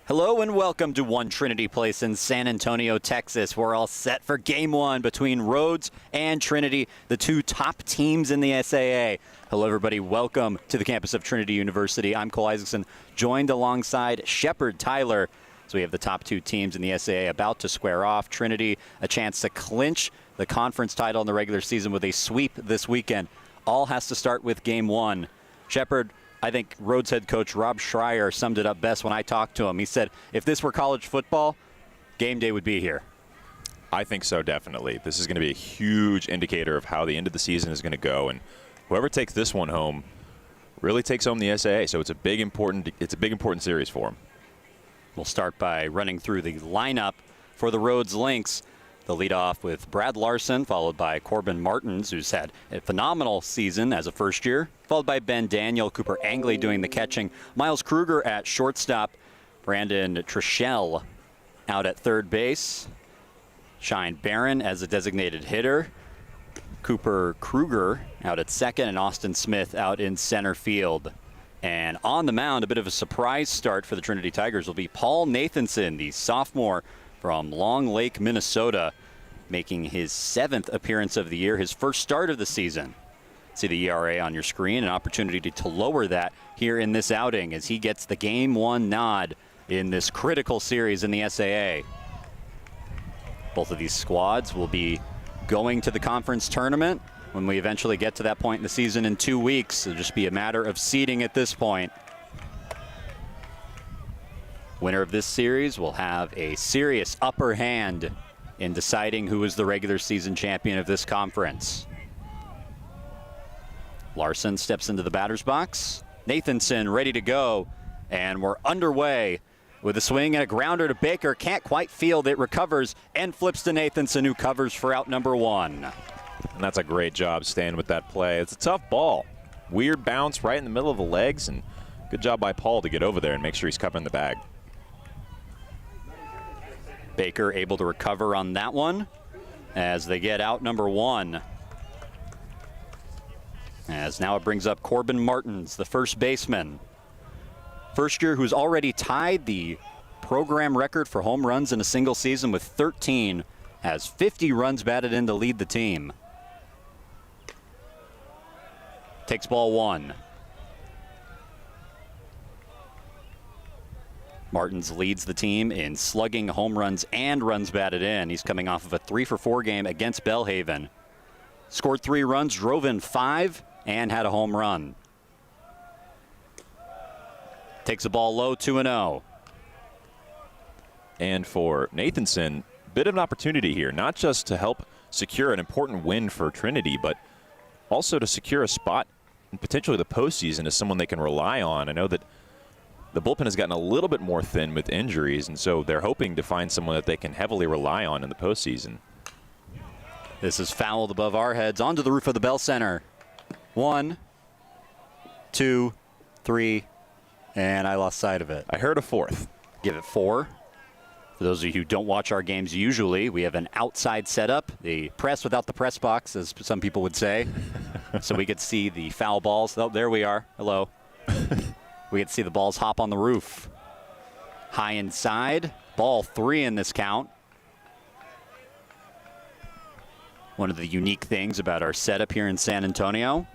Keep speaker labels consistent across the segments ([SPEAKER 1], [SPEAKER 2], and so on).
[SPEAKER 1] Hello and welcome to One Trinity Place in San Antonio, Texas. We're all set for Game 1 between Rhodes and Trinity, the two top teams in the SAA. Hello, everybody. Welcome to the campus of Trinity University. I'm Cole Isaacson, joined alongside Shepard Tyler. So we have the top two teams in the SAA about to square off. Trinity, a chance to clinch the conference title in the regular season with a sweep this weekend. All has to start with Game 1. Shepard, I think Rhodes head coach Rob Schreier summed it up best when I talked to him. He said, if this were college football, game day would be here.
[SPEAKER 2] I think so, definitely. This is going to be a huge indicator of how the end of the season is going to go, and whoever takes this one home really takes home the SAA. So it's a big important series for them.
[SPEAKER 1] We'll start by running through the lineup for the Rhodes Lynx. They'll lead off with Brad Larson, followed by Corbin Martins, who's had a phenomenal season as a first year, followed by Ben Daniel, Cooper Angley doing the catching, Miles Kruger at shortstop, Brandon Trischel out at third base, Shine Barron as a designated hitter, Cooper Kruger out at second, and Austin Smith out in center field. And on the mound, a bit of a surprise start for the Trinity Tigers will be Paul Nathanson, the sophomore from Long Lake, Minnesota, making his 7th appearance of the year, his first start of the season. See the ERA on your screen, an opportunity to lower that here in this outing as he gets the Game 1 nod in this critical series in the SAA. Both of these squads will be going to the conference tournament when we eventually get to that point in the season in 2 weeks. It'll just be a matter of seeding at this point. Winner of this series will have a serious upper hand in deciding who is the regular season champion of this conference. Larson steps into the batter's box. Nathanson ready to go, and we're underway with a swing and a grounder to Baker. Can't quite field it, recovers, and flips to Nathanson, who covers for out number 1.
[SPEAKER 2] And that's a great job staying with that play. It's a tough ball. Weird bounce right in the middle of the legs, and good job by Paul to get over there and make sure he's covering the bag.
[SPEAKER 1] Baker able to recover on that one as they get out number 1. As now it brings up Corbin Martins, the first baseman. First year who's already tied the program record for home runs in a single season with 13, has 50 runs batted in to lead the team. Takes ball 1. Martins leads the team in slugging, home runs, and runs batted in. He's coming off of a 3-for-4 game against Belhaven. Scored 3 runs, drove in 5, and had a home run. Takes the ball low, 2-0.
[SPEAKER 2] And for Nathanson, bit of an opportunity here, not just to help secure an important win for Trinity, but also to secure a spot in potentially the postseason as someone they can rely on. I know that the bullpen has gotten a little bit more thin with injuries, and so they're hoping to find someone that they can heavily rely on in the postseason.
[SPEAKER 1] This is fouled above our heads onto the roof of the Bell Center. 1, 2, 3, and I lost sight of it.
[SPEAKER 2] I heard a 4th.
[SPEAKER 1] Give it 4. For those of you who don't watch our games usually, we have an outside setup, the press without the press box, as some people would say. So we could see the foul balls. Oh, there we are. Hello. We could see the balls hop on the roof. High inside. Ball 3 in this count. One of the unique things about our setup here in San Antonio.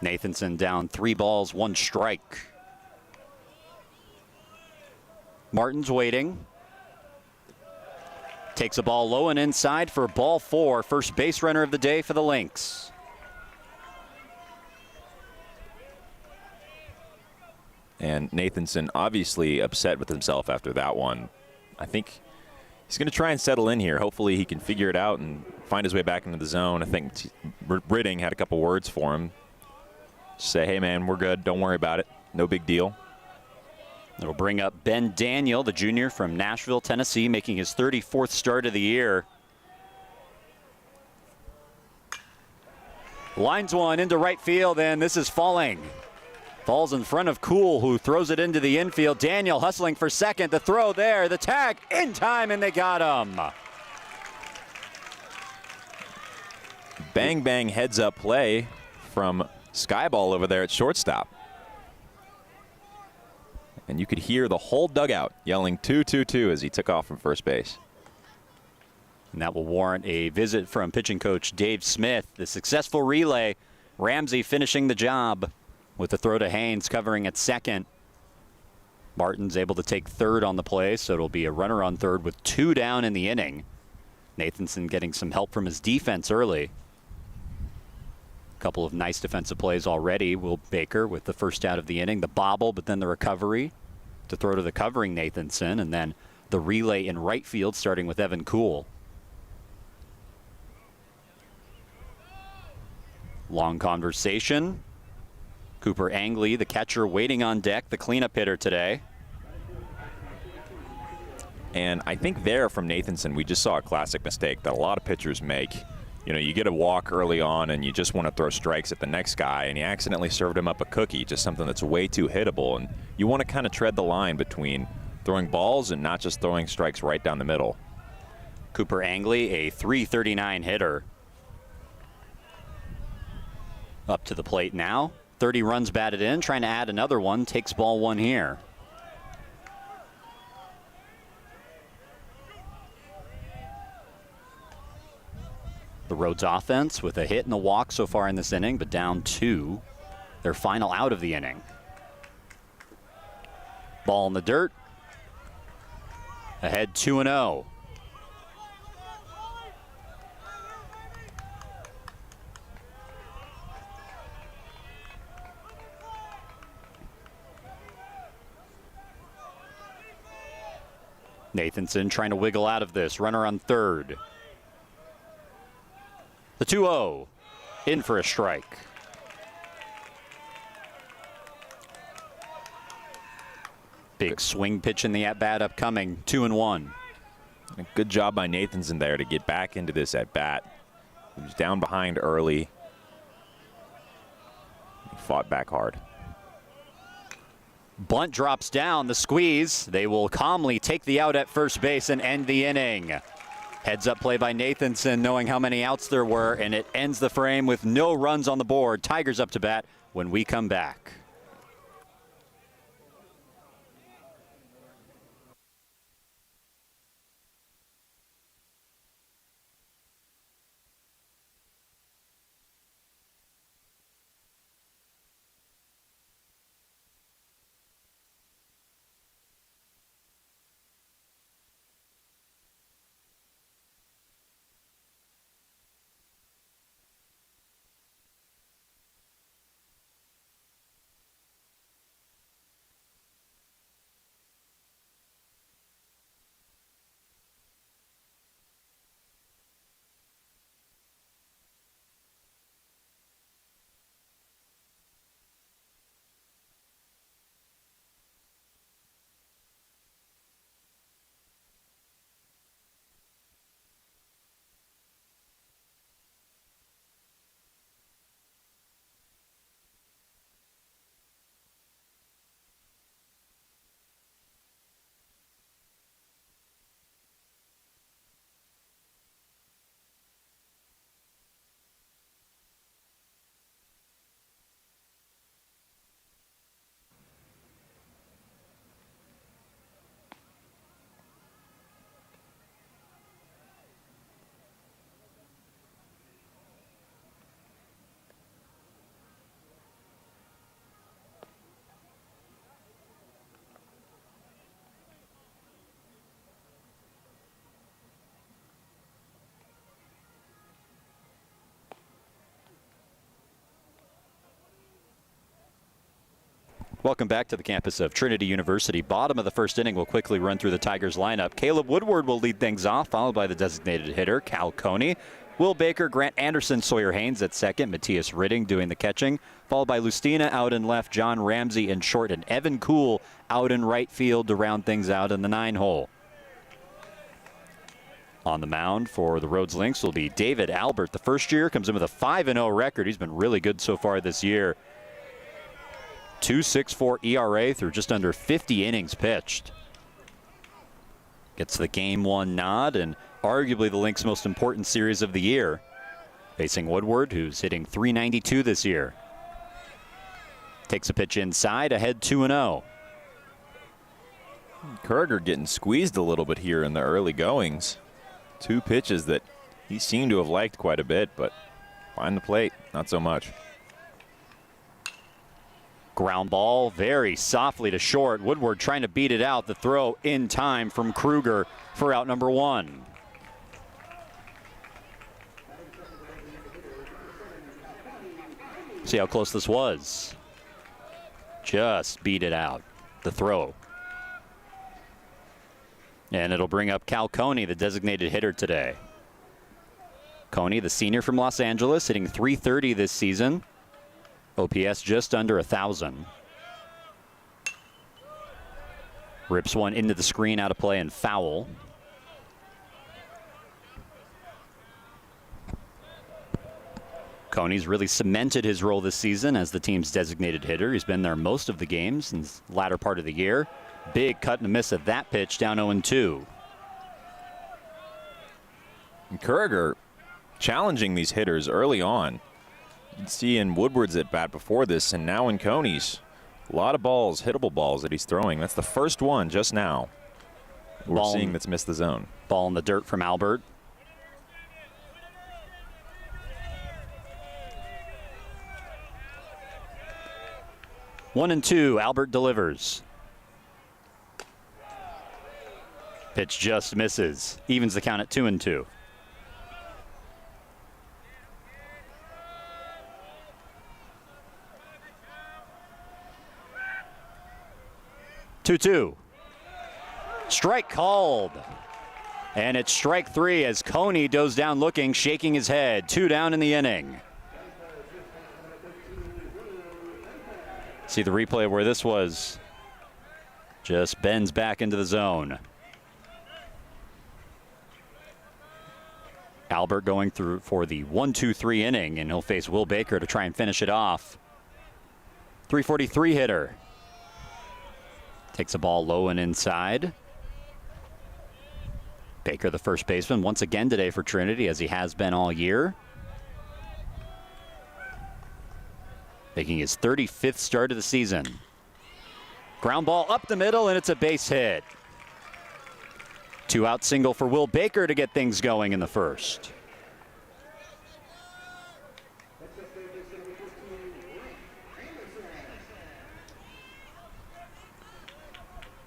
[SPEAKER 1] Nathanson down 3 balls, 1 strike. Martin's waiting. Takes a ball low and inside for ball 4. First base runner of the day for the Lynx.
[SPEAKER 2] And Nathanson obviously upset with himself after that one. I think he's going to try and settle in here. Hopefully he can figure it out and find his way back into the zone. I think Ridding had a couple words for him. Just say, hey, man, we're good. Don't worry about it. No big deal.
[SPEAKER 1] It'll bring up Ben Daniel, the junior from Nashville, Tennessee, making his 34th start of the year. Lines one into right field, and this is falling. Falls in front of Kuhl, who throws it into the infield. Daniel hustling for second. The throw there, the tag in time, and they got him.
[SPEAKER 2] Bang, bang, heads-up play from Skyball over there at shortstop. And you could hear the whole dugout yelling 2-2-2 as he took off from first base.
[SPEAKER 1] And that will warrant a visit from pitching coach Dave Smith. The successful relay, Ramsey finishing the job with the throw to Haynes covering at second. Martin's able to take third on the play, so it'll be a runner on third with 2 down in the inning. Nathanson getting some help from his defense early. A couple of nice defensive plays already. Will Baker with the first out of the inning, the bobble, but then the recovery to throw to the covering Nathanson, and then the relay in right field starting with Evan Kuhl. Long conversation. Cooper Angley, the catcher, waiting on deck, the cleanup hitter today.
[SPEAKER 2] And I think there from Nathanson, we just saw a classic mistake that a lot of pitchers make. You know, you get a walk early on and you just want to throw strikes at the next guy, and you accidentally served him up a cookie, just something that's way too hittable. And you want to kind of tread the line between throwing balls and not just throwing strikes right down the middle.
[SPEAKER 1] Cooper Angley, a .339 hitter. Up to the plate now. 30 runs batted in, trying to add another one. Takes ball 1 here. The Rhodes offense with a hit and a walk so far in this inning, but down 2. Their final out of the inning. Ball in the dirt. Ahead 2-0. Nathanson trying to wiggle out of this. Runner on third. The 2-0. In for a strike. Big swing pitch in the at-bat upcoming. 2-1.
[SPEAKER 2] A good job by Nathanson there to get back into this at-bat. He was down behind early. He fought back hard.
[SPEAKER 1] Bunt drops down, the squeeze. They will calmly take the out at first base and end the inning. Heads up play by Nathanson, knowing how many outs there were, and it ends the frame with no runs on the board. Tigers up to bat when we come back. Welcome back to the campus of Trinity University. Bottom of the first inning, we'll quickly run through the Tigers lineup. Caleb Woodward will lead things off, followed by the designated hitter, Cal Coney. Will Baker, Grant Anderson, Sawyer Haynes at second. Matthias Ridding doing the catching, followed by Lustina out in left, John Ramsey in short, and Evan Kuhl out in right field to round things out in the 9-hole. On the mound for the Rhodes Lynx will be David Albert. The first year comes in with a 5-0 record. He's been really good so far this year. 2.64 ERA through just under 50 innings pitched. Gets the game 1 nod and arguably the Lynx' most important series of the year. Facing Woodward, who's hitting .392 this year. Takes a pitch inside, ahead 2-0.
[SPEAKER 2] Kruger getting squeezed a little bit here in the early goings. 2 pitches that he seemed to have liked quite a bit, but behind the plate, not so much.
[SPEAKER 1] Ground ball very softly to short. Woodward trying to beat it out. The throw in time from Kruger for out number 1. See how close this was. Just beat it out. The throw. And it'll bring up Cal Coney, the designated hitter today. Coney, the senior from Los Angeles, hitting .330 this season. OPS just under 1,000. Rips one into the screen, out of play and foul. Coney's really cemented his role this season as the team's designated hitter. He's been there most of the games in the latter part of the year. Big cut and a miss at that pitch, down 0-2.
[SPEAKER 2] Kruger challenging these hitters early on. You can see in Woodward's at bat before this, and now in Coney's. A lot of balls, hittable balls that he's throwing. That's the first one just now we're seeing that's missed the zone.
[SPEAKER 1] Ball in the dirt from Albert. One and two, Albert delivers. Pitch just misses. Evens the count at 2-2. Two. Strike called. And it's strike 3 as Coney goes down looking, shaking his head. 2 down in the inning. See the replay where this was. Just bends back into the zone. Albert going through for the 1-2-3 inning, and he'll face Will Baker to try and finish it off. 343 hitter. Takes a ball low and inside. Baker, the first baseman, once again today for Trinity, as he has been all year. Making his 35th start of the season. Ground ball up the middle, and it's a base hit. 2-out single for Will Baker to get things going in the first.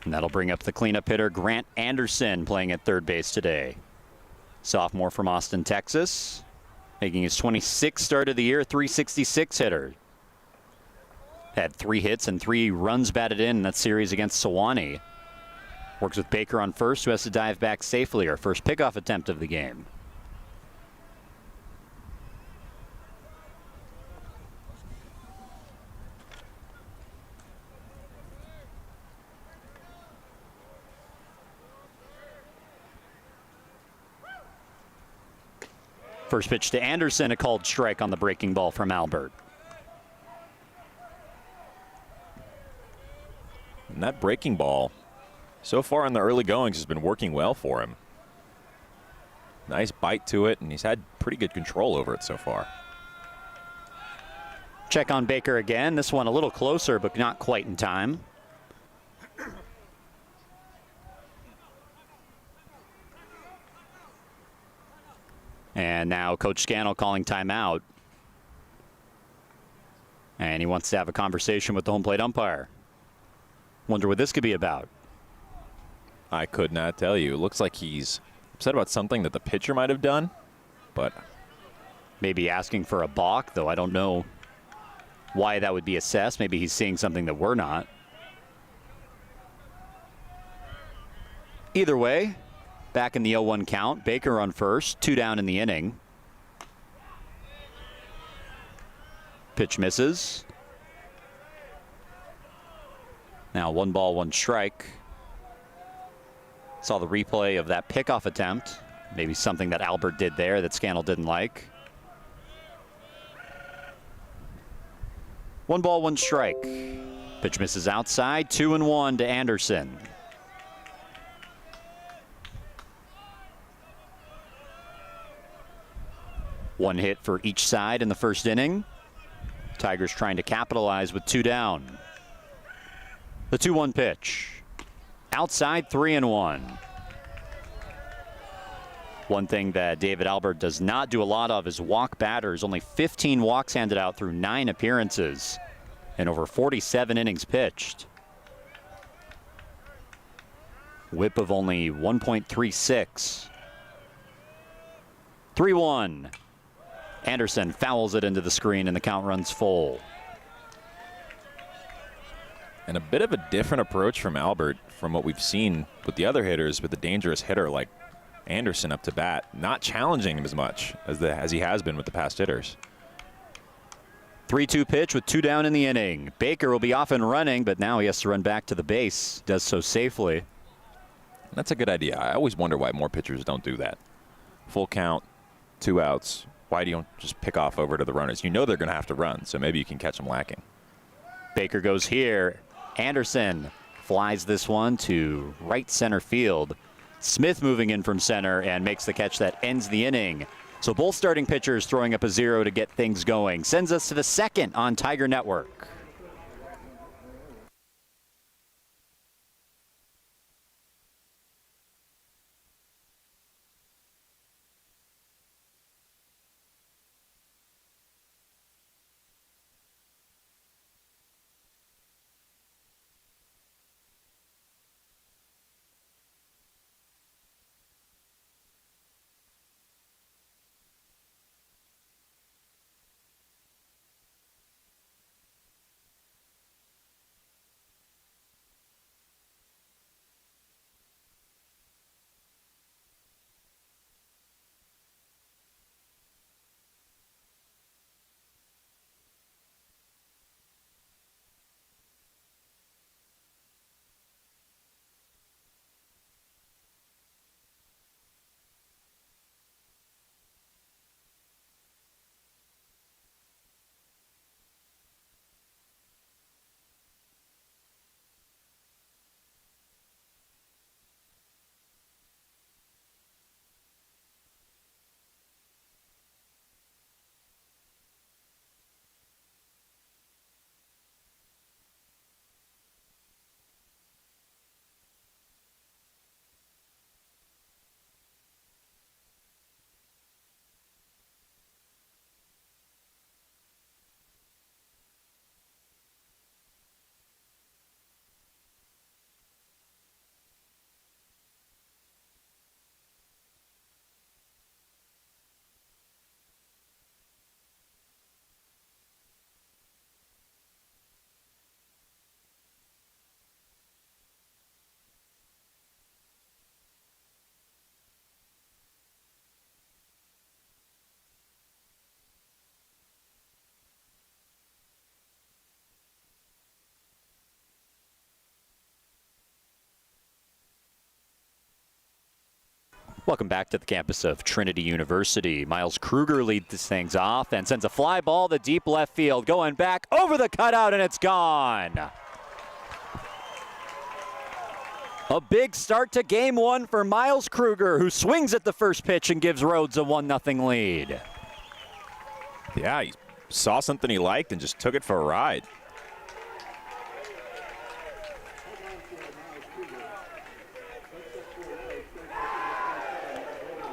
[SPEAKER 1] And that'll bring up the cleanup hitter, Grant Anderson, playing at third base today. Sophomore from Austin, Texas. Making his 26th start of the year, 366 hitter. Had 3 hits and 3 runs batted in that series against Sewanee. Works with Baker on first, who has to dive back safely. Our first pickoff attempt of the game. First pitch to Anderson, a called strike on the breaking ball from Albert.
[SPEAKER 2] And that breaking ball, so far in the early goings, has been working well for him. Nice bite to it, and he's had pretty good control over it so far.
[SPEAKER 1] Check on Baker again. This one a little closer, but not quite in time. And now Coach Scannell calling timeout. And he wants to have a conversation with the home plate umpire. Wonder what this could be about.
[SPEAKER 2] I could not tell you. It looks like he's upset about something that the pitcher might have done, but
[SPEAKER 1] maybe asking for a balk, though I don't know why that would be assessed. Maybe he's seeing something that we're not. Either way, back in the 0-1 count. Baker on first, 2 down in the inning. Pitch misses. Now 1 ball, 1 strike. Saw the replay of that pickoff attempt. Maybe something that Albert did there that Scannell didn't like. 1 ball, 1 strike. Pitch misses outside. 2-1 to Anderson. One hit for each side in the first inning. Tigers trying to capitalize with 2 down. The 2-1 pitch. Outside 3-1. One thing that David Albert does not do a lot of is walk batters. Only 15 walks handed out through 9 appearances and over 47 innings pitched. Whip of only 1.36. 3-1. Anderson fouls it into the screen and the count runs full.
[SPEAKER 2] And a bit of a different approach from Albert from what we've seen with the other hitters, with a dangerous hitter like Anderson up to bat, not challenging him as much as he has been with the past hitters.
[SPEAKER 1] 3-2 pitch with 2 down in the inning. Baker will be off and running, but now he has to run back to the base. Does so safely.
[SPEAKER 2] That's a good idea. I always wonder why more pitchers don't do that. Full count, 2 outs. Why do you don't just pick off over to the runners? You know they're going to have to run, so maybe you can catch them lacking.
[SPEAKER 1] Baker goes here. Anderson flies this one to right center field. Smith moving in from center and makes the catch that ends the inning. So both starting pitchers throwing up a 0 to get things going. Sends us to the second on Tiger Network. Welcome back to the campus of Trinity University. Miles Kruger leads things off and sends a fly ball to deep left field. Going back over the cutout, and it's gone. A big start to game 1 for Miles Kruger, who swings at the first pitch and gives Rhodes a 1-0 lead.
[SPEAKER 2] Yeah, he saw something he liked and just took it for a ride.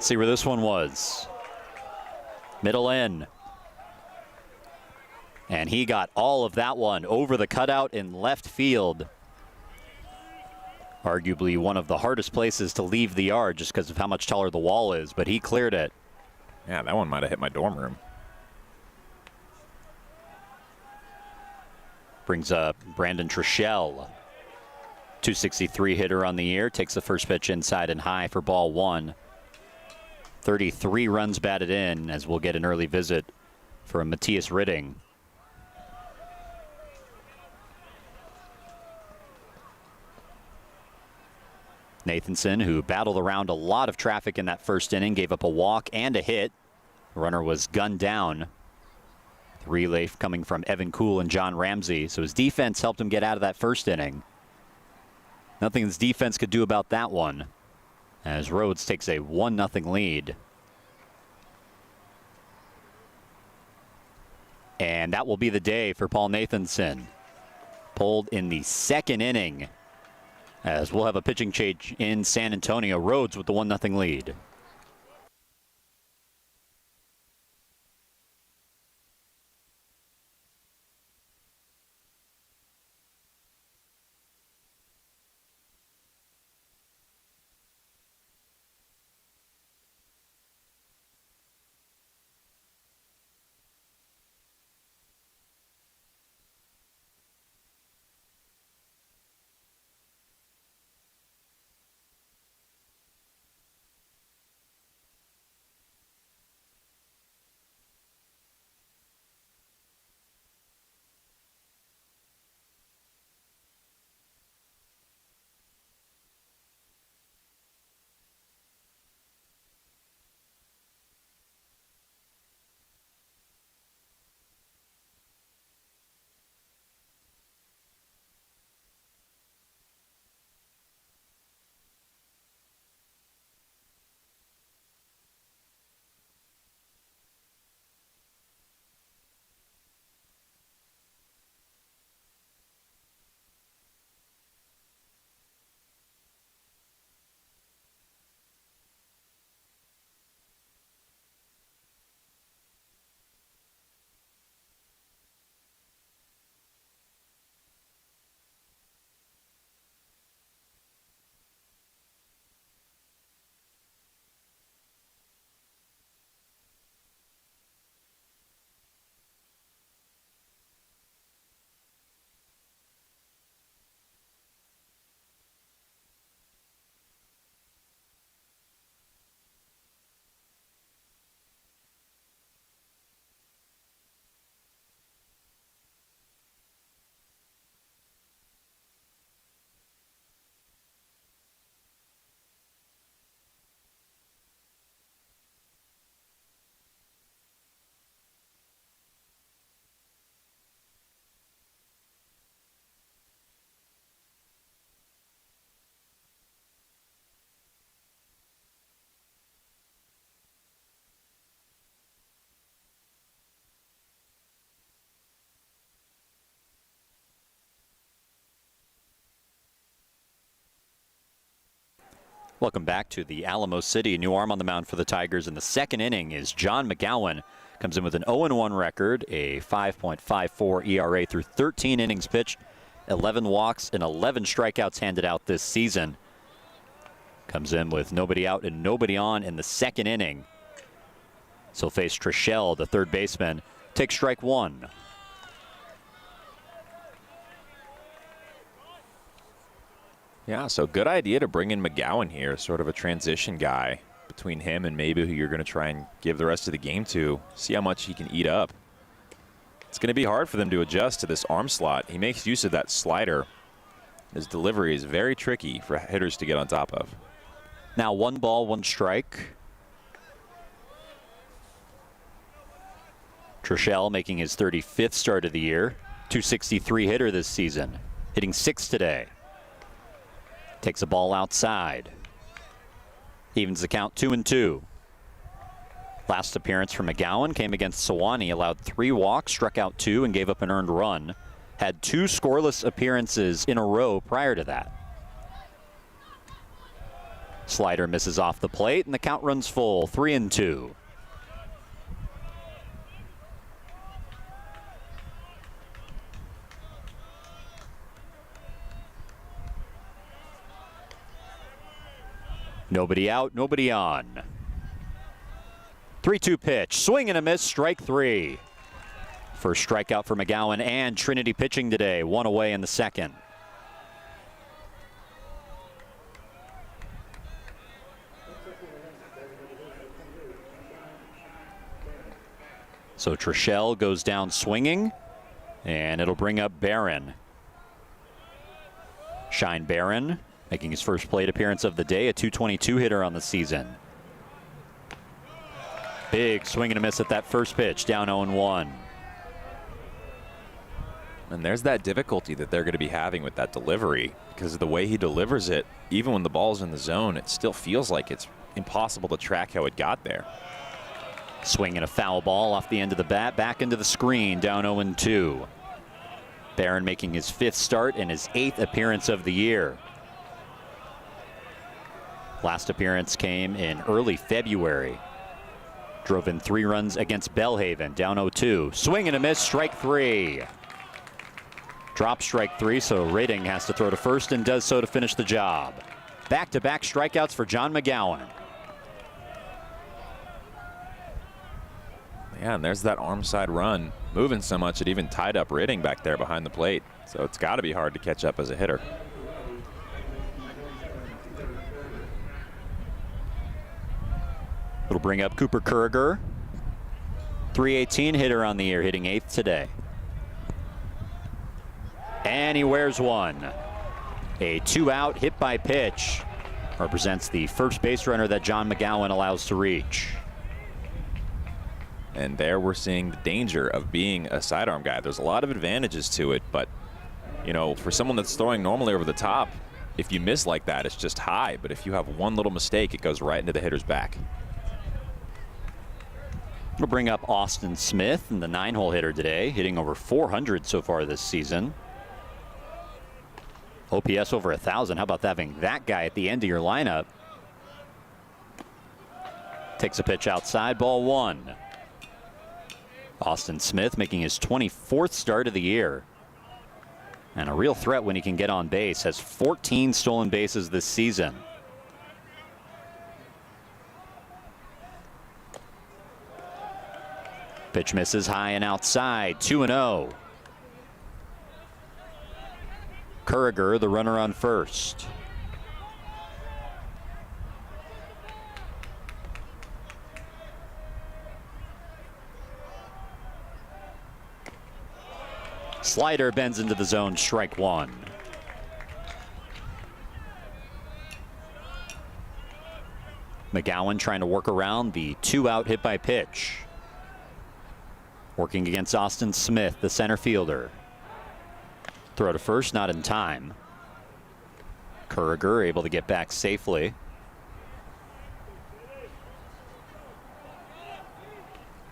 [SPEAKER 1] See where this one was. Middle in. And he got all of that one over the cutout in left field. Arguably one of the hardest places to leave the yard just because of how much taller the wall is, but he cleared it.
[SPEAKER 2] Yeah, that one might have hit my dorm room.
[SPEAKER 1] Brings up Brandon Trishelle. 263 hitter on the year. Takes the first pitch inside and high for ball 1. 33 runs batted in, as we'll get an early visit from Matthias Ritting. Nathanson, who battled around a lot of traffic in that first inning, gave up a walk and a hit. The runner was gunned down. The relay coming from Evan Kuhl and John Ramsey, so his defense helped him get out of that first inning. Nothing his defense could do about that one, as Rhodes takes a 1-0 lead. And that will be the day for Paul Nathanson. Pulled in the second inning as we'll have a pitching change in San Antonio. Rhodes with the 1-0 lead. Welcome back to the Alamo City. New arm on the mound for the Tigers in the second inning is John McGowan. Comes in with an 0-1 record, a 5.54 ERA through 13 innings pitched, 11 walks and 11 strikeouts handed out this season. Comes in with nobody out and nobody on in the second inning. So he'll face Trishelle, the third baseman. Takes strike one.
[SPEAKER 2] Yeah, so good idea to bring in McGowan here, sort of a transition guy between him and maybe who you're going to try and give the rest of the game to. See how much he can eat up. It's going to be hard for them to adjust to this arm slot. He makes use of that slider. His delivery is very tricky for hitters to get on top of.
[SPEAKER 1] Now 1 ball, 1 strike. Trishelle making his 35th start of the year. .263 hitter this season. Hitting 6 today. Takes a ball outside. Evens the count 2-2. Last appearance for McGowan came against Sewanee. Allowed 3 walks, struck out 2, and gave up an earned run. Had 2 scoreless appearances in a row prior to that. Slider misses off the plate, and the count runs full, 3-2. Nobody out, nobody on. 3-2 pitch, swing and a miss, strike 3. First strikeout for McGowan and Trinity pitching today, 1 away in the second. So Trishelle goes down swinging, and it'll bring up Barron. Shine Barron making his first plate appearance of the day, a .222 hitter on the season. Big swing and a miss at that first pitch, down 0-1.
[SPEAKER 2] And there's that difficulty that they're going to be having with that delivery, because of the way he delivers it. Even when the ball's in the zone, it still feels like it's impossible to track how it got there.
[SPEAKER 1] Swing and a foul ball off the end of the bat, back into the screen, down 0-2. Barron making his 5th start and his 8th appearance of the year. Last appearance came in early February. Drove in 3 runs against Bellhaven, down 0-2. Swing and a miss, strike 3. Drop strike 3, so Rating has to throw to first and does so to finish the job. Back-to-back strikeouts for John McGowan.
[SPEAKER 2] Yeah, and there's that arm side run. Moving so much it even tied up Rating back there behind the plate. So it's got to be hard to catch up as a hitter.
[SPEAKER 1] It'll bring up Cooper Kuriger. 318 hitter on the year, hitting 8th today. And he wears one. A 2-out hit by pitch. Represents the first base runner that John McGowan allows to reach.
[SPEAKER 2] And there we're seeing the danger of being a sidearm guy. There's a lot of advantages to it, but, you know, for someone that's throwing normally over the top, if you miss like that, it's just high. But if you have one little mistake, it goes right into the hitter's back.
[SPEAKER 1] We'll bring up Austin Smith, and the 9-hole hitter today, hitting over 400 so far this season. OPS over 1,000. How about having that guy at the end of your lineup? Takes a pitch outside, ball 1. Austin Smith making his 24th start of the year. And a real threat when he can get on base. Has 14 stolen bases this season. Pitch misses high and outside, 2-0. Kuriger, the runner on first. Slider bends into the zone, strike 1. McGowan trying to work around the 2-out hit by pitch. Working against Austin Smith, the center fielder. Throw to first, not in time. Kuriger able to get back safely.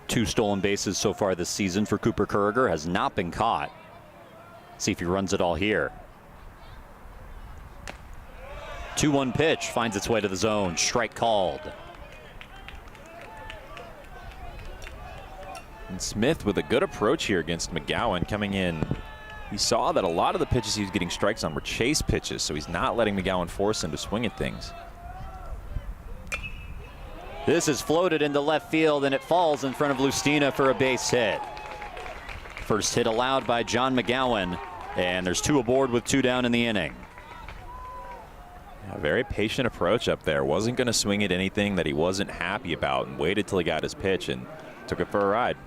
[SPEAKER 1] Two stolen bases so far this season for Cooper Kuriger, has not been caught. See if he runs it all here. 2-1 pitch finds its way to the zone, strike called.
[SPEAKER 2] And Smith with a good approach here against McGowan coming in. He saw that a lot of the pitches he was getting strikes on were chase pitches, so he's not letting McGowan force him to swing at things.
[SPEAKER 1] This is floated into left field, and it falls in front of Lustina for a base hit. First hit allowed by John McGowan, and there's 2 aboard with 2 down in the inning.
[SPEAKER 2] A very patient approach up there. Wasn't going to swing at anything that he wasn't happy about, and waited till he got his pitch and took it for a ride.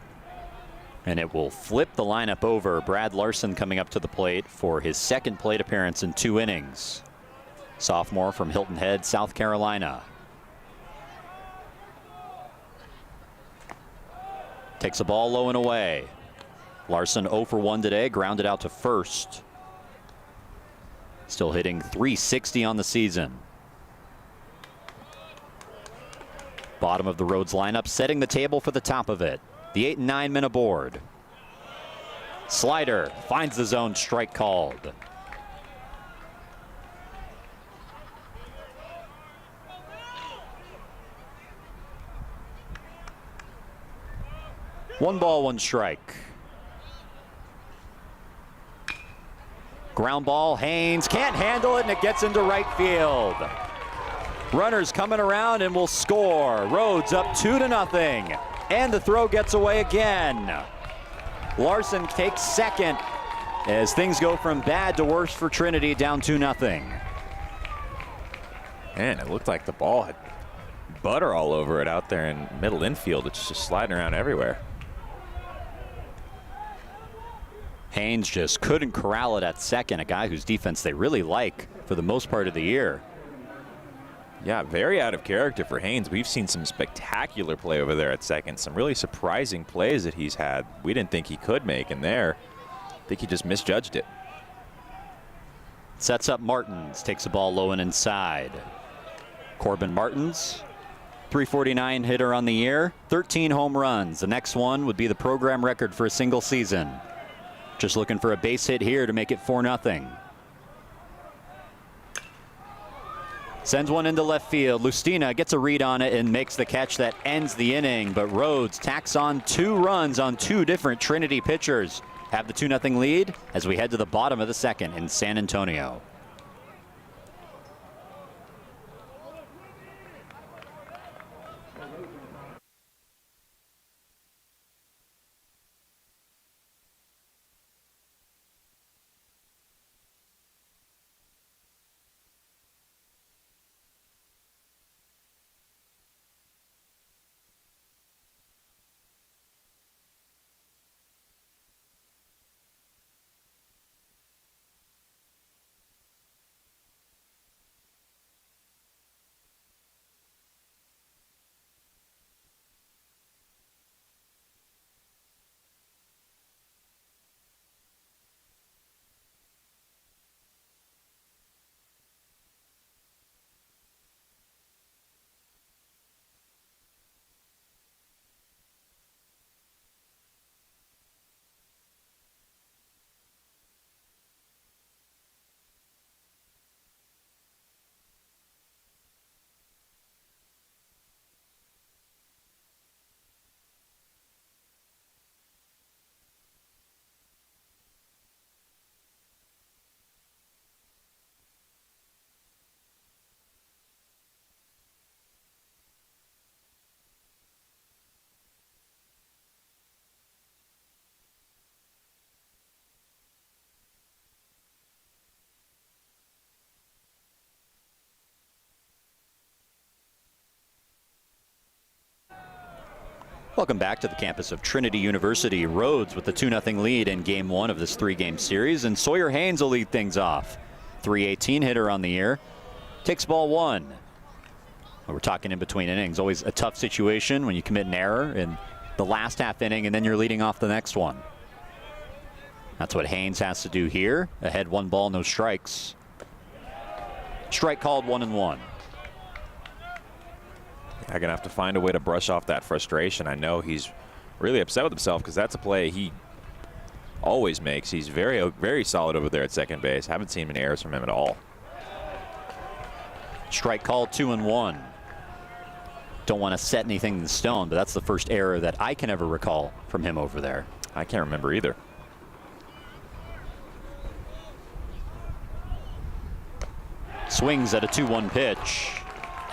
[SPEAKER 1] And it will flip the lineup over. Brad Larson coming up to the plate for his 2nd plate appearance in 2 innings. Sophomore from Hilton Head, South Carolina. Takes a ball low and away. Larson 0 for 1 today, grounded out to first. Still hitting .360 on the season. Bottom of the Rhodes lineup, setting the table for the top of it. The 8 and 9 men aboard. Slider finds the zone, strike called. One ball, one strike. Ground ball, Haynes can't handle it, and it gets into right field. Runners coming around and will score. Rhodes up 2-0. And the throw gets away again. Larson takes second as things go from bad to worse for Trinity, down 2-0.
[SPEAKER 2] Man, it looked like the ball had butter all over it out there in middle infield. It's just sliding around everywhere.
[SPEAKER 1] Haynes just couldn't corral it at second, a guy whose defense they really like for the most part of the year.
[SPEAKER 2] Yeah, very out of character for Haynes. We've seen some spectacular play over there at second. Some really surprising plays that he's had. We didn't think he could make, and there, I think he just misjudged it.
[SPEAKER 1] Sets up Martins, takes the ball low and inside. Corbin Martins, .349 hitter on the year, 13 home runs. The next one would be the program record for a single season. Just looking for a base hit here to make it 4-0. Sends one into left field. Lustina gets a read on it and makes the catch that ends the inning. But Rhodes tacks on 2 runs on 2 different Trinity pitchers. Have the 2-0 lead as we head to the bottom of the second in San Antonio. Welcome back to the campus of Trinity University. Rhodes with the 2-0 lead in game 1 of this 3-game series, and Sawyer Haynes will lead things off. 318 hitter on the year. Takes ball 1. We're talking in between innings. Always a tough situation when you commit an error in the last half inning and then you're leading off the next one. That's what Haynes has to do here. Ahead 1 ball, no strikes. Strike called 1-1.
[SPEAKER 2] I'm going to have to find a way to brush off that frustration. I know he's really upset with himself because that's a play he always makes. He's very, very solid over there at second base. Haven't seen any errors from him at all.
[SPEAKER 1] Strike called 2-1. Don't want to set anything in stone, but that's the first error that I can ever recall from him over there.
[SPEAKER 2] I can't remember either.
[SPEAKER 1] Swings at a 2-1 pitch.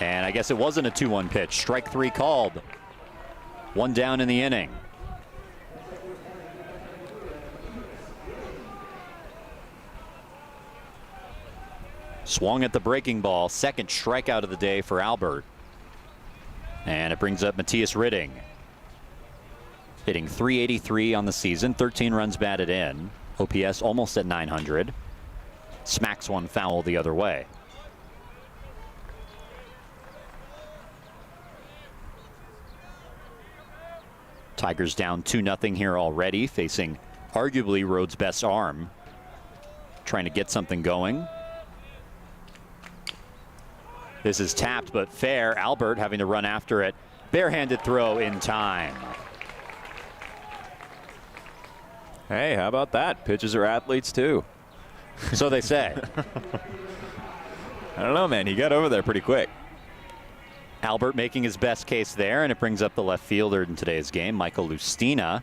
[SPEAKER 1] And I guess it wasn't a 2-1 pitch. Strike 3 called. 1 down in the inning. Swung at the breaking ball. Second strikeout of the day for Albert. And it brings up Matthias Ritting. Hitting .383 on the season. 13 runs batted in. OPS almost at 900. Smacks one foul the other way. Tigers down 2-0 here already, facing arguably Rhodes' best arm. Trying to get something going. This is tapped but fair. Albert having to run after it. Barehanded throw in time.
[SPEAKER 2] Hey, how about that? Pitchers are athletes too.
[SPEAKER 1] So they say.
[SPEAKER 2] I don't know, man. He got over there pretty quick.
[SPEAKER 1] Albert making his best case there, and it brings up the left fielder in today's game, Michael Lustina,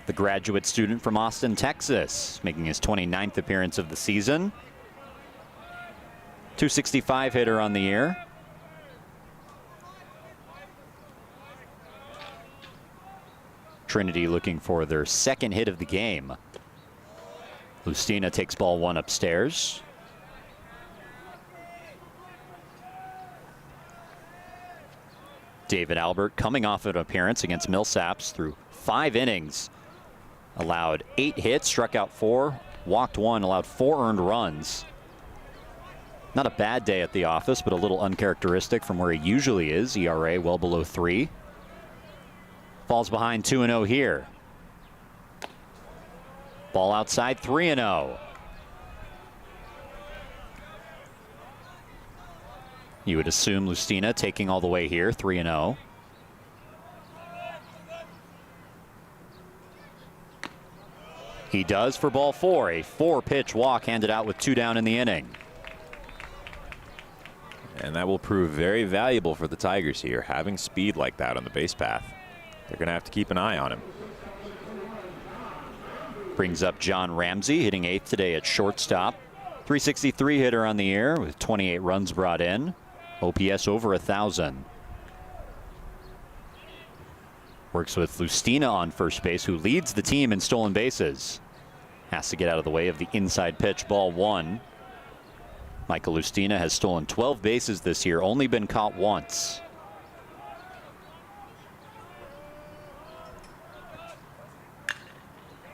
[SPEAKER 1] the graduate student from Austin, Texas, making his 29th appearance of the season. .265 hitter on the year. Trinity looking for their second hit of the game. Lustina takes ball 1 upstairs. David Albert coming off an appearance against Millsaps through 5 innings. Allowed 8 hits, struck out 4, walked 1, allowed 4 earned runs. Not a bad day at the office, but a little uncharacteristic from where he usually is. ERA well below 3. Falls behind 2-0 here. Ball outside 3-0. You would assume Lustina taking all the way here, 3-0. He does for ball 4, a 4-pitch walk handed out with 2 down in the inning.
[SPEAKER 2] And that will prove very valuable for the Tigers here, having speed like that on the base path. They're going to have to keep an eye on him.
[SPEAKER 1] Brings up John Ramsey, hitting 8th today at shortstop. 363 hitter on the year with 28 runs brought in. OPS over 1,000. Works with Lustina on first base, who leads the team in stolen bases. Has to get out of the way of the inside pitch, ball 1. Michael Lustina has stolen 12 bases this year, only been caught once.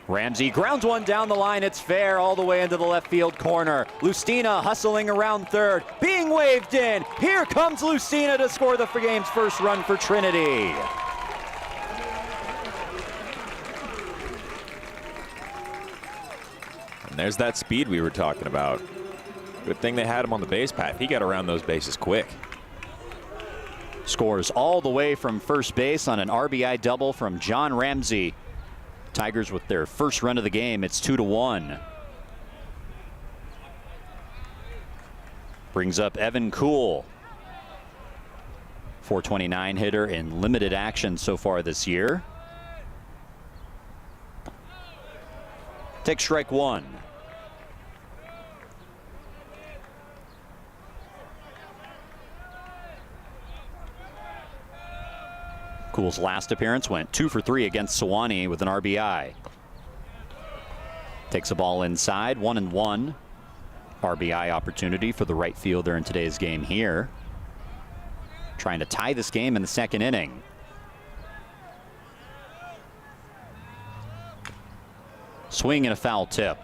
[SPEAKER 1] Ramsey grounds one down the line. It's fair all the way into the left field corner. Lustina hustling around third, being waved in. Here comes Lustina to score the game's first run for Trinity.
[SPEAKER 2] And there's that speed we were talking about. Good thing they had him on the base path. He got around those bases quick.
[SPEAKER 1] Scores all the way from first base on an RBI double from John Ramsey. Tigers with their first run of the game. It's 2-1. Brings up Evan Kuhl. 429 hitter in limited action so far this year. Take strike 1. Kuhl's last appearance went 2 for 3 against Sewanee with an RBI. Takes a ball inside, 1-1. RBI opportunity for the right fielder in today's game here. Trying to tie this game in the second inning. Swing and a foul tip.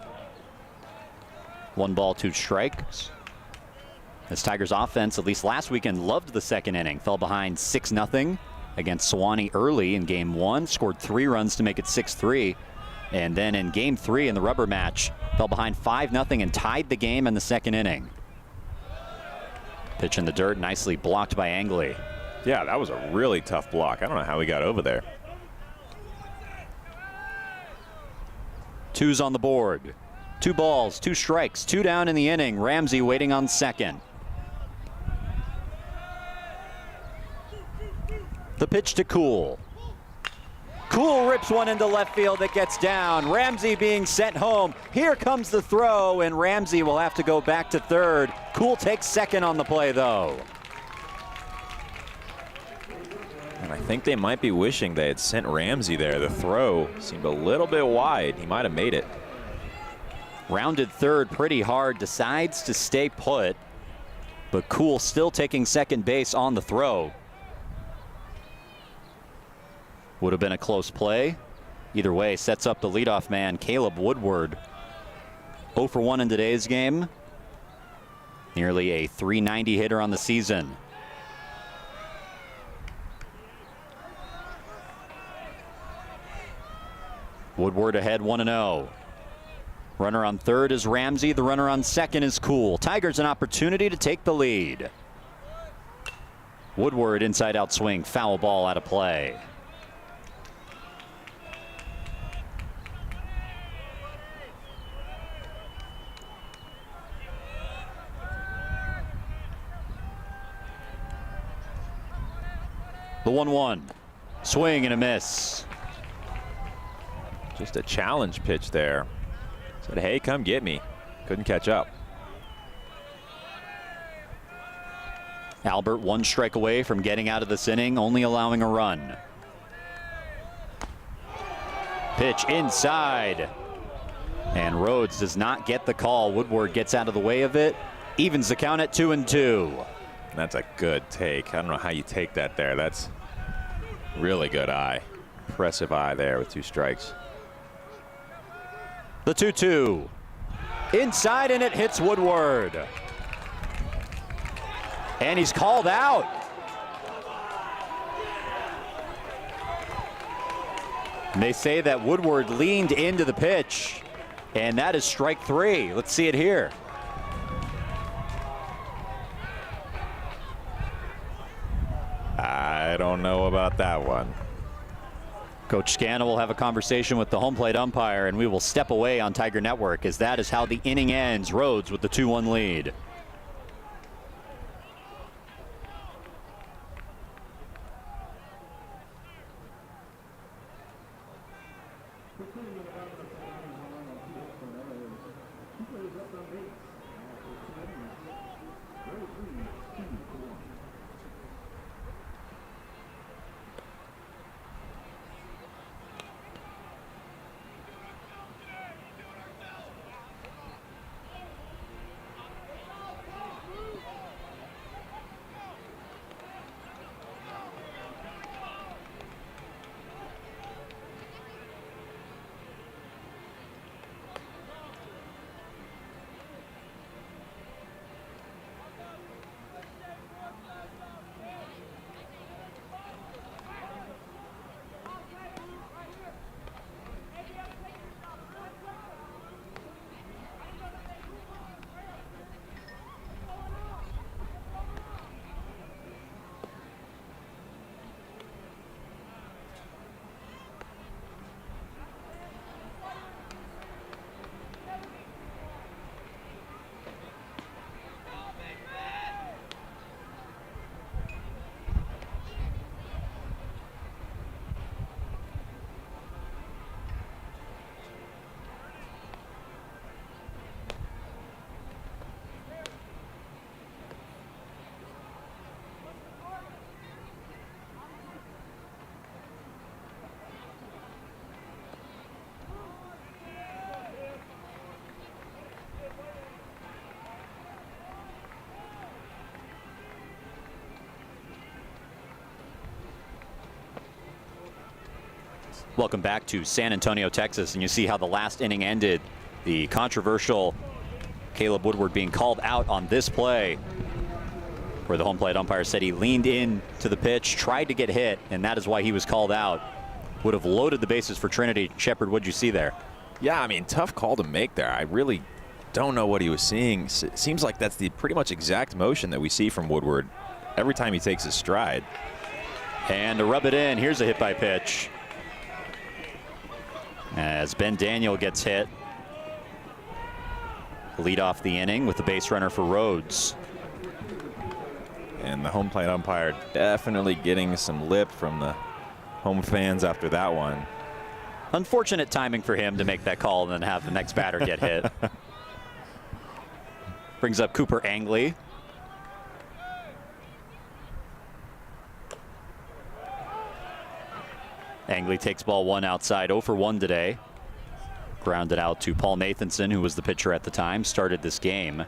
[SPEAKER 1] 1 ball, 2 strikes. This Tigers offense, at least last weekend, loved the second inning. Fell behind 6-0. Against Sewanee early in game 1, scored 3 runs to make it 6-3. And then in game 3 in the rubber match, fell behind 5-0 and tied the game in the second inning. Pitch in the dirt, nicely blocked by Angley.
[SPEAKER 2] Yeah, that was a really tough block. I don't know how he got over there.
[SPEAKER 1] 2's on the board. 2 balls, 2 strikes, 2 down in the inning. Ramsey waiting on second. The pitch to Kuhl. Kuhl rips one into left field that gets down. Ramsey being sent home. Here comes the throw, and Ramsey will have to go back to third. Kuhl takes second on the play, though.
[SPEAKER 2] And I think they might be wishing they had sent Ramsey there. The throw seemed a little bit wide. He might have made it.
[SPEAKER 1] Rounded third pretty hard, decides to stay put, but Kuhl still taking second base on the throw. Would have been a close play. Either way, sets up the leadoff man, Caleb Woodward. 0 for 1 in today's game. Nearly a .390 hitter on the season. Woodward ahead 1-0. Runner on third is Ramsey. The runner on second is Kuhl. Tigers an opportunity to take the lead. Woodward inside out swing, foul ball out of play. The 1-1. Swing and a miss.
[SPEAKER 2] Just a challenge pitch there. Said, hey, come get me. Couldn't catch up.
[SPEAKER 1] Albert 1 strike away from getting out of this inning, only allowing a run. Pitch inside. And Rhodes does not get the call. Woodward gets out of the way of it. Evens the count at 2-2.
[SPEAKER 2] That's a good take. I don't know how you take that there. That's really good eye. Impressive eye there with 2 strikes.
[SPEAKER 1] The 2-2. Inside, and it hits Woodward. And he's called out. And they say that Woodward leaned into the pitch. And that is strike 3. Let's see it here.
[SPEAKER 2] I don't know about that one.
[SPEAKER 1] Coach Scannell will have a conversation with the home plate umpire, and we will step away on Tiger Network, as that is how the inning ends. Rhodes with the 2-1 lead. Welcome back to San Antonio, Texas, and you see how the last inning ended. The controversial Caleb Woodward being called out on this play, where the home plate umpire said he leaned in to the pitch, tried to get hit, and that is why he was called out. Would have loaded the bases for Trinity. Shepard, what'd you see there?
[SPEAKER 2] Yeah, I mean, tough call to make there. I really don't know what he was seeing. It seems like that's the pretty much exact motion that we see from Woodward every time he takes his stride.
[SPEAKER 1] And to rub it in, here's a hit by pitch. As Ben Daniel gets hit. Lead off the inning with the base runner for Rhodes.
[SPEAKER 2] And the home plate umpire definitely getting some lip from the home fans after that one.
[SPEAKER 1] Unfortunate timing for him to make that call and then have the next batter get hit. Brings up Cooper Angley. Angley takes ball one outside, 0 for 1 today. Grounded out to Paul Nathanson, who was the pitcher at the time, started this game.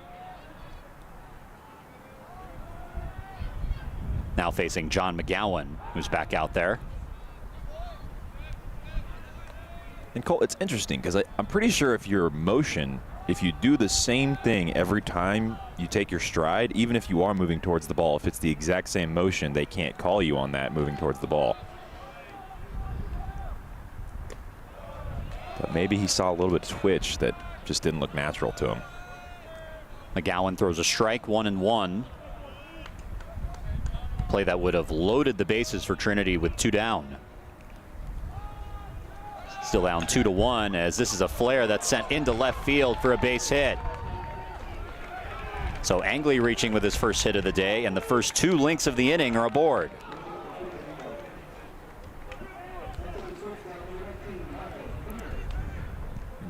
[SPEAKER 1] Now facing John McGowan, who's back out there.
[SPEAKER 2] And Cole, it's interesting because I'm pretty sure if you're motion, if you do the same thing every time you take your stride, even if you are moving towards the ball, if it's the exact same motion, they can't call you on that moving towards the ball. But maybe he saw a little bit of twitch that just didn't look natural to him.
[SPEAKER 1] McGowan throws a strike, 1-1. Play that would have loaded the bases for Trinity with 2 down. Still down 2-1 as this is a flare that's sent into left field for a base hit. So Angley reaching with his first hit of the day, and the first 2 links of the inning are aboard.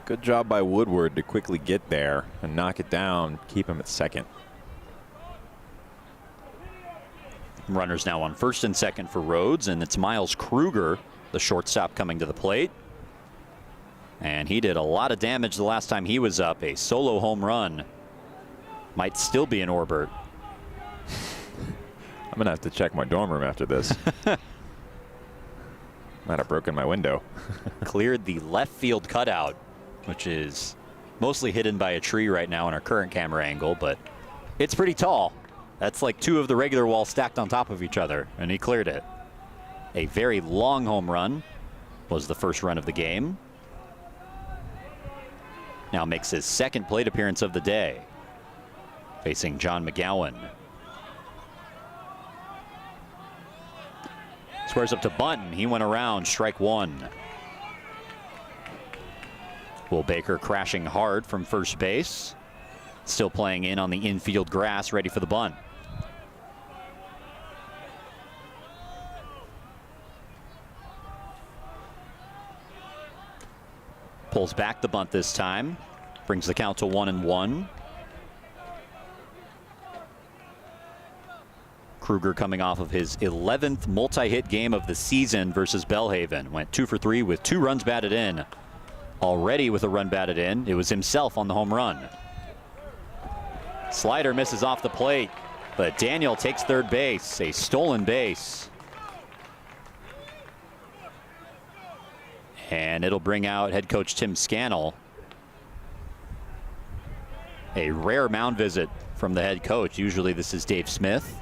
[SPEAKER 2] Good job by Woodward to quickly get there and knock it down, keep him at second.
[SPEAKER 1] Runners now on first and second for Rhodes, and it's Miles Kruger, the shortstop, coming to the plate. And he did a lot of damage the last time he was up. A solo home run. Might still be in orbit.
[SPEAKER 2] I'm going to have to check my dorm room after this. Might have broken my window.
[SPEAKER 1] Cleared the left field cutout, which is mostly hidden by a tree right now in our current camera angle, but it's pretty tall. That's like 2 of the regular walls stacked on top of each other, and he cleared it. A very long home run was the first run of the game. Now makes his second plate appearance of the day, facing John McGowan. Squares up to Bunton. He went around, strike 1. Will Baker crashing hard from first base. Still playing in on the infield grass, ready for the bunt. Pulls back the bunt this time. Brings the count to 1-1. Kruger coming off of his 11th multi-hit game of the season versus Belhaven. Went 2 for 3 with 2 runs batted in. Already with a run batted in, it was himself on the home run. Slider misses off the plate, but Daniel takes third base, a stolen base. And it'll bring out head coach Tim Scannell. A rare mound visit from the head coach. Usually this is Dave Smith.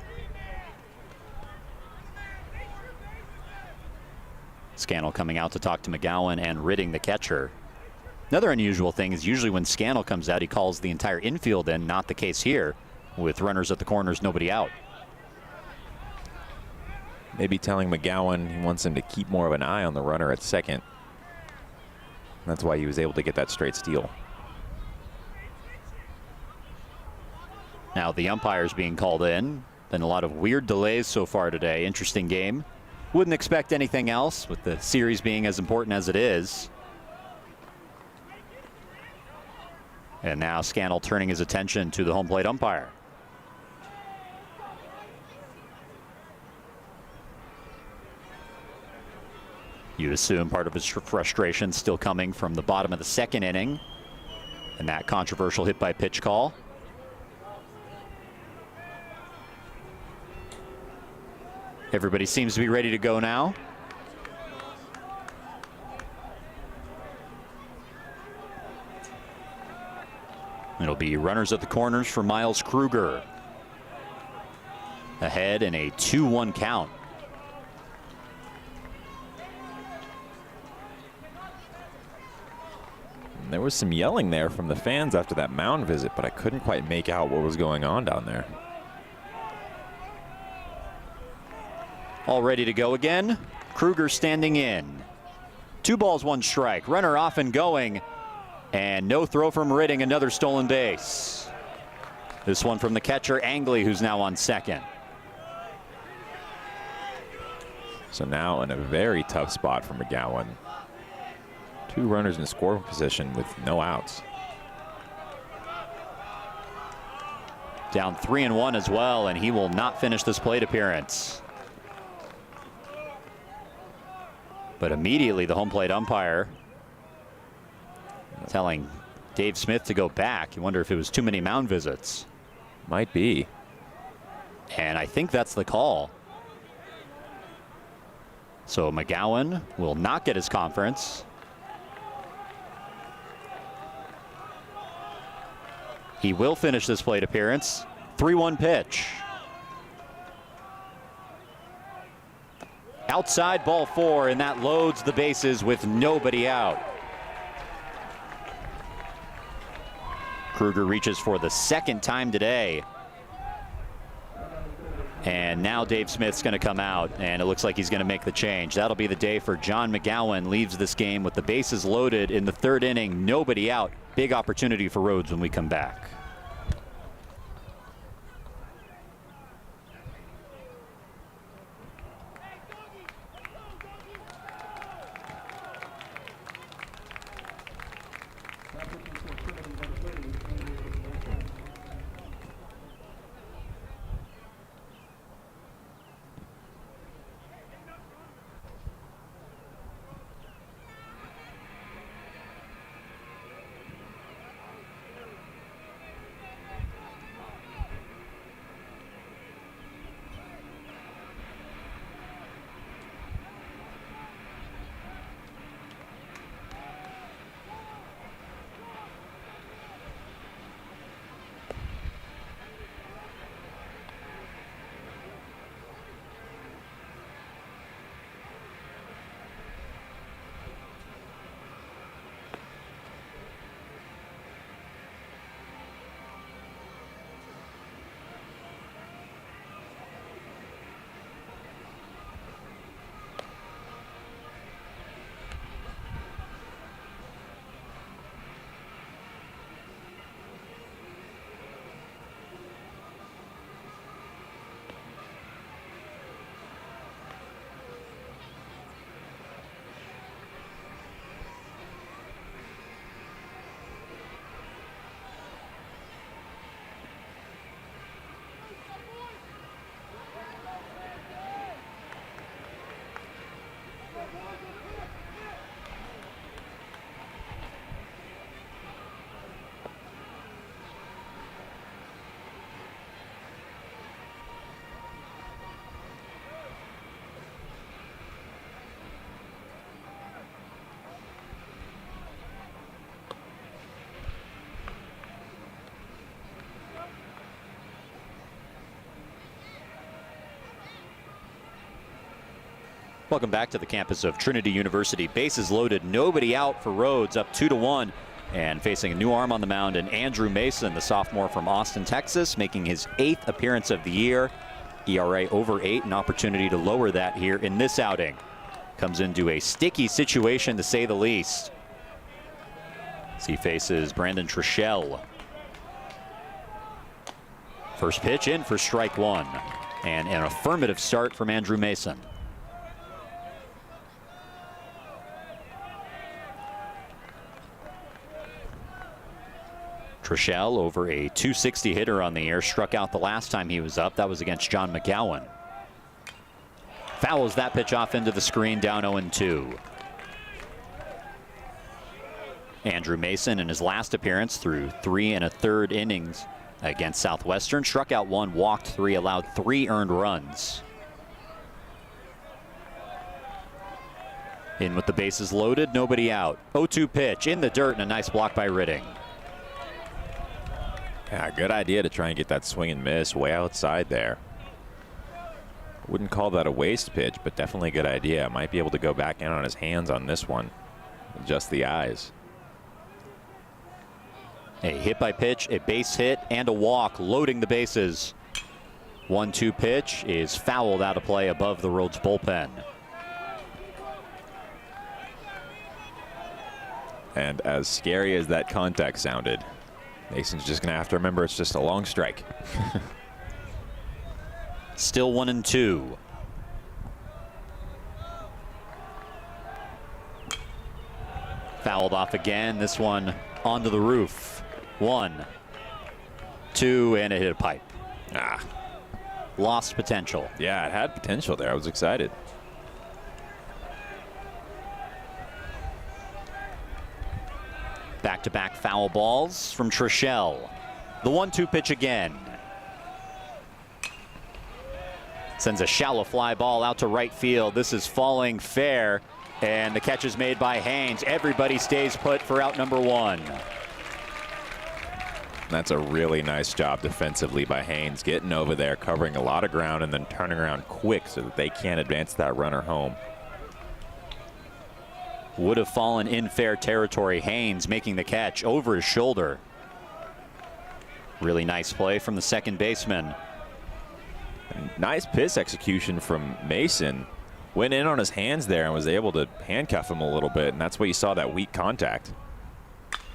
[SPEAKER 1] Scannell coming out to talk to McGowan and ridding the catcher. Another unusual thing is usually when Scannell comes out, he calls the entire infield in. Not the case here with runners at the corners, nobody out.
[SPEAKER 2] Maybe telling McGowan he wants him to keep more of an eye on the runner at second. That's why he was able to get that straight steal.
[SPEAKER 1] Now the umpires being called in. Been a lot of weird delays so far today. Interesting game. Wouldn't expect anything else with the series being as important as it is. And now Scannell turning his attention to the home plate umpire. You'd assume part of his frustration still coming from the bottom of the second inning and that controversial hit by pitch call. Everybody seems to be ready to go now. It'll be runners at the corners for Miles Kruger. Ahead in a 2-1 count.
[SPEAKER 2] There was some yelling there from the fans after that mound visit, but I couldn't quite make out what was going on down there.
[SPEAKER 1] All ready to go again. Kruger standing in. 2 balls, 1 strike. Runner off and going. And no throw from Ridding, another stolen base. This one from the catcher, Angley, who's now on second.
[SPEAKER 2] So now in a very tough spot for McGowan. 2 runners in scoring position with no outs.
[SPEAKER 1] Down 3-1 as well, and he will not finish this plate appearance. But immediately the home plate umpire telling Dave Smith to go back. You wonder if it was too many mound visits.
[SPEAKER 2] Might be.
[SPEAKER 1] And I think that's the call. So McGowan will not get his conference. He will finish this plate appearance. 3-1 pitch. Outside, ball 4, and that loads the bases with nobody out. Kruger reaches for the 2nd time today. And now Dave Smith's going to come out, and it looks like he's going to make the change. That'll be the day for John McGowan. Leaves this game with the bases loaded in the 3rd inning, nobody out. Big opportunity for Rhodes when we come back. Welcome back to the campus of Trinity University. Bases loaded, nobody out for Rhodes, up 2-1. And facing a new arm on the mound, and Andrew Mason, the sophomore from Austin, Texas, making his 8th appearance of the year. ERA over 8, an opportunity to lower that here in this outing. Comes into a sticky situation, to say the least, as he faces Brandon Trishelle. First pitch in for strike 1, and an affirmative start from Andrew Mason. Trishelle, over a 260 hitter on the year, struck out the last time he was up. That was against John McGowan. Fouls that pitch off into the screen, down 0-2. Andrew Mason, in his last appearance through 3 1/3 innings against Southwestern, struck out 1, walked 3, allowed 3 earned runs. In with the bases loaded, nobody out. 0-2 pitch in the dirt, and a nice block by Ridding.
[SPEAKER 2] Yeah, good idea to try and get that swing and miss way outside there. Wouldn't call that a waste pitch, but definitely a good idea. Might be able to go back in on his hands on this one. Just the eyes.
[SPEAKER 1] A hit by pitch, a base hit, and a walk, loading the bases. 1-2 pitch is fouled out of play above the Rhodes bullpen.
[SPEAKER 2] And as scary as that contact sounded, Mason's just going to have to remember it's just a long strike.
[SPEAKER 1] Still 1-2. Fouled off again. This one onto the roof. 1, 2, and it hit a pipe. Lost potential.
[SPEAKER 2] Yeah, it had potential there. I was excited.
[SPEAKER 1] Back-to-back foul balls from Trishelle. The 1-2 pitch again. Sends a shallow fly ball out to right field. This is falling fair, and the catch is made by Haynes. Everybody stays put for out number 1.
[SPEAKER 2] That's a really nice job defensively by Haynes, getting over there, covering a lot of ground, and then turning around quick so that they can't advance that runner home.
[SPEAKER 1] Would have fallen in fair territory. Haynes making the catch over his shoulder. Really nice play from the second baseman.
[SPEAKER 2] Nice pitch execution from Mason. Went in on his hands there and was able to handcuff him a little bit, and that's why you saw that weak contact.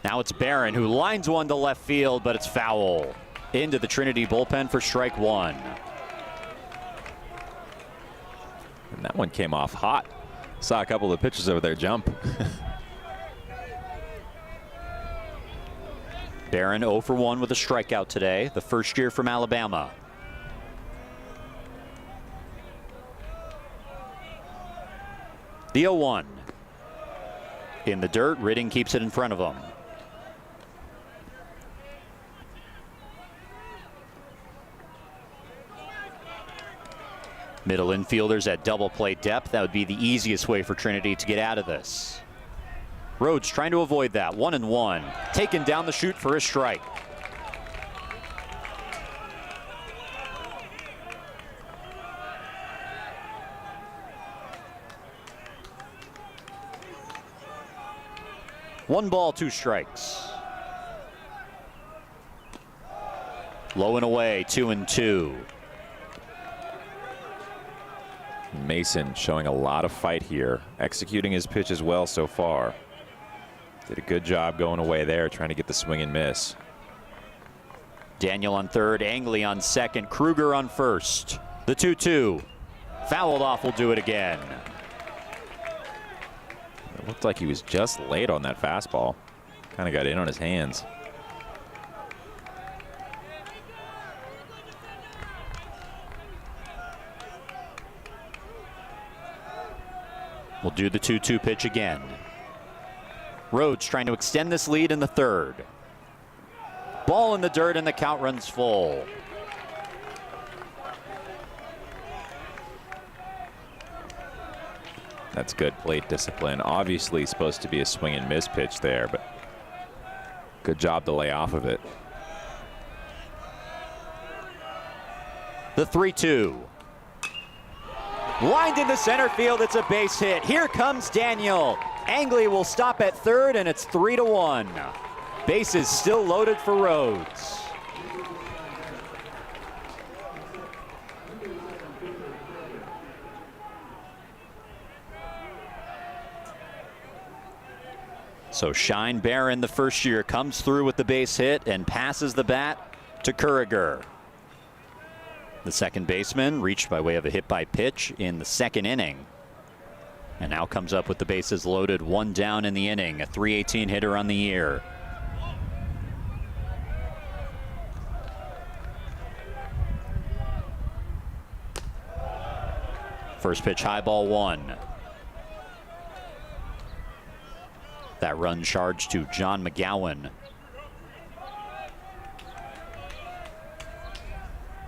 [SPEAKER 1] Now it's Barron who lines one to left field, but it's foul. Into the Trinity bullpen for strike 1.
[SPEAKER 2] And that one came off hot. Saw a couple of pitches over there jump.
[SPEAKER 1] Barron 0 for 1 with a strikeout today, the first year from Alabama. The 0-1. In the dirt, Ridding keeps it in front of him. Middle infielders at double play depth. That would be the easiest way for Trinity to get out of this. Rhodes trying to avoid that. 1-1. Taken down the chute for a strike. One ball, 2 strikes. Low and away, 2-2.
[SPEAKER 2] Mason showing a lot of fight here, executing his pitch as well so far. Did a good job going away there, trying to get the swing and miss.
[SPEAKER 1] Daniel on third, Angley on second, Kruger on first. The 2-2. Fouled off, will do it again.
[SPEAKER 2] It looked like he was just late on that fastball. Kind of got in on his hands.
[SPEAKER 1] We'll do the 2-2 pitch again. Rhodes trying to extend this lead in the third. Ball in the dirt and the count runs full.
[SPEAKER 2] That's good plate discipline. Obviously supposed to be a swing and miss pitch there, but good job to lay off of it.
[SPEAKER 1] The 3-2. Lined into center field, it's a base hit. Here comes Daniel. Angley will stop at third, and it's 3-1. Bases still loaded for Rhodes. So Shine Barron, the first year, comes through with the base hit and passes the bat to Kruger. The second baseman reached by way of a hit by pitch in the second inning. And now comes up with the bases loaded, 1 down in the inning, a .318 hitter on the year. First pitch, high ball 1. That run charged to John McGowan.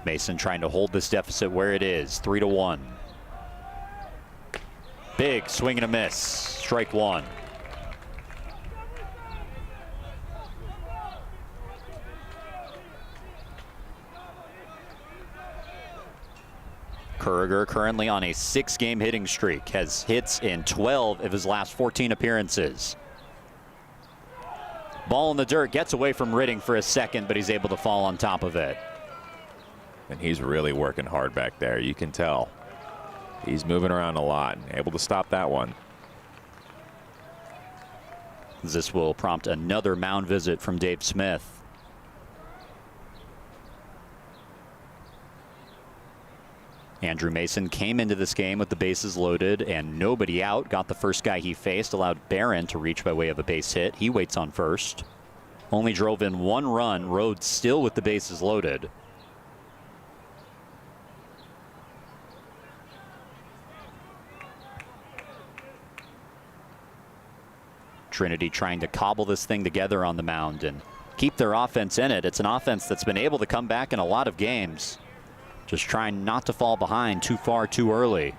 [SPEAKER 1] Mason trying to hold this deficit where it is, 3-1. Big swing and a miss, strike 1. Kurger currently on a 6-game hitting streak, has hits in 12 of his last 14 appearances. Ball in the dirt, gets away from Ritting for a second, but he's able to fall on top of it.
[SPEAKER 2] And he's really working hard back there. You can tell. He's moving around a lot and able to stop that one.
[SPEAKER 1] This will prompt another mound visit from Dave Smith. Andrew Mason came into this game with the bases loaded and nobody out. Got the first guy he faced, allowed Barron to reach by way of a base hit. He waits on first. Only drove in 1 run. Rhodes still with the bases loaded. Trinity trying to cobble this thing together on the mound and keep their offense in it. It's an offense that's been able to come back in a lot of games. Just trying not to fall behind too far too early.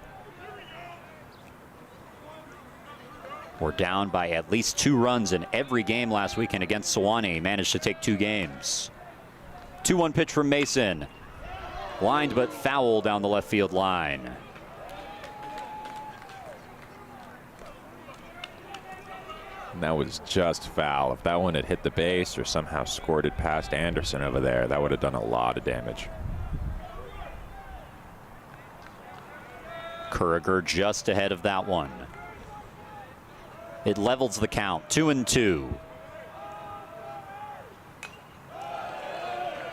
[SPEAKER 1] We're down by at least 2 runs in every game last weekend against Sewanee. Managed to take 2 games. 2-1 pitch from Mason. Lined but foul down the left field line.
[SPEAKER 2] And that was just foul. If that one had hit the base or somehow squirted past Anderson over there, that would have done a lot of damage.
[SPEAKER 1] Kurger just ahead of that one. It levels the count, 2-2.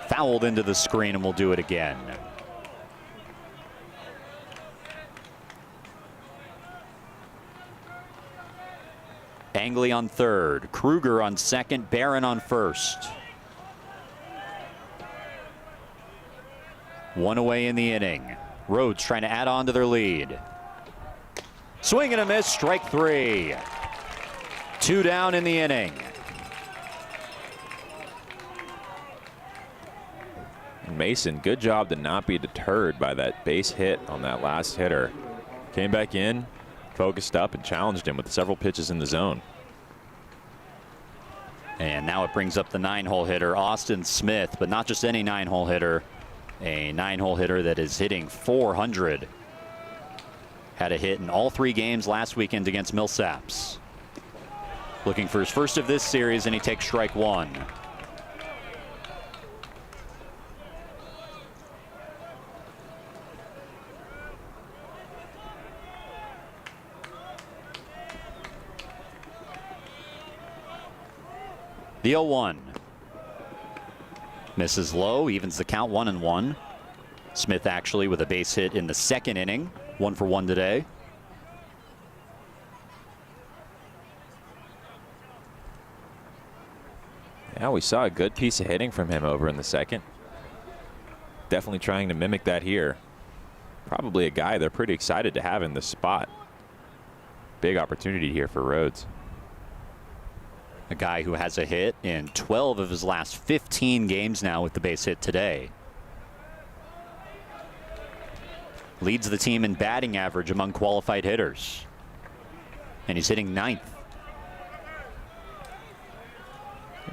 [SPEAKER 1] Fouled into the screen, and we'll do it again. Angley on third, Kruger on second, Barron on first. 1 away in the inning. Rhodes trying to add on to their lead. Swing and a miss, strike 3. 2 down in the inning.
[SPEAKER 2] And Mason, good job to not be deterred by that base hit on that last hitter. Came back in, focused up, and challenged him with several pitches in the zone.
[SPEAKER 1] And now it brings up the 9-hole hitter, Austin Smith, but not just any 9-hole hitter. A 9-hole hitter that is hitting 400. Had a hit in all 3 games last weekend against Millsaps. Looking for his first of this series, and he takes strike 1. The 0-1. Misses low, evens the count, 1-1. Smith actually with a base hit in the 2nd inning. 1 for 1 today.
[SPEAKER 2] Yeah, we saw a good piece of hitting from him over in the 2nd. Definitely trying to mimic that here. Probably a guy they're pretty excited to have in this spot. Big opportunity here for Rhodes.
[SPEAKER 1] A guy who has a hit in 12 of his last 15 games now with the base hit today. Leads the team in batting average among qualified hitters. And he's hitting 9th.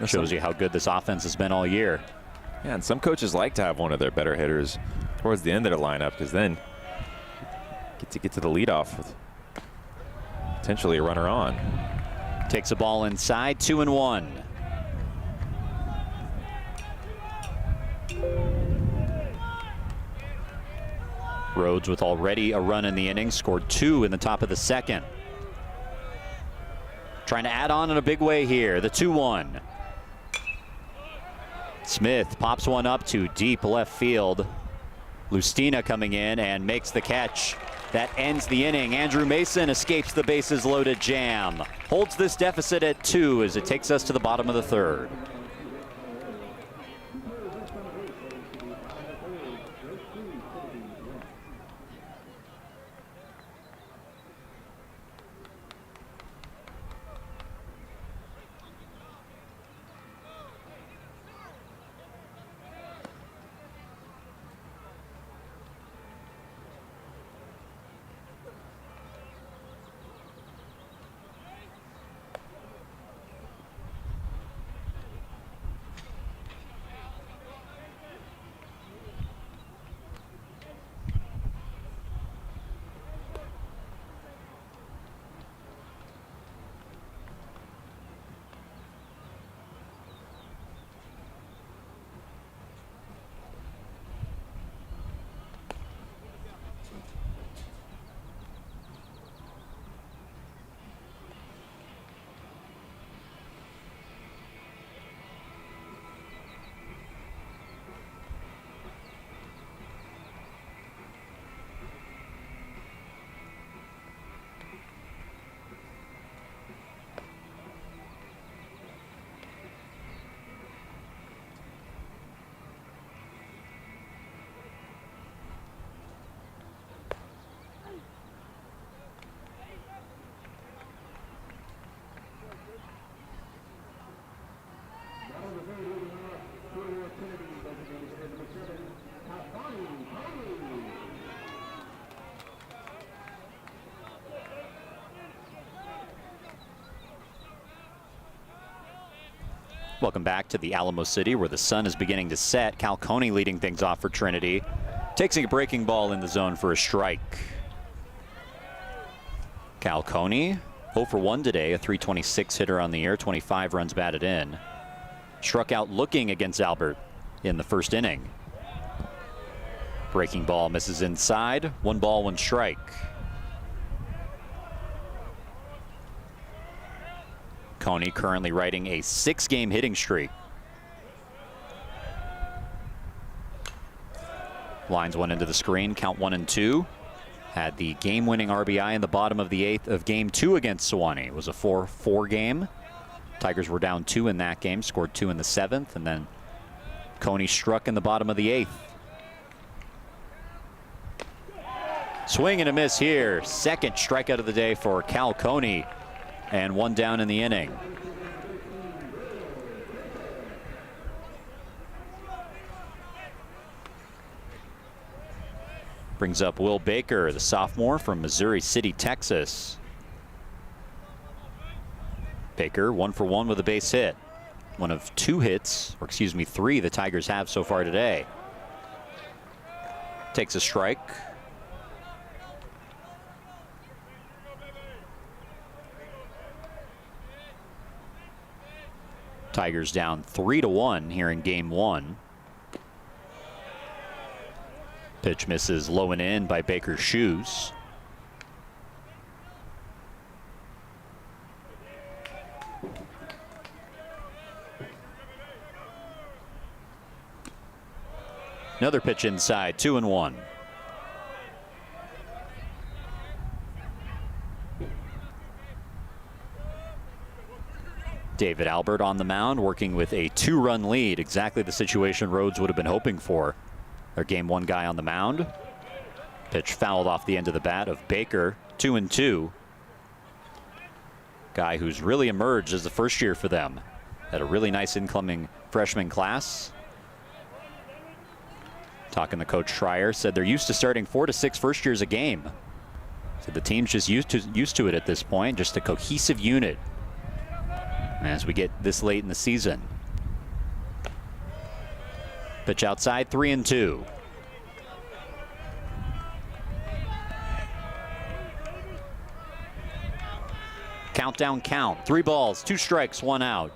[SPEAKER 1] Shows you how good this offense has been all year.
[SPEAKER 2] Yeah, and some coaches like to have one of their better hitters towards the end of their lineup, because then get to the leadoff with potentially a runner on.
[SPEAKER 1] Takes a ball inside, 2-1. Rhodes with already a run in the inning, scored 2 in the top of the 2nd. Trying to add on in a big way here, the 2-1. Smith pops one up to deep left field. Lustina coming in and makes the catch. That ends the inning. Andrew Mason escapes the bases loaded jam. Holds this deficit at 2 as it takes us to the bottom of the 3rd. Welcome back to the Alamo City, where the sun is beginning to set. Cal Coney leading things off for Trinity. Takes a breaking ball in the zone for a strike. Cal Coney, 0 for 1 today, a .326 hitter on the year, 25 runs batted in. Struck out looking against Albert in the first inning. Breaking ball misses inside. 1 ball, 1 strike. Coney currently riding a 6-game hitting streak. Lines one into the screen, count 1-2. Had the game-winning RBI in the bottom of the 8th of Game 2 against Sewanee. It was a 4-4 game. Tigers were down 2 in that game, scored 2 in the 7th, and then Coney struck in the bottom of the 8th. Swing and a miss here. Second strikeout of the day for Cal Coney, and 1 down in the inning. Brings up Will Baker, the sophomore from Missouri City, Texas. Baker 1 for 1 with a base hit. One of 2 hits, or excuse me, 3 the Tigers have so far today. Takes a strike. Tigers down 3-1 here in Game 1. Pitch misses low and in by Baker's shoes. Another pitch inside, 2-1. David Albert on the mound, working with a 2-run lead, exactly the situation Rhodes would have been hoping for. Their Game 1 guy on the mound. Pitch fouled off the end of the bat of Baker, 2-2. Guy who's really emerged as the first year for them. Had a really nice incoming freshman class. Talking to Coach Schreier, said they're used to starting 4 to 6 first years a game. So the team's just used to it at this point, just a cohesive unit as we get this late in the season. Pitch outside, 3-2. Countdown count, 3 balls, 2 strikes, 1 out.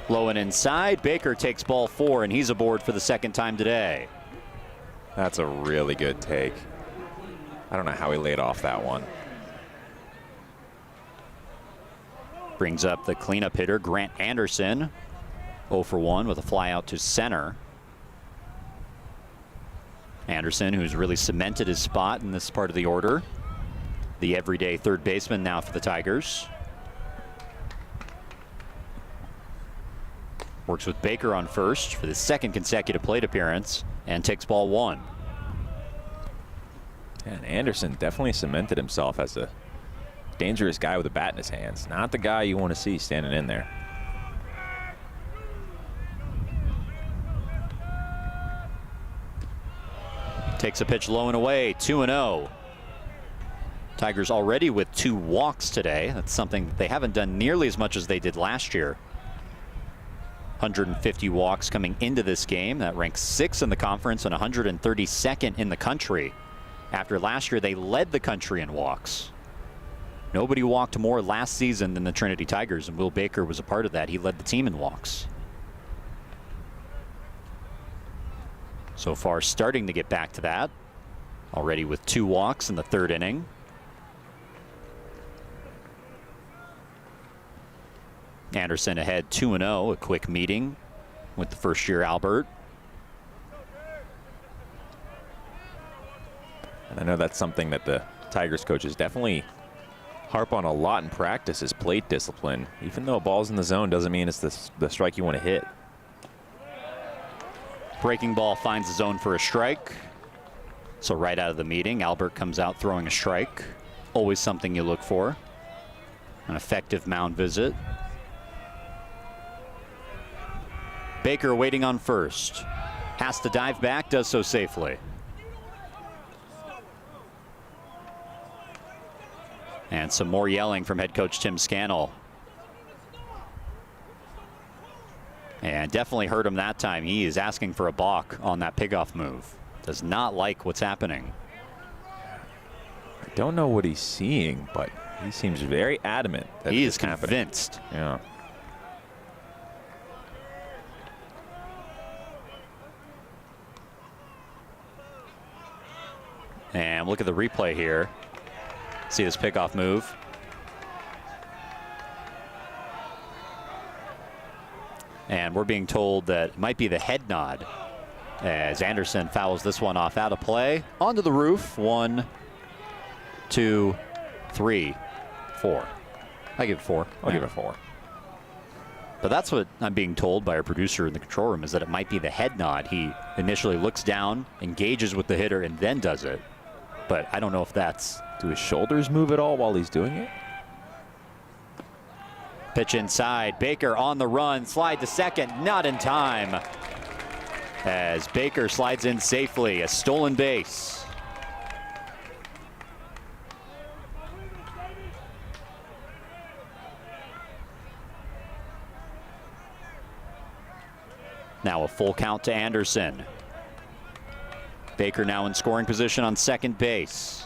[SPEAKER 1] Low and inside, Baker takes ball 4, and he's aboard for the 2nd time today.
[SPEAKER 2] That's a really good take. I don't know how he laid off that one.
[SPEAKER 1] Brings up the cleanup hitter, Grant Anderson. 0 for 1 with a fly out to center. Anderson, who's really cemented his spot in this part of the order. The everyday third baseman now for the Tigers. Works with Baker on first for the 2nd consecutive plate appearance and takes ball 1.
[SPEAKER 2] And Anderson definitely cemented himself as a dangerous guy with a bat in his hands. Not the guy you want to see standing in there.
[SPEAKER 1] Takes a pitch low and away, 2-0. Tigers already with 2 walks today. That's something they haven't done nearly as much as they did last year. 150 walks coming into this game. That ranks 6th in the conference and 132nd in the country. After last year, they led the country in walks. Nobody walked more last season than the Trinity Tigers, and Will Baker was a part of that. He led the team in walks. So far, starting to get back to that. Already with 2 walks in the 3rd inning. Anderson ahead 2-0, a quick meeting with the first-year Albert.
[SPEAKER 2] And I know that's something that the Tigers coaches definitely harp on a lot in practice, is plate discipline. Even though a ball's in the zone doesn't mean it's the strike you want to hit.
[SPEAKER 1] Breaking ball finds the zone for a strike. So right out of the meeting, Albert comes out throwing a strike. Always something you look for. An effective mound visit. Baker waiting on first. Has to dive back, does so safely. And some more yelling from head coach Tim Scannell. And definitely heard him that time. He is asking for a balk on that pickoff move. Does not like what's happening.
[SPEAKER 2] I don't know what he's seeing, but he seems very adamant that
[SPEAKER 1] he is
[SPEAKER 2] happening.
[SPEAKER 1] Convinced.
[SPEAKER 2] Yeah.
[SPEAKER 1] And look at the replay here. See this pickoff move. And we're being told that it might be the head nod as Anderson fouls this one off out of play. Onto the roof. 1, 2, 3, 4. I give it 4.
[SPEAKER 2] I'll give it 4.
[SPEAKER 1] But that's what I'm being told by our producer in the control room, is that it might be the head nod. He initially looks down, engages with the hitter, and then does it. But I don't know if that's...
[SPEAKER 2] Do his shoulders move at all while he's doing it?
[SPEAKER 1] Pitch inside. Baker on the run. Slide to second. Not in time. As Baker slides in safely. A stolen base. Now a full count to Anderson. Baker now in scoring position on second base.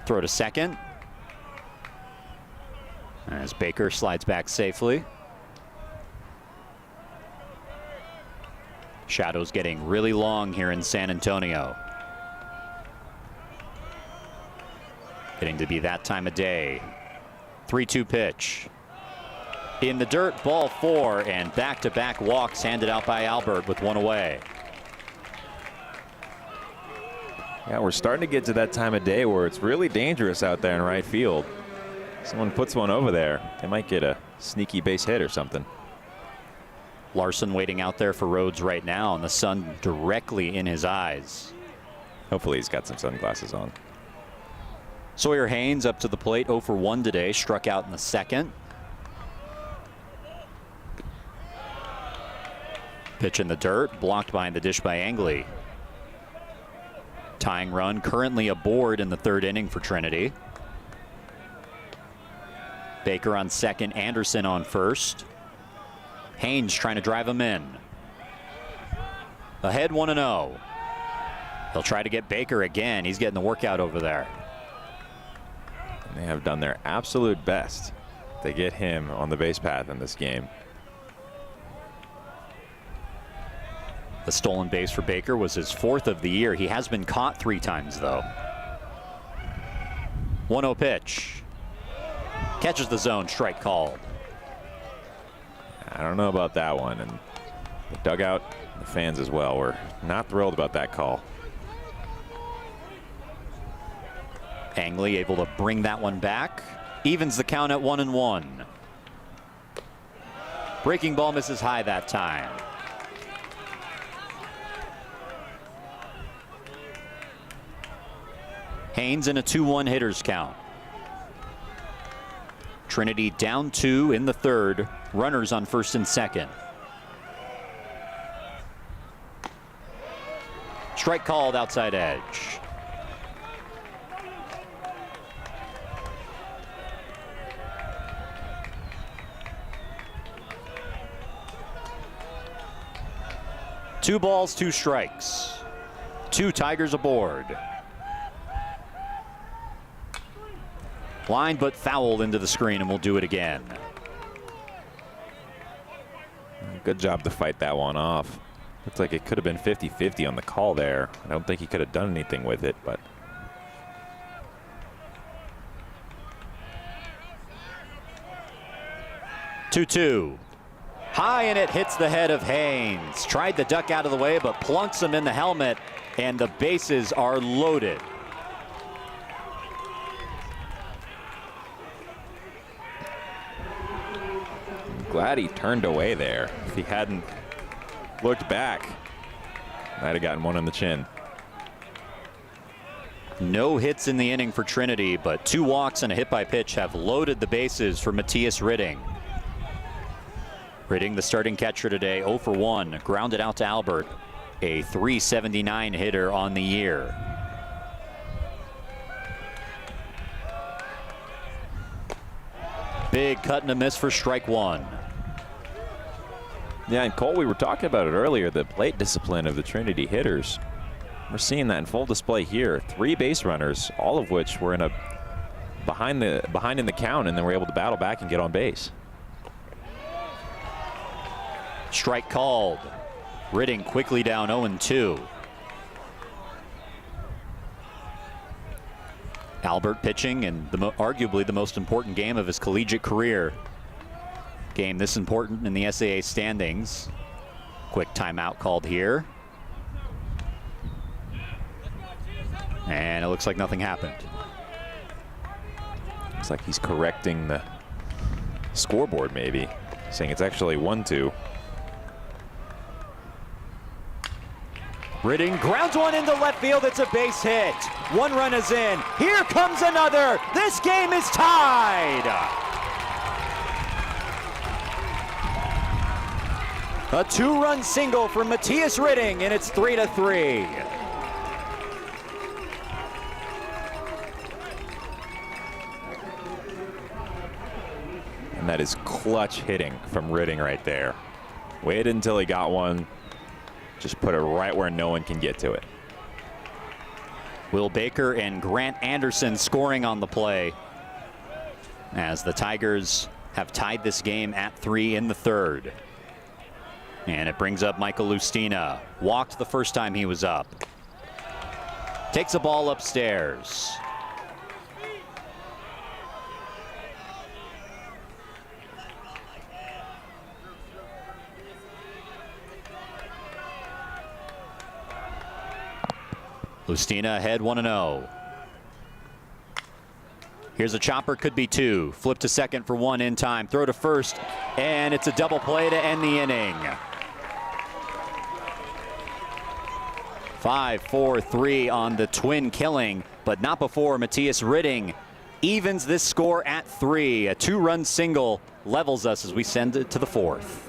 [SPEAKER 1] Throw to second. As Baker slides back safely. Shadows getting really long here in San Antonio. Getting to be that time of day. 3-2 pitch. In the dirt, ball 4, and back-to-back walks handed out by Albert with one away.
[SPEAKER 2] Yeah, we're starting to get to that time of day where it's really dangerous out there in right field. Someone puts one over there, they might get a sneaky base hit or something.
[SPEAKER 1] Larson waiting out there for Rhodes right now, and the sun directly in his eyes.
[SPEAKER 2] Hopefully he's got some sunglasses on.
[SPEAKER 1] Sawyer Haynes up to the plate, 0 for 1 today, struck out in the second. Pitch in the dirt, blocked behind the dish by Angley. Tying run currently aboard in the third inning for Trinity. Baker on second, Anderson on first. Haynes trying to drive him in. Ahead 1-0. They'll try to get Baker again. He's getting the workout over there.
[SPEAKER 2] And they have done their absolute best to get him on the base path in this game.
[SPEAKER 1] The stolen base for Baker was his 4th of the year. He has been caught 3 times, though. 1-0 pitch. Catches the zone, strike called.
[SPEAKER 2] I don't know about that one. And the dugout, the fans as well, were not thrilled about that call.
[SPEAKER 1] Angley able to bring that one back. Evens the count at 1-1. Breaking ball misses high that time. Haynes in a 2-1 hitters count. Trinity down 2 in the third. Runners on first and second. Strike called outside edge. Two balls, 2 strikes. 2 Tigers aboard. Line but fouled into the screen, and we'll do it again.
[SPEAKER 2] Good job to fight that one off. Looks like it could have been 50-50 on the call there. I don't think he could have done anything with it, but.
[SPEAKER 1] 2-2. High, and it hits the head of Haynes. Tried to duck out of the way, but plunks him in the helmet, and the bases are loaded.
[SPEAKER 2] Glad he turned away there. If he hadn't looked back, might have gotten one on the chin.
[SPEAKER 1] No hits in the inning for Trinity, but 2 walks and a hit by pitch have loaded the bases for Matthias Ridding. Ridding, the starting catcher today, 0 for 1, grounded out to Albert, a .379 hitter on the year. Big cut and a miss for strike one.
[SPEAKER 2] Yeah, and Cole, we were talking about it earlier, the plate discipline of the Trinity hitters. We're seeing that in full display here. 3 base runners, all of which were in a behind in the count, and then were able to battle back and get on base.
[SPEAKER 1] Strike called. Ridding quickly down 0-2. Albert pitching in arguably the most important game of his collegiate career. Game this important in the SAA standings. Quick timeout called here. And it looks like nothing happened.
[SPEAKER 2] Looks like he's correcting the scoreboard maybe, saying it's actually 1-2.
[SPEAKER 1] Ridding grounds one into left field. It's a base hit. 1 run is in. Here comes another. This game is tied. A 2-run single for Matthias Ridding, and it's 3-3.
[SPEAKER 2] And that is clutch hitting from Ridding right there. Waited until he got one. Just put it right where no one can get to it.
[SPEAKER 1] Will Baker and Grant Anderson scoring on the play as the Tigers have tied this game at 3 in the 3rd. And it brings up Michael Lustina. Walked the first time he was up. Takes a ball upstairs. Lustina ahead 1-0. Here's a chopper, could be 2. Flip to second for 1 in time. Throw to first, and it's a double play to end the inning. 5-4-3 on the twin killing, but not before Matthias Ridding evens this score at 3. A 2-run single levels us as we send it to the 4th.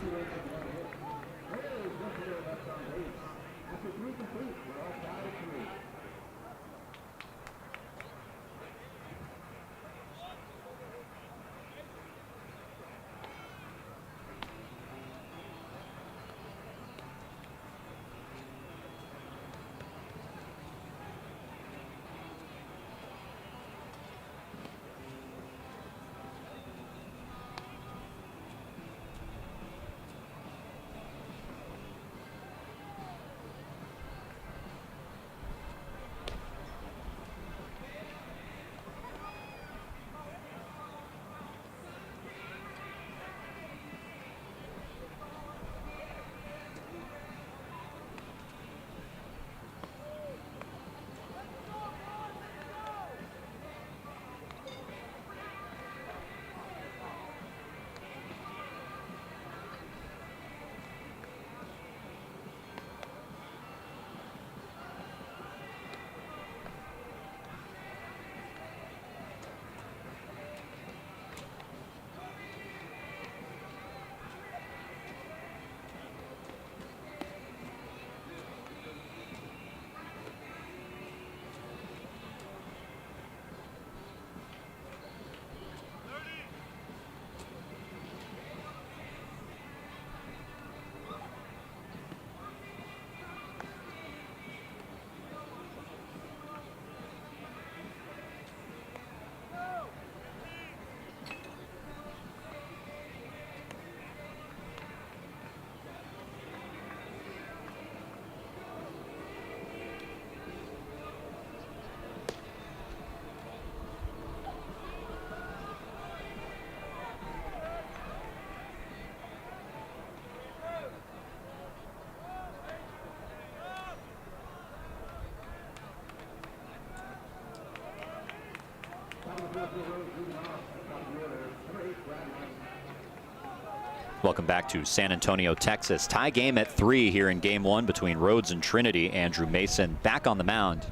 [SPEAKER 1] Welcome back to San Antonio, Texas. Tie game at 3 here in game 1 between Rhodes and Trinity. Andrew Mason back on the mound.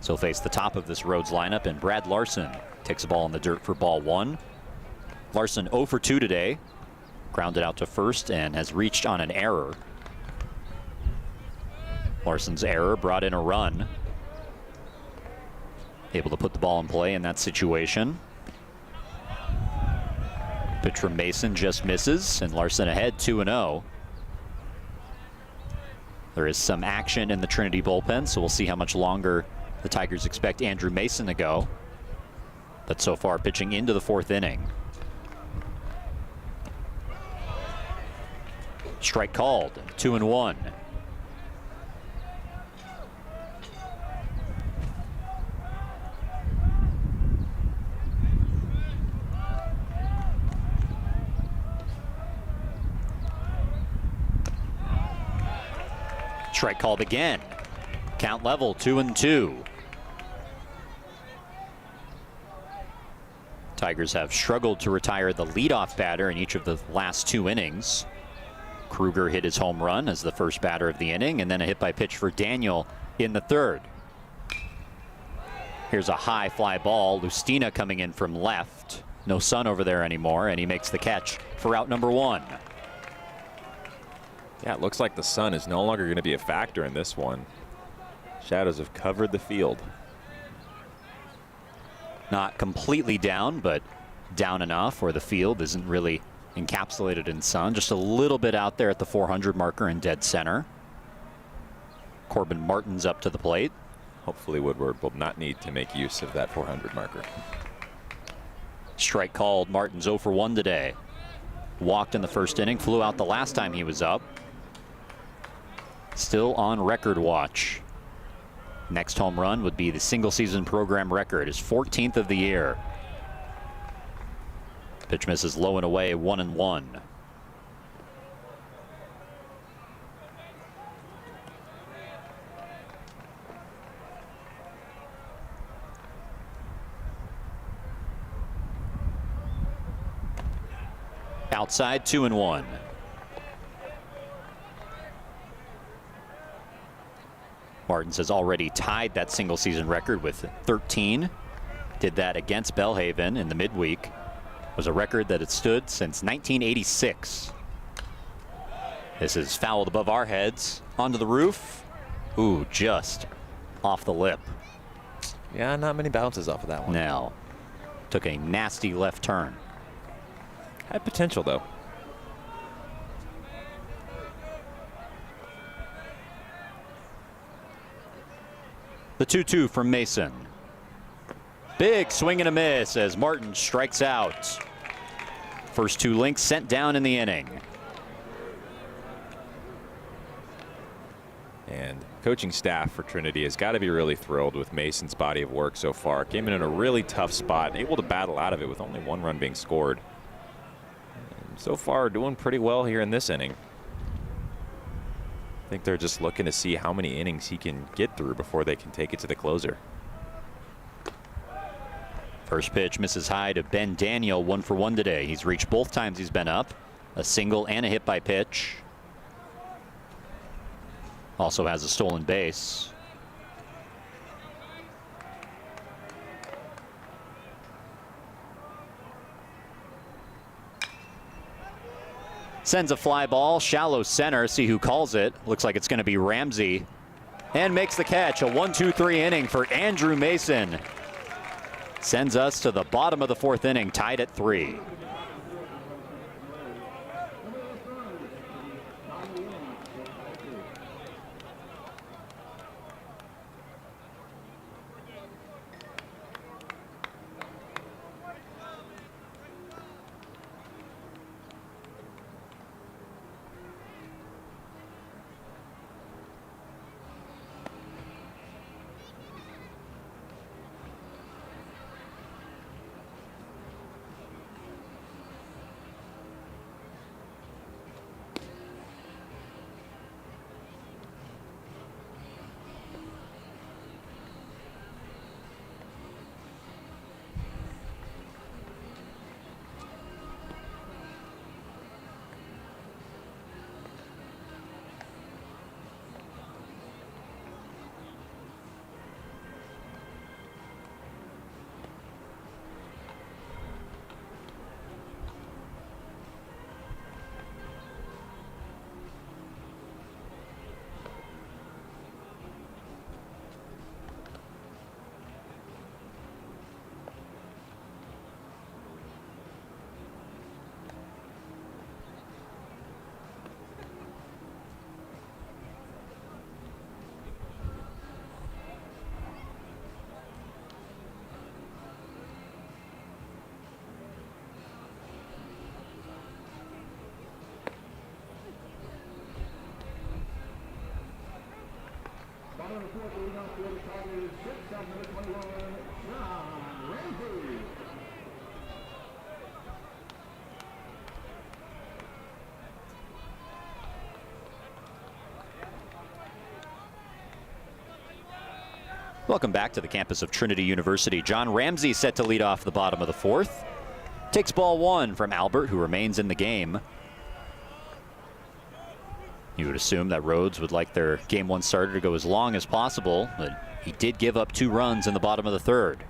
[SPEAKER 1] So he'll face the top of this Rhodes lineup, and Brad Larson takes a ball in the dirt for ball 1. Larson 0 for 2 today. Grounded out to first and has reached on an error. Larson's error brought in a run. Able to put the ball in play in that situation. Pitch from Mason just misses, and Larson ahead 2-0. There is some action in the Trinity bullpen, so we'll see how much longer the Tigers expect Andrew Mason to go. But so far, pitching into the 4th inning. Strike called, 2-1. Strike called again. Count level, 2-2. Tigers have struggled to retire the leadoff batter in each of the last 2 innings. Kruger hit his home run as the first batter of the inning, and then a hit by pitch for Daniel in the 3rd. Here's a high fly ball. Lustina coming in from left. No sun over there anymore, and he makes the catch for out number 1.
[SPEAKER 2] Yeah, it looks like the sun is no longer going to be a factor in this one. Shadows have covered the field.
[SPEAKER 1] Not completely down, but down enough where the field isn't really encapsulated in sun. Just a little bit out there at the 400 marker in dead center. Corbin Martin's up to the plate.
[SPEAKER 2] Hopefully Woodward will not need to make use of that 400 marker.
[SPEAKER 1] Strike called. Martin's 0 for 1 today. Walked in the 1st inning, flew out the last time he was up. Still on record watch. Next home run would be the single season program record, his 14th of the year. Pitch misses low and away, 1-1. Outside, 2-1. Martins has already tied that single season record with 13. Did that against Belhaven in the midweek. It was a record that had stood since 1986. This is fouled above our heads, onto the roof. Ooh, just off the lip.
[SPEAKER 2] Yeah, not many bounces off of that one.
[SPEAKER 1] Now, took a nasty left turn.
[SPEAKER 2] Had potential, though.
[SPEAKER 1] The 2-2 from Mason. Big swing and a miss as Martin strikes out. First 2 links sent down in the inning.
[SPEAKER 2] And coaching staff for Trinity has got to be really thrilled with Mason's body of work so far. Came in a really tough spot, able to battle out of it with only 1 run being scored. And so far, doing pretty well here in this inning. I think they're just looking to see how many innings he can get through before they can take it to the closer.
[SPEAKER 1] First pitch misses high to Ben Daniel, 1 for 1 today. He's reached both times he's been up, a single and a hit by pitch. Also has a stolen base. Sends a fly ball, shallow center. See who calls it. Looks like it's going to be Ramsey. And makes the catch. A 1-2-3 inning for Andrew Mason. Sends us to the bottom of the 4th inning, tied at 3. Welcome back to the campus of Trinity University. John Ramsey set to lead off the bottom of the fourth. Takes ball one from Albert, who remains in the game. You would assume that Rhodes would like their game one starter to go as long as possible, but he did give up 2 runs in the bottom of the third.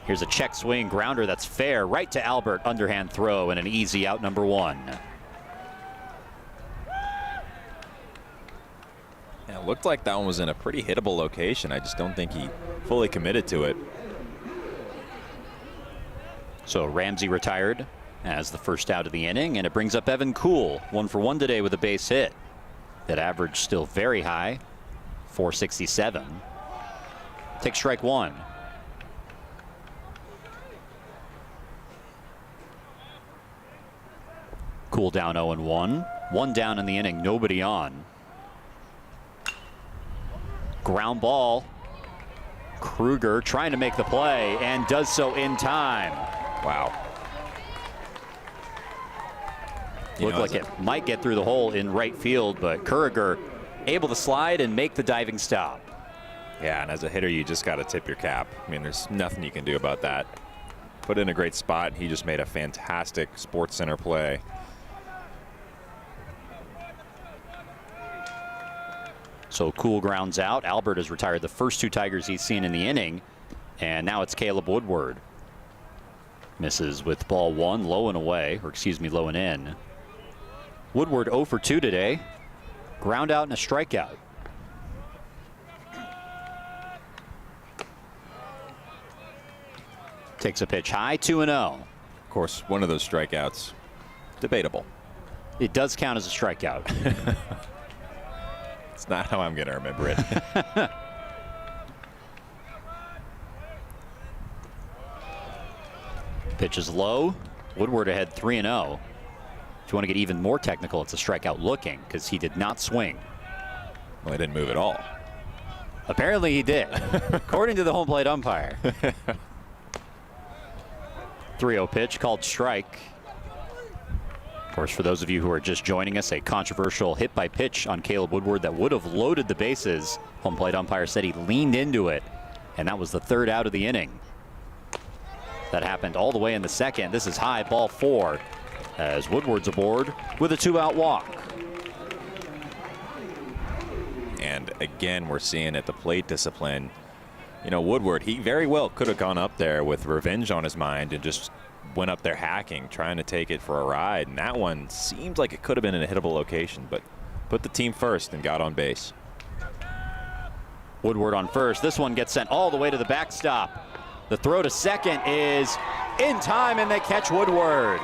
[SPEAKER 1] Here's a check swing grounder that's fair right to Albert. Underhand throw and an easy out, number 1.
[SPEAKER 2] Yeah, it looked like that one was in a pretty hittable location. I just don't think he fully committed to it.
[SPEAKER 1] So Ramsey retired as the first out of the inning, and it brings up Evan Kuhl, 1 for 1 today with a base hit. That average still very high, 467. Take strike 1. Kuhl down 0-1. 1 down in the inning, nobody on. Ground ball. Kruger trying to make the play and does so in time.
[SPEAKER 2] Wow.
[SPEAKER 1] Looked like it might get through the hole in right field, but Kruger able to slide and make the diving stop.
[SPEAKER 2] Yeah, and as a hitter, you just got to tip your cap. I mean, there's nothing you can do about that. Put in a great spot. He just made a fantastic Sports Center play.
[SPEAKER 1] So Kuhl grounds out. Albert has retired the first 2 Tigers he's seen in the inning, and now it's Caleb Woodward. Misses with ball 1, low and away, or excuse me, low and in. Woodward 0 for 2 today. Ground out and a strikeout. Takes a pitch high, 2-0.
[SPEAKER 2] Of course, one of those strikeouts, debatable.
[SPEAKER 1] It does count as a strikeout.
[SPEAKER 2] It's not how I'm going to remember it.
[SPEAKER 1] Pitch is low. Woodward ahead 3-0. If you want to get even more technical, it's a strikeout looking because he did not swing.
[SPEAKER 2] Well, he didn't move at all.
[SPEAKER 1] Apparently he did, according to the home plate umpire. 3-0 pitch called strike. Of course, for those of you who are just joining us, a controversial hit by pitch on Caleb Woodward that would have loaded the bases. Home plate umpire said he leaned into it, and that was the 3rd out of the inning. That happened all the way in the 2nd. This is high, ball 4, as Woodward's aboard with a 2-out walk.
[SPEAKER 2] And again, we're seeing at the plate discipline. You know, Woodward, he very well could have gone up there with revenge on his mind and just went up there hacking, trying to take it for a ride. And that one seemed like it could have been in a hittable location, but put the team first and got on base.
[SPEAKER 1] Woodward on first. This one gets sent all the way to the backstop. The throw to second is in time, and they catch Woodward.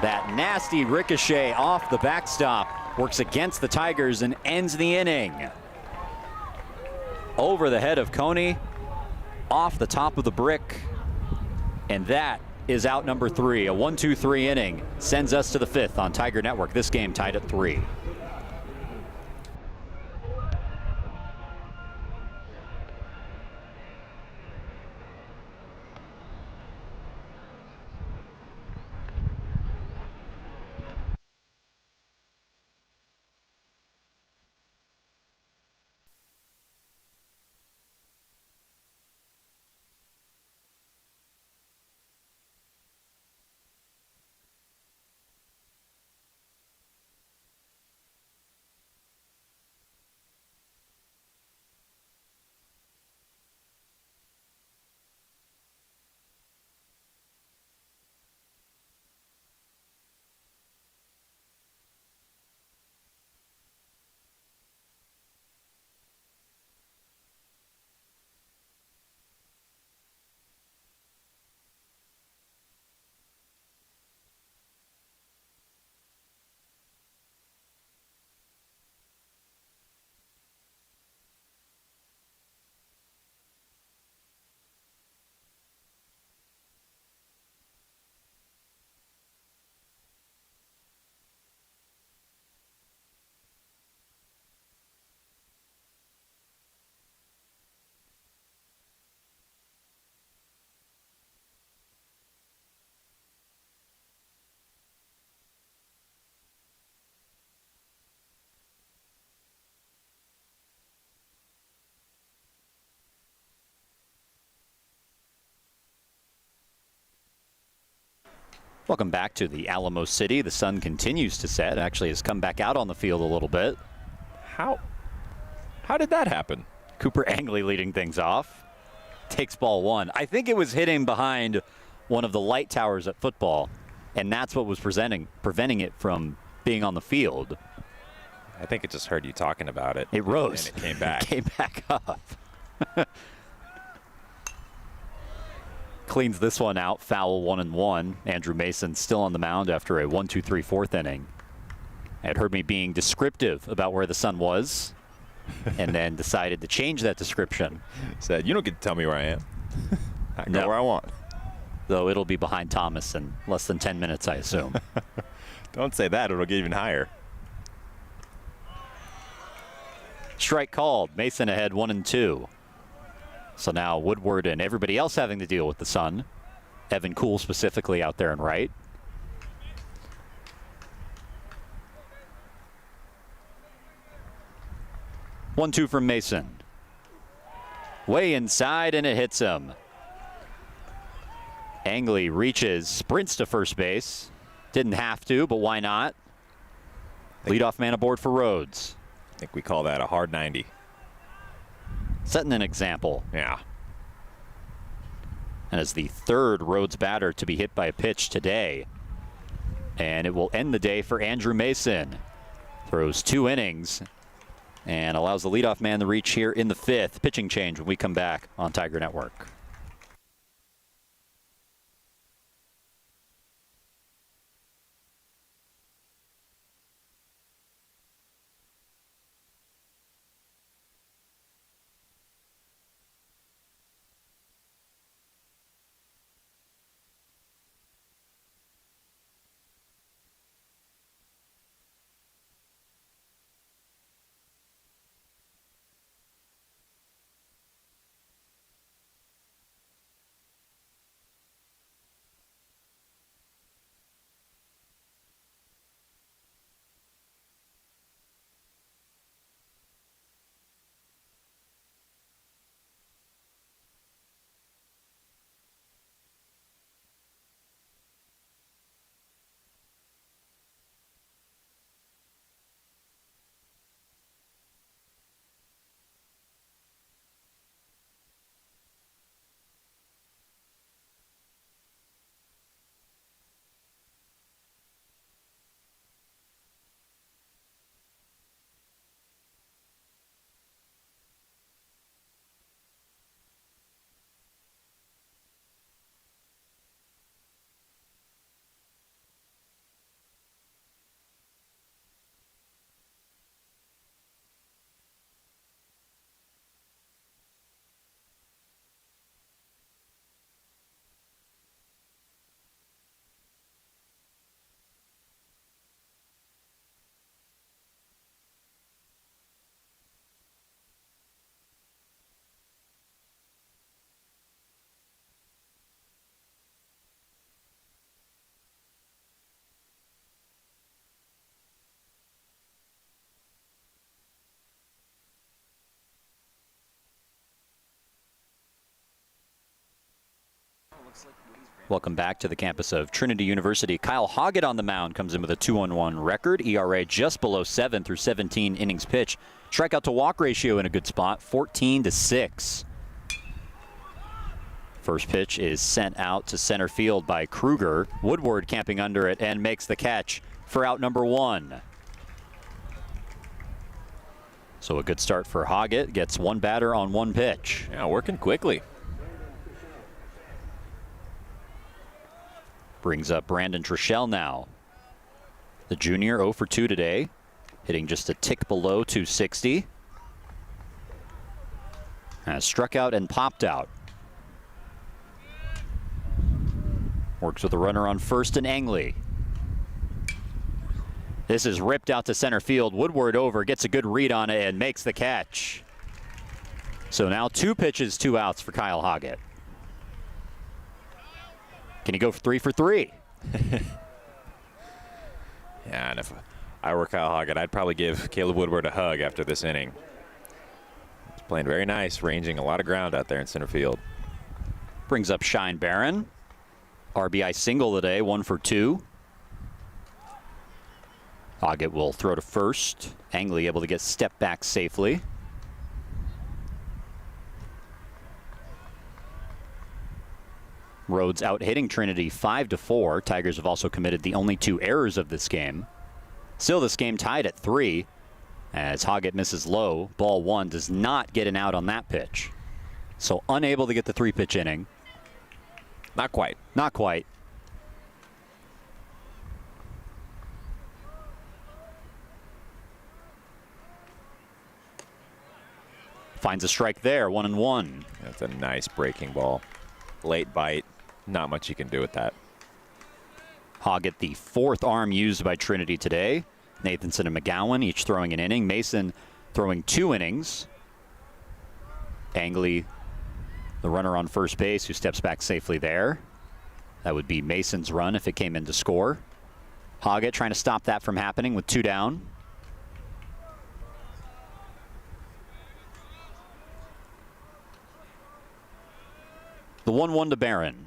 [SPEAKER 1] That nasty ricochet off the backstop works against the Tigers and ends the inning. Over the head of Coney, off the top of the brick, and that is out number 3. A 1-2-3 inning sends us to the 5th on Tiger Network. This game tied at 3. Welcome back to the Alamo City. The sun continues to set. Actually has come back out on the field a little bit.
[SPEAKER 2] How did that happen?
[SPEAKER 1] Cooper Angley leading things off. Takes ball one. I think it was hitting behind one of the light towers at football, and that's what was preventing it from being on the field.
[SPEAKER 2] I think it just heard you talking about it.
[SPEAKER 1] It rose.
[SPEAKER 2] And it came back.
[SPEAKER 1] It came back up. Cleans this one out. Foul 1-1. Andrew Mason still on the mound after a 1-2-3 fourth inning. Had heard me being descriptive about where the sun was, and then decided to change that description.
[SPEAKER 2] Said, you don't get to tell me where I am. I can go where I want.
[SPEAKER 1] Though it'll be behind Thomas in less than 10 minutes, I assume.
[SPEAKER 2] Don't say that. It'll get even higher.
[SPEAKER 1] Strike called. Mason ahead 1-2. So now Woodward and everybody else having to deal with the sun. Evan Kuhl specifically out there in right. One-two from Mason. Way inside, and it hits him. Angley reaches, sprints to first base. Didn't have to, but why not? Leadoff man aboard for Rhodes.
[SPEAKER 2] I think we call that a hard 90.
[SPEAKER 1] Setting an example.
[SPEAKER 2] Yeah.
[SPEAKER 1] And as the third Rhodes batter to be hit by a pitch today. And it will end the day for Andrew Mason. Throws 2 innings and allows the leadoff man to reach here in the 5th. Pitching change when we come back on Tiger Network. Welcome back to the campus of Trinity University. Kyle Hoggett on the mound comes in with a 2-1 record. ERA just below 7 through 17 innings pitched. Strikeout to walk ratio in a good spot, 14-6. First pitch is sent out to center field by Kruger. Woodward camping under it and makes the catch for out number 1. So a good start for Hoggett. Gets one batter on one pitch.
[SPEAKER 2] Yeah, working quickly.
[SPEAKER 1] Brings up Brandon Trishelle now. The junior 0 for 2 today, hitting just a tick below 260. Has struck out and popped out. Works with a runner on first and Angley. This is ripped out to center field. Woodward over, gets a good read on it and makes the catch. So now 2 pitches, 2 outs for Kyle Hoggett. Can he go for 3 for 3?
[SPEAKER 2] Yeah, and if I were Kyle Hoggett, I'd probably give Caleb Woodward a hug after this inning. He's playing very nice, ranging a lot of ground out there in center field.
[SPEAKER 1] Brings up Shine Barron. RBI single today, 1 for 2. Hoggett will throw to first. Angley able to get step back safely. Rhodes out hitting Trinity 5-4. Tigers have also committed the only 2 errors of this game. Still, this game tied at 3 as Hoggett misses low. Ball 1 does not get an out on that pitch. So unable to get the 3-pitch inning.
[SPEAKER 2] Not quite.
[SPEAKER 1] Not quite. Finds a strike there, 1-1.
[SPEAKER 2] That's a nice breaking ball. Late bite. Not much you can do with that.
[SPEAKER 1] Hoggett, the 4th arm used by Trinity today. Nathanson and McGowan each throwing an inning. Mason throwing 2 innings. Angley, the runner on first base, who steps back safely there. That would be Mason's run if it came in to score. Hoggett trying to stop that from happening with 2 down. The 1-1 to Barron.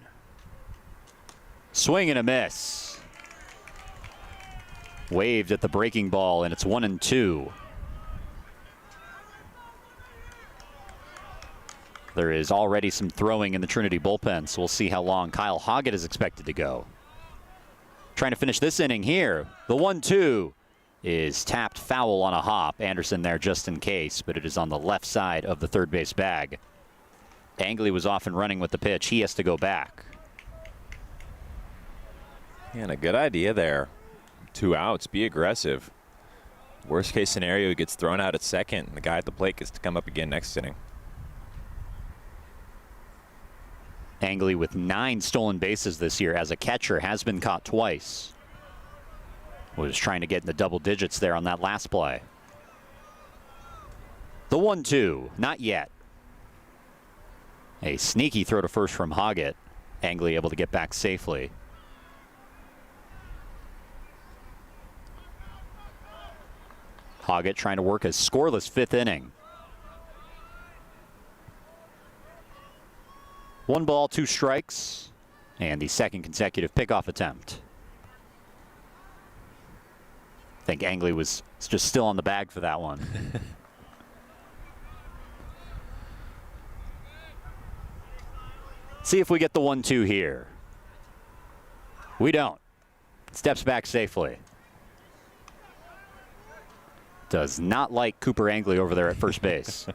[SPEAKER 1] Swing and a miss. Waved at the breaking ball, and it's 1-2. There is already some throwing in the Trinity bullpen, so we'll see how long Kyle Hoggett is expected to go. Trying to finish this inning here. The 1-2 is tapped foul on a hop. Anderson there just in case, but it is on the left side of the third base bag. Angley was off and running with the pitch. He has to go back.
[SPEAKER 2] And a good idea there. 2 outs. Be aggressive. Worst case scenario, he gets thrown out at second, and the guy at the plate gets to come up again next inning.
[SPEAKER 1] Angley with 9 stolen bases this year as a catcher, has been caught twice. Was trying to get in the double digits there on that last play. The 1-2, not yet. A sneaky throw to first from Hoggett. Angley able to get back safely. Hoggett trying to work a scoreless 5th inning. 1 ball, 2 strikes, and the 2nd consecutive pickoff attempt. I think Angley was just still on the bag for that one. See if we get the 1-2 here. We don't. Steps back safely. Does not like Cooper Angley over there at first base.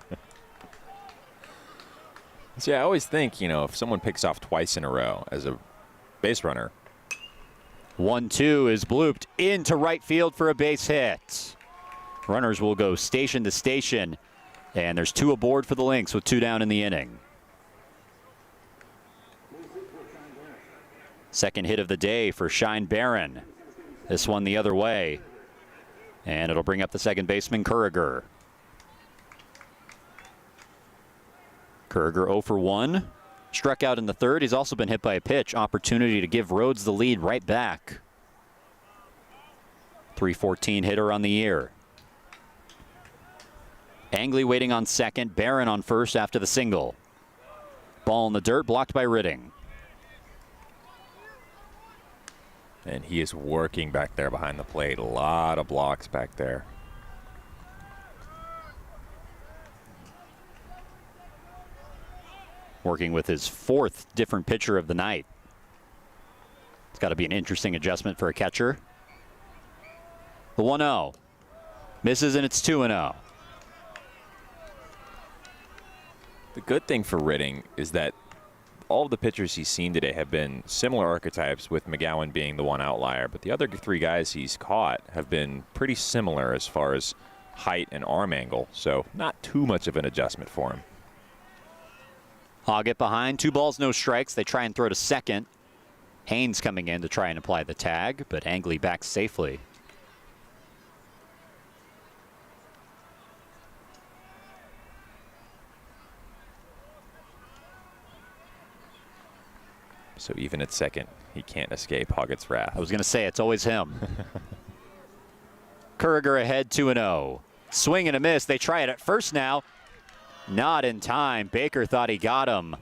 [SPEAKER 2] See, I always think, if someone picks off twice in a row as a base runner.
[SPEAKER 1] 1-2 is blooped into right field for a base hit. Runners will go station to station, and there's 2 aboard for the Lynx with 2 down in the inning. Second hit of the day for Shine Barron. This one the other way. And it'll bring up the second baseman, Kuriger. Kuriger 0 for 1. Struck out in the 3rd. He's also been hit by a pitch. Opportunity to give Rhodes the lead right back. 314 hitter on the year. Angley waiting on second. Barron on first after the single. Ball in the dirt, blocked by Ridding.
[SPEAKER 2] And he is working back there behind the plate. A lot of blocks back there.
[SPEAKER 1] Working with his 4th different pitcher of the night. It's got to be an interesting adjustment for a catcher. The 1-0. Misses, and it's 2-0.
[SPEAKER 2] The good thing for Ridding is that all of the pitchers he's seen today have been similar archetypes, with McGowan being the one outlier. But the other 3 guys he's caught have been pretty similar as far as height and arm angle. So not too much of an adjustment for him.
[SPEAKER 1] Hoggett behind. 2 balls, no strikes. They try and throw to second. Haynes coming in to try and apply the tag, but Angley back safely.
[SPEAKER 2] So even at second, he can't escape Hoggett's wrath.
[SPEAKER 1] I was going to say, it's always him. Kuriger ahead 2-0. Swing and a miss. They try it at first now. Not in time. Baker thought he got him.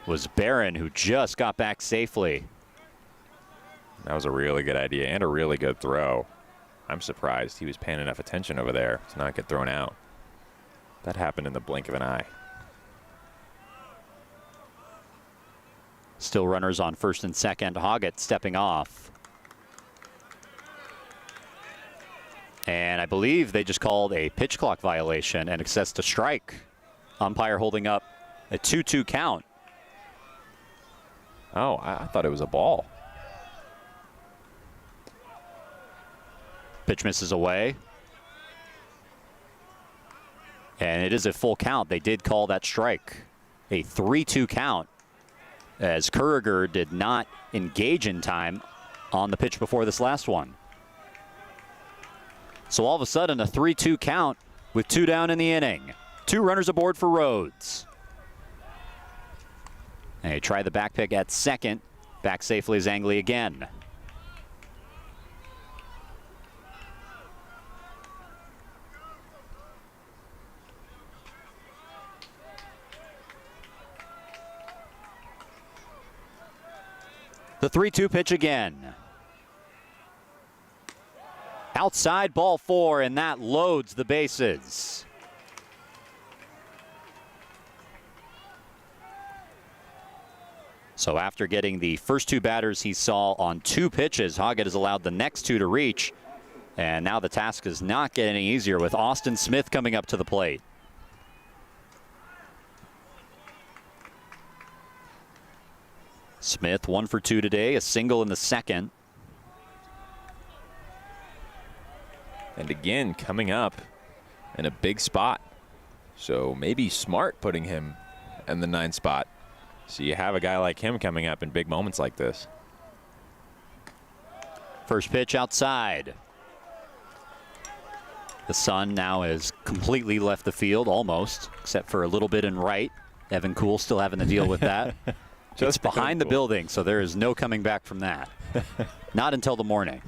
[SPEAKER 1] was Barron, who just got back safely.
[SPEAKER 2] That was a really good idea and a really good throw. I'm surprised he was paying enough attention over there to not get thrown out. That happened in the blink of an eye.
[SPEAKER 1] Still runners on first and second. Hoggett stepping off. And I believe they just called a pitch clock violation and access to strike. Umpire holding up a 2-2 count.
[SPEAKER 2] Oh, I thought it was a ball.
[SPEAKER 1] Pitch misses away. And it is a full count. They did call that strike. A 3-2 count, as Kuriger did not engage in time on the pitch before this last one. So all of a sudden, a 3-2 count with 2 down in the inning. 2 runners aboard for Rhodes. They try the back pick at second. Back safely is Angley again. The 3-2 pitch again. Outside, ball 4, and that loads the bases. So after getting the first 2 batters he saw on 2 pitches, Hoggett has allowed the next 2 to reach. And now the task is not getting any easier with Austin Smith coming up to the plate. Smith 1 for 2 today, a single in the second.
[SPEAKER 2] And again, coming up in a big spot. So maybe smart putting him in the 9th spot. So you have a guy like him coming up in big moments like this.
[SPEAKER 1] First pitch outside. The sun now has completely left the field, almost, except for a little bit in right. Evan Kuhl still having to deal with that. It's behind the building, so there is no coming back from that. Not until the morning.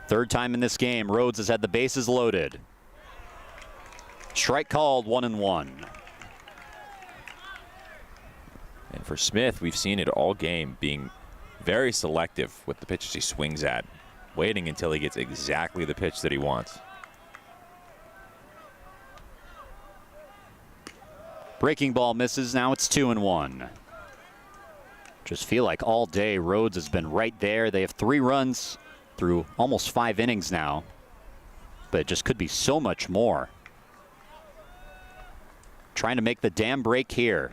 [SPEAKER 1] Third time in this game, Rhodes has had the bases loaded. Strike called, 1-1.
[SPEAKER 2] And for Smith, we've seen it all game, being very selective with the pitches he swings at, waiting until he gets exactly the pitch that he wants.
[SPEAKER 1] Breaking ball misses, now it's 2-1. Just feel like all day Rhodes has been right there. They have 3 runs through almost 5 innings now, but it just could be so much more. Trying to make the dam break here.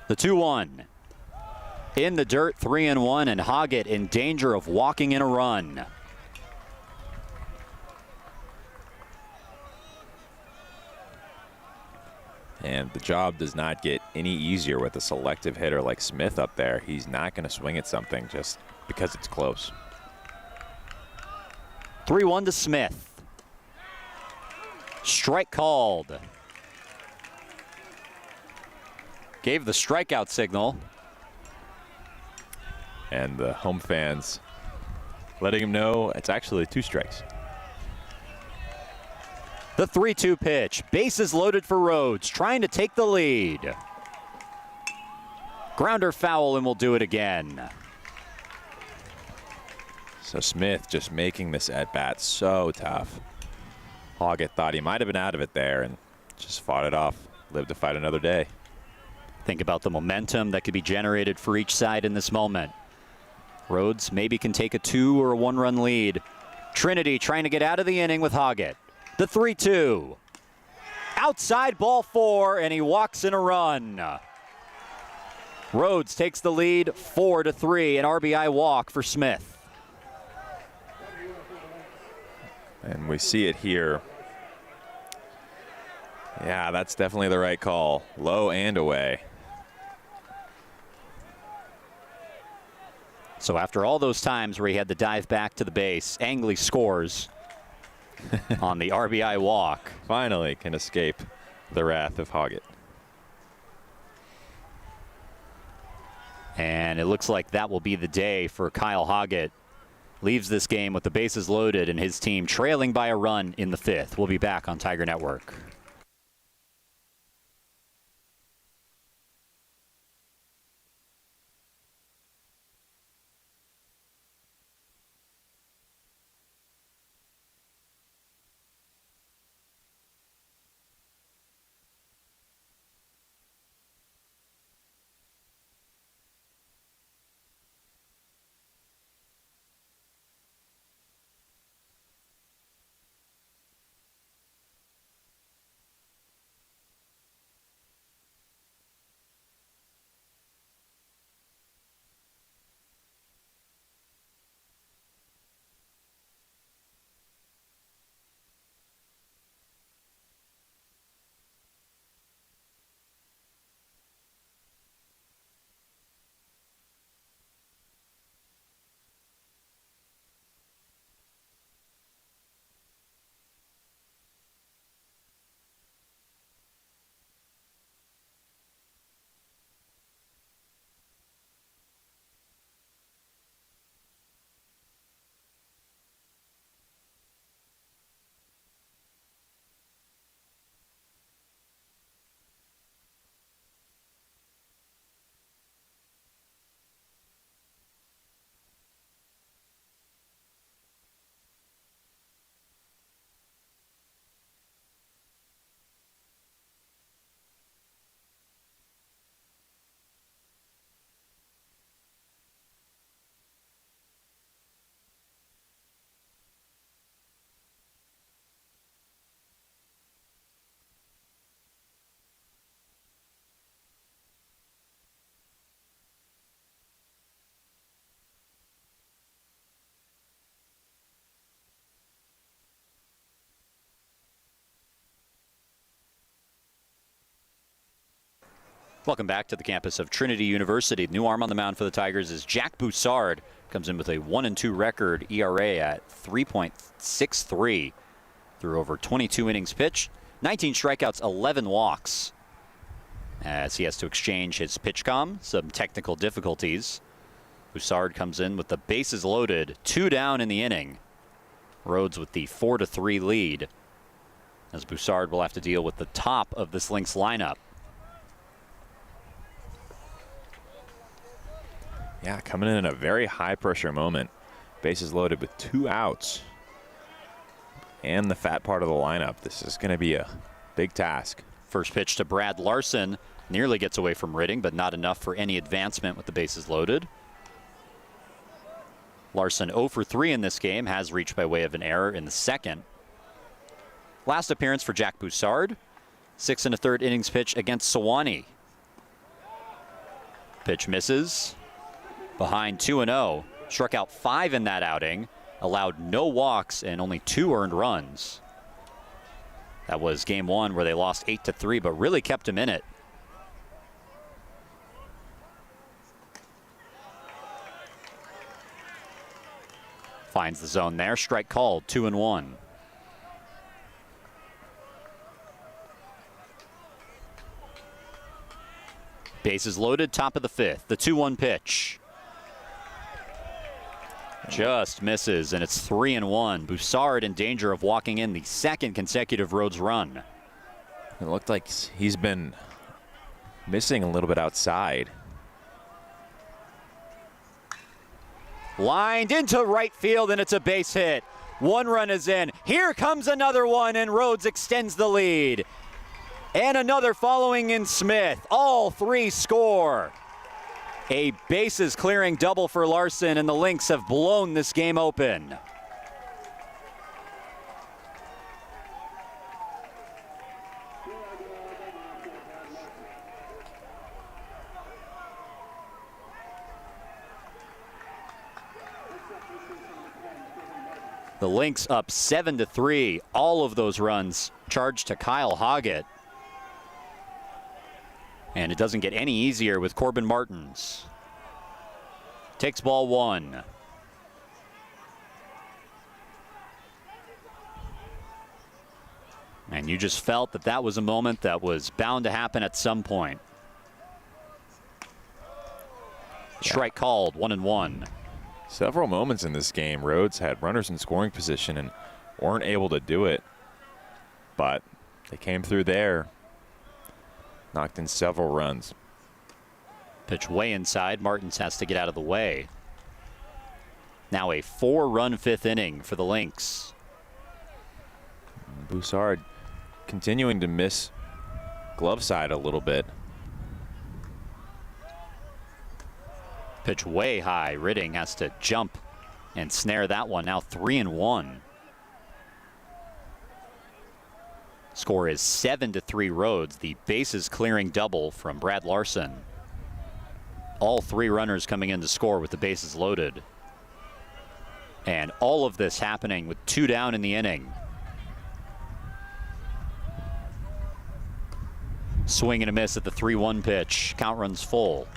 [SPEAKER 1] The 2-1. In the dirt, 3-1, and Hoggett in danger of walking in a run.
[SPEAKER 2] And the job does not get any easier with a selective hitter like Smith up there. He's not going to swing at something just because it's close.
[SPEAKER 1] 3-1 to Smith. Strike called. Gave the strikeout signal.
[SPEAKER 2] And the home fans letting him know it's actually 2 strikes.
[SPEAKER 1] The 3-2 pitch. Bases loaded for Rhodes, trying to take the lead. Grounder foul, and we'll do it again.
[SPEAKER 2] So Smith just making this at-bat so tough. Hoggett thought he might have been out of it there and just fought it off. Lived to fight another day.
[SPEAKER 1] Think about the momentum that could be generated for each side in this moment. Rhodes maybe can take a 2 or a 1-run lead. Trinity trying to get out of the inning with Hoggett. The 3-2. Outside, ball 4, and he walks in a run. Rhodes takes the lead 4-3, an RBI walk for Smith.
[SPEAKER 2] And we see it here. Yeah, that's definitely the right call. Low and away.
[SPEAKER 1] So after all those times where he had to dive back to the base, Angley scores on the RBI walk.
[SPEAKER 2] Finally can escape the wrath of Hoggett.
[SPEAKER 1] And it looks like that will be the day for Kyle Hoggett. Leaves this game with the bases loaded and his team trailing by a run in the 5th. We'll be back on Tiger Network. Welcome back to the campus of Trinity University. The new arm on the mound for the Tigers is Jack Boussard. Comes in with a 1-2 record, ERA at 3.63 through over 22 innings pitched, 19 strikeouts, 11 walks. As he has to exchange his pitch comm, some technical difficulties. Boussard comes in with the bases loaded, 2 down in the inning. Rhodes with the 4-3 lead, as Boussard will have to deal with the top of this Lynx lineup.
[SPEAKER 2] Yeah, coming in a very high pressure moment. Bases loaded with 2 outs. And the fat part of the lineup. This is going to be a big task.
[SPEAKER 1] First pitch to Brad Larson. Nearly gets away from Ridding, but not enough for any advancement with the bases loaded. Larson 0 for 3 in this game, has reached by way of an error in the second. Last appearance for Jack Boussard. 6 1/3 innings pitch against Sewanee. Pitch misses. Behind 2-0. Struck out 5 in that outing. Allowed no walks and only 2 earned runs. That was game 1 where they lost 8-3, but really kept him in it. Finds the zone there. Strike called. 2-1. Bases loaded. Top of the 5th. The 2-1 pitch. Just misses, and it's 3-1. Boussard in danger of walking in the second consecutive Rhodes run.
[SPEAKER 2] It looked like he's been missing a little bit outside.
[SPEAKER 1] Lined into right field, and it's a base hit. 1 run is in. Here comes another one, and Rhodes extends the lead. And another following in Smith. All 3 score. A bases clearing double for Larson, and the Lynx have blown this game open. The Lynx up 7-3. All of those runs charged to Kyle Hoggett. And it doesn't get any easier with Corbin Martins. Takes ball 1. And you just felt that that was a moment that was bound to happen at some point. Strike called, 1-1.
[SPEAKER 2] Several moments in this game, Rhodes had runners in scoring position and weren't able to do it. But they came through there. Knocked in several runs.
[SPEAKER 1] Pitch way inside. Martins has to get out of the way. Now a 4-run 5th inning for the Lynx.
[SPEAKER 2] Boussard continuing to miss glove side a little bit.
[SPEAKER 1] Pitch way high. Ridding has to jump and snare that one. Now 3-1. Score is 7-3 Rhodes. The bases clearing double from Brad Larson. All 3 runners coming in to score with the bases loaded. And all of this happening with 2 down in the inning. Swing and a miss at the 3-1 pitch. Count runs full.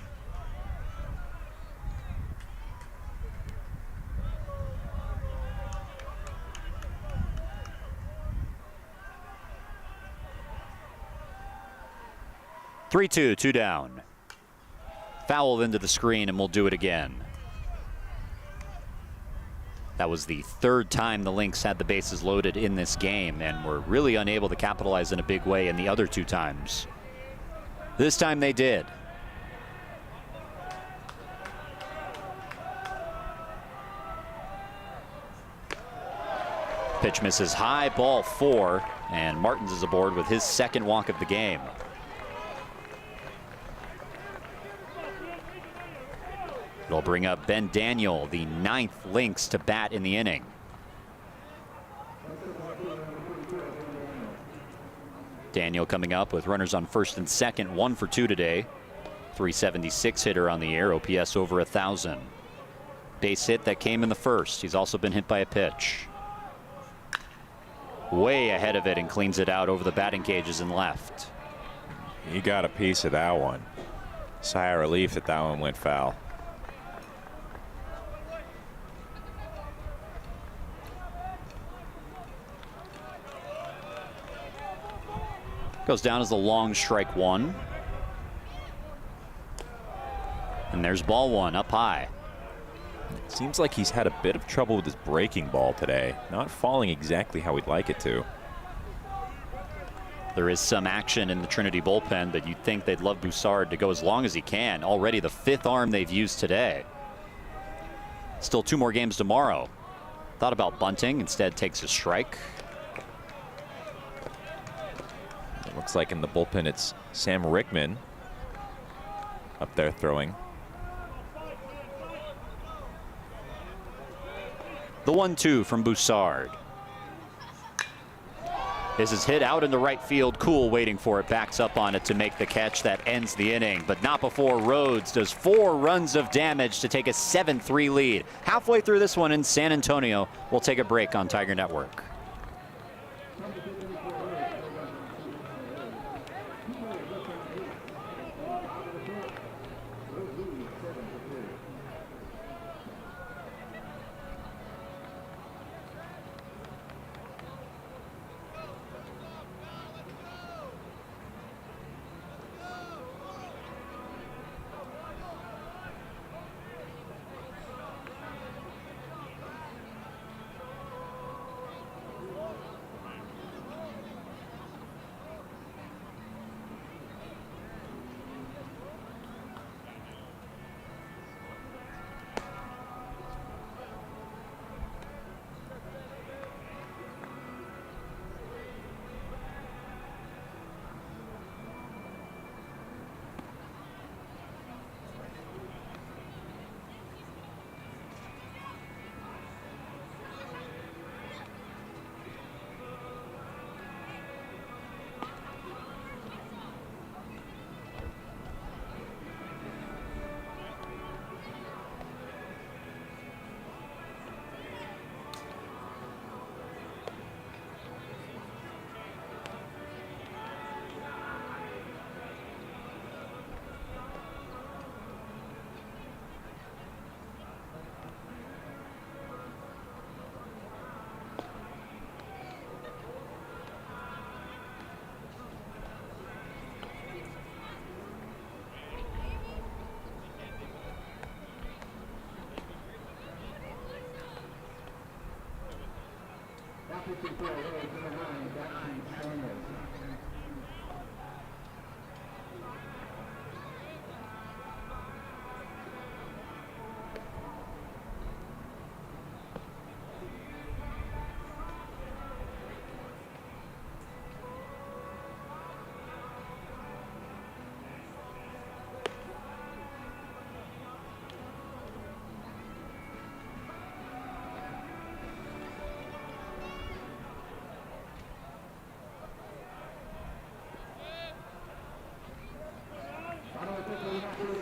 [SPEAKER 1] Three-two, 2 down. Fouled into the screen, and we'll do it again. That was the 3rd time the Lynx had the bases loaded in this game, and were really unable to capitalize in a big way in the other 2 times. This time they did. Pitch misses high, ball 4, and Martins is aboard with his 2nd walk of the game. It'll bring up Ben Daniel, the 9th Lynx to bat in the inning. Daniel coming up with runners on 1st and 2nd, 1 for 2 today. 376 hitter on the year, OPS over 1,000. Base hit that came in the 1st. He's also been hit by a pitch. Way ahead of it and cleans it out over the batting cages and left.
[SPEAKER 2] He got a piece of that one. Sigh of relief that that one went foul.
[SPEAKER 1] Goes down as the long strike one. And there's ball one up high.
[SPEAKER 2] Seems like he's had a bit of trouble with his breaking ball today. Not falling exactly how we'd like it to.
[SPEAKER 1] There is some action in the Trinity bullpen, but you'd think they'd love Broussard to go as long as he can. Already the 5th arm they've used today. Still 2 more games tomorrow. Thought about bunting, instead takes a strike.
[SPEAKER 2] It looks like in the bullpen it's Sam Rickman up there throwing.
[SPEAKER 1] The 1-2 from Broussard. This is hit out in the right field. Cool waiting for it, backs up on it to make the catch that ends the inning, but not before Rhodes does 4 runs of damage to take a 7-3 lead. Halfway through this one in San Antonio. We'll take a break on Tiger Network.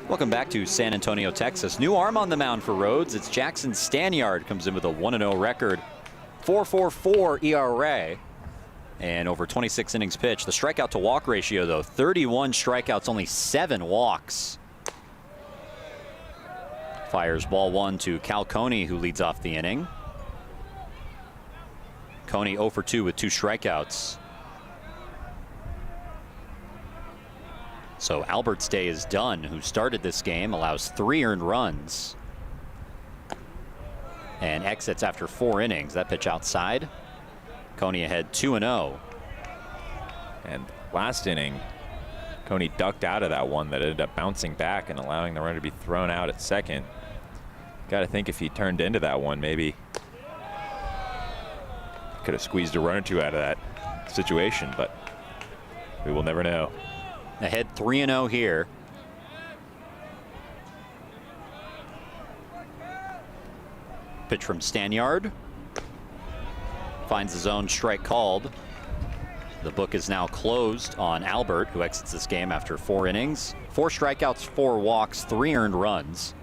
[SPEAKER 1] Welcome back to San Antonio, Texas. New arm on the mound for Rhodes. It's Jackson Stanyard, comes in with a 1-0 record, 4.44 ERA, and over 26 innings pitched. The strikeout to walk ratio, though, 31 strikeouts, only 7 walks. Fires ball 1 to Cal Coney, who leads off the inning. Coney 0 for 2 with 2 strikeouts. So Albert's day is done, who started this game, allows 3 earned runs and exits after 4 innings. That pitch outside. Coney ahead 2-0.
[SPEAKER 2] And last inning, Coney ducked out of that one that ended up bouncing back and allowing the runner to be thrown out at second. Got to think if he turned into that one, maybe could have squeezed a run or 2 out of that situation, but we will never know.
[SPEAKER 1] Ahead 3-0 here. Pitch from Stanyard. Finds his own strike called. The book is now closed on Albert, who exits this game after 4 innings. 4 strikeouts, 4 walks, 3 earned runs.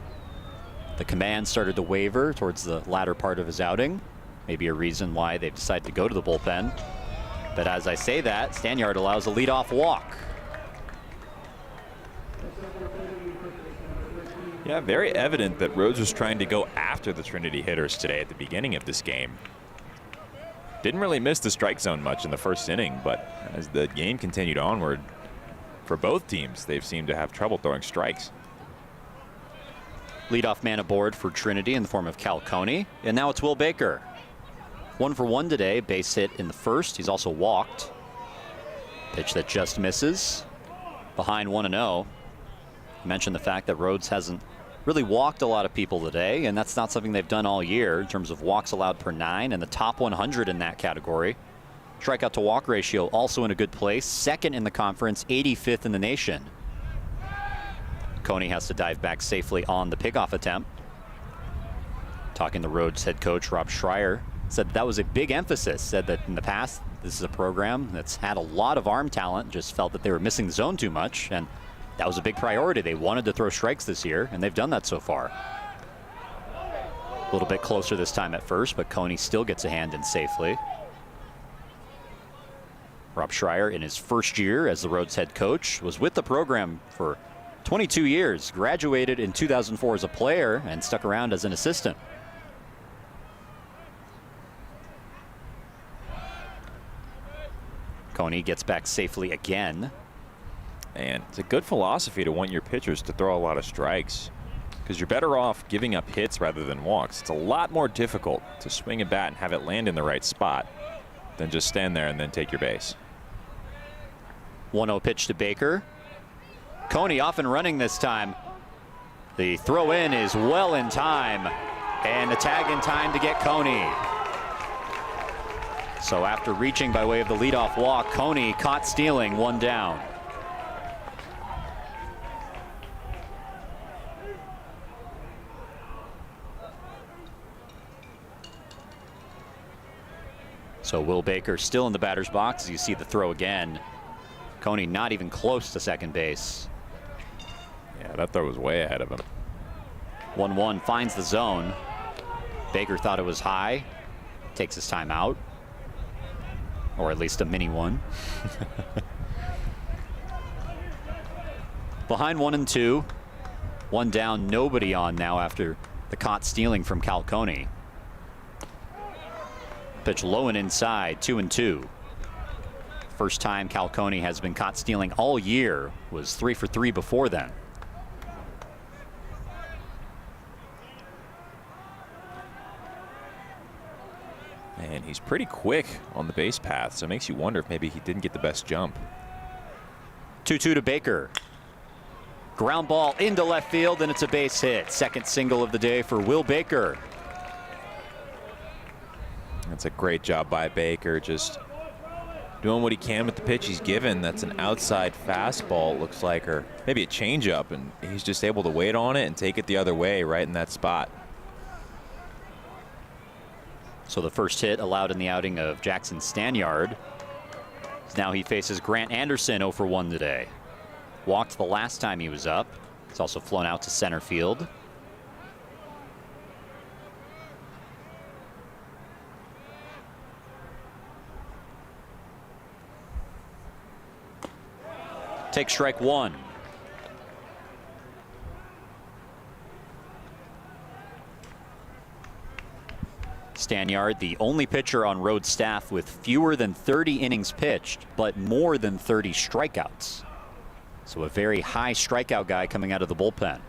[SPEAKER 1] The command started to waver towards the latter part of his outing. Maybe a reason why they've decided to go to the bullpen. But as I say that, Stanyard allows a leadoff walk.
[SPEAKER 2] Yeah, very evident that Rhodes was trying to go after the Trinity hitters today at the beginning of this game. Didn't really miss the strike zone much in the first inning, but as the game continued onward, for both teams, they've seemed to have trouble throwing strikes.
[SPEAKER 1] Leadoff man aboard for Trinity in the form of Cal Coney, and now it's Will Baker. 1 for 1 today, base hit in the first. He's also walked. Pitch that just misses. Behind 1-0. I mentioned the fact that Rhodes hasn't really walked a lot of people today, and that's not something they've done all year in terms of walks allowed per 9, and the top 100 in that category. Strikeout to walk ratio also in a good place, second in the conference, 85th in the nation. Coney has to dive back safely on the pickoff attempt. Talking to Rhodes head coach Rob Schreier, said that was a big emphasis, said that in the past this is a program that's had a lot of arm talent, just felt that they were missing the zone too much, and that was a big priority. They wanted to throw strikes this year, and they've done that so far. A little bit closer this time at first, but Coney still gets a hand in safely. Rob Schreier, in his first year as the Rhodes head coach, was with the program for 22 years, graduated in 2004 as a player, and stuck around as an assistant. Coney gets back safely again.
[SPEAKER 2] And it's a good philosophy to want your pitchers to throw a lot of strikes, because you're better off giving up hits rather than walks. It's a lot more difficult to swing a bat and have it land in the right spot than just stand there and then take your base.
[SPEAKER 1] 1-0 pitch to Baker. Coney off and running this time. The throw in is well in time, and the tag in time to get Coney. So after reaching by way of the leadoff walk, Coney caught stealing, 1 down. So Will Baker still in the batter's box as you see the throw again. Coney not even close to second base.
[SPEAKER 2] Yeah, that throw was way ahead of him.
[SPEAKER 1] 1-1 finds the zone. Baker thought it was high. Takes his time out. Or at least a mini one. Behind 1-2. 1 down, nobody on now after the caught stealing from Cal Coney. Pitch low and inside, 2-2. First time Cal Coney has been caught stealing all year, was 3 for 3 before then.
[SPEAKER 2] And he's pretty quick on the base path, so it makes you wonder if maybe he didn't get the best jump.
[SPEAKER 1] 2-2 to Baker. Ground ball into left field, and it's a base hit. Second single of the day for Will Baker.
[SPEAKER 2] That's a great job by Baker, just doing what he can with the pitch he's given. That's an outside fastball, it looks like, or maybe a changeup, and he's just able to wait on it and take it the other way right in that spot.
[SPEAKER 1] So the first hit allowed in the outing of Jackson Stanyard. Now he faces Grant Anderson, 0 for 1 today. Walked the last time he was up. He's also flown out to center field. Take strike 1. Stanyard, the only pitcher on Rhodes staff with fewer than 30 innings pitched, but more than 30 strikeouts. So a very high strikeout guy coming out of the bullpen.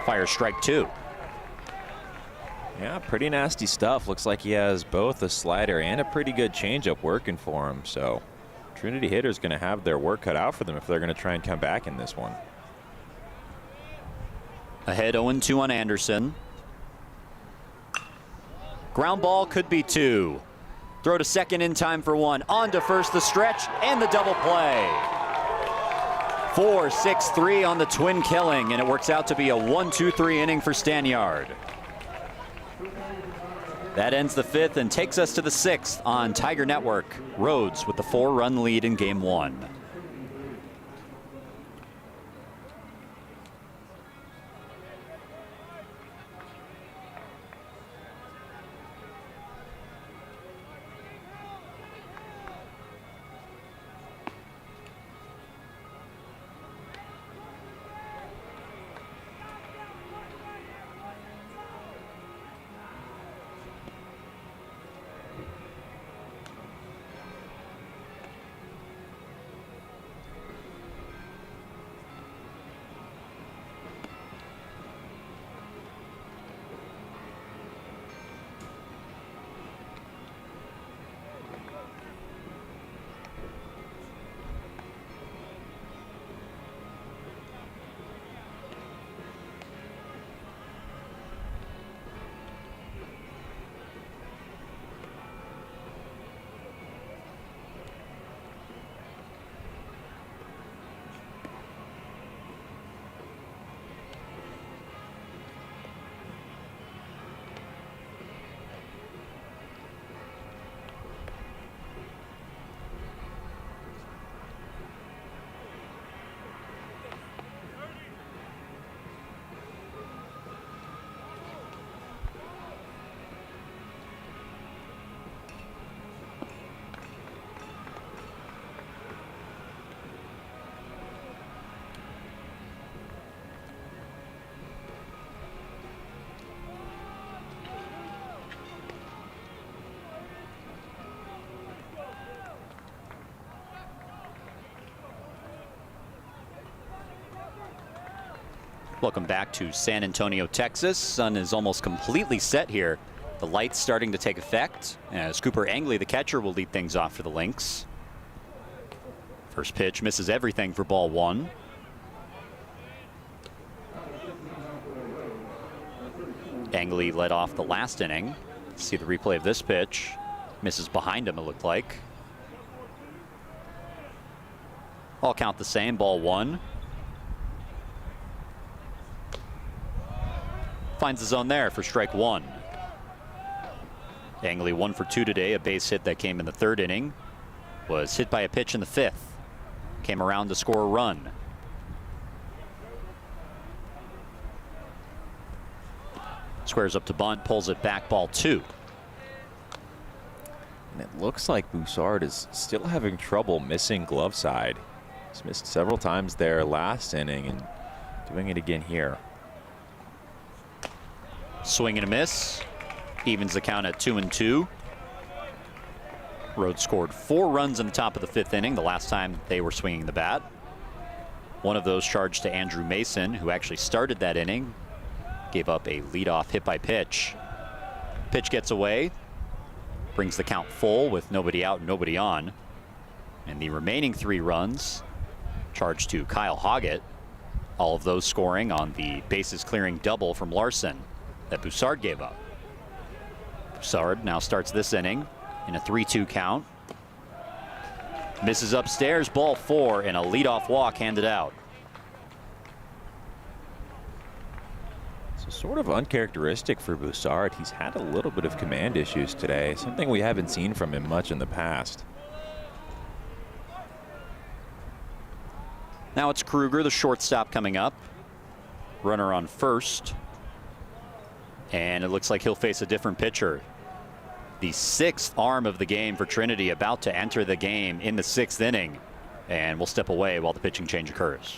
[SPEAKER 1] Fire strike 2.
[SPEAKER 2] Yeah, pretty nasty stuff. Looks like he has both a slider and a pretty good changeup working for him. So Trinity hitters going to have their work cut out for them if they're going to try and come back in this one.
[SPEAKER 1] Ahead 0-2 on Anderson. Ground ball could be 2. Throw to second in time for 1. On to first, the stretch, and the double play. 4-6-3 on the twin killing, and it works out to be a 1-2-3 inning for Stanyard. That ends the 5th and takes us to the 6th on Tiger Network. Rhodes with the 4-run lead in Game 1. Welcome back to San Antonio, Texas. Sun is almost completely set here. The light's starting to take effect as Cooper Angley, the catcher, will lead things off for the Lynx. First pitch misses everything for ball one. Angley led off the last inning. See the replay of this pitch. Misses behind him, it looked like. All count the same, ball one. Finds the zone there for strike one. Angley 1 for 2 today, a base hit that came in the third inning. Was hit by a pitch in the fifth. Came around to score a run. Squares up to bunt, pulls it back, ball two.
[SPEAKER 2] And it looks like Boussard is still having trouble missing glove side. He's missed several times there last inning and doing it again here.
[SPEAKER 1] Swing and a miss. Evens the count at 2-2. Rhodes scored 4 runs in the top of the fifth inning the last time they were swinging the bat. One of those charged to Andrew Mason, who actually started that inning. Gave up a leadoff hit by pitch. Pitch gets away. Brings the count full with nobody out and nobody on. And the remaining 3 runs charged to Kyle Hoggett. All of those scoring on the bases clearing double from Larson that Boussard gave up. Boussard now starts this inning in a 3-2 count. Misses upstairs, ball 4, and a leadoff walk handed out.
[SPEAKER 2] So sort of uncharacteristic for Boussard. He's had a little bit of command issues today, something we haven't seen from him much in the past.
[SPEAKER 1] Now it's Kruger, the shortstop, coming up. Runner on first. And it looks like he'll face a different pitcher. The 6th arm of the game for Trinity about to enter the game in the 6th inning. And we'll step away while the pitching change occurs.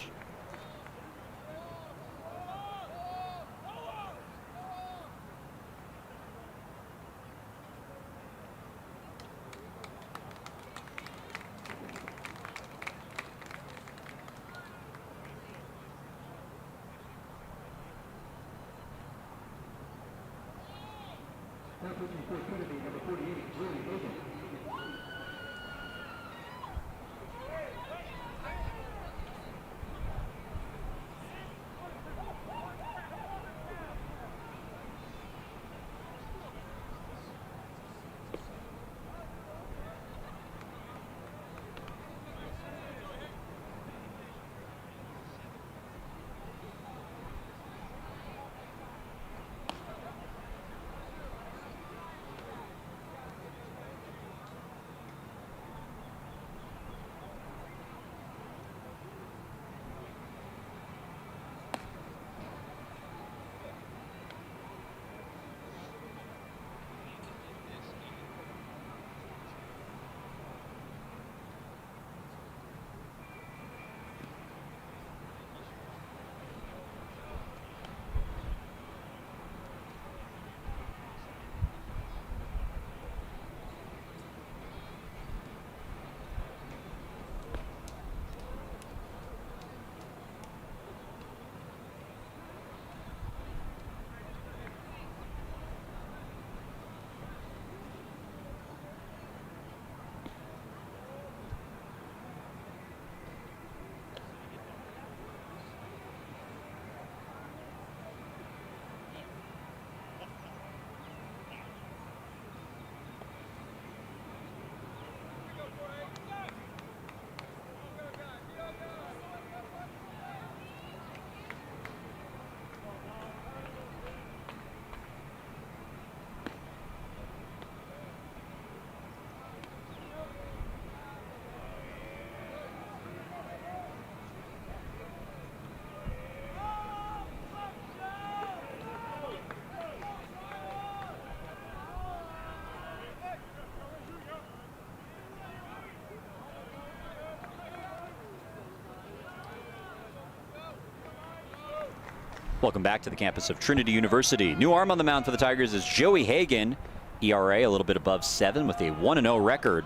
[SPEAKER 1] Welcome back to the campus of Trinity University. New arm on the mound for the Tigers is Joey Hagan. ERA a little bit above 7 with a 1-0 record.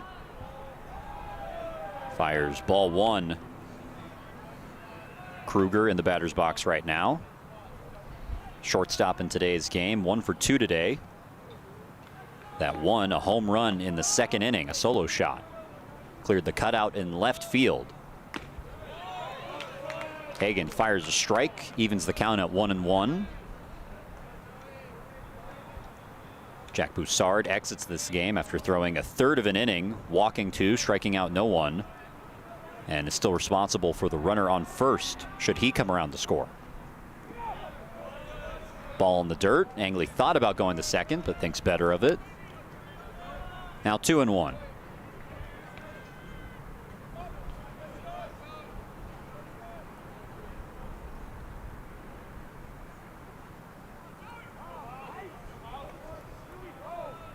[SPEAKER 1] Fires ball 1. Kruger in the batter's box right now. shortstop in today's game. 1 for 2 today. That one, a home run in the second inning, a solo shot. Cleared the cutout in left field. Hagen fires a strike, evens the count at 1-1. Jack Boussard exits this game after throwing a third of an inning, walking 2, striking out no one, and is still responsible for the runner on first should he come around to score. Ball in the dirt. Angley thought about going to second, but thinks better of it. Now 2-1.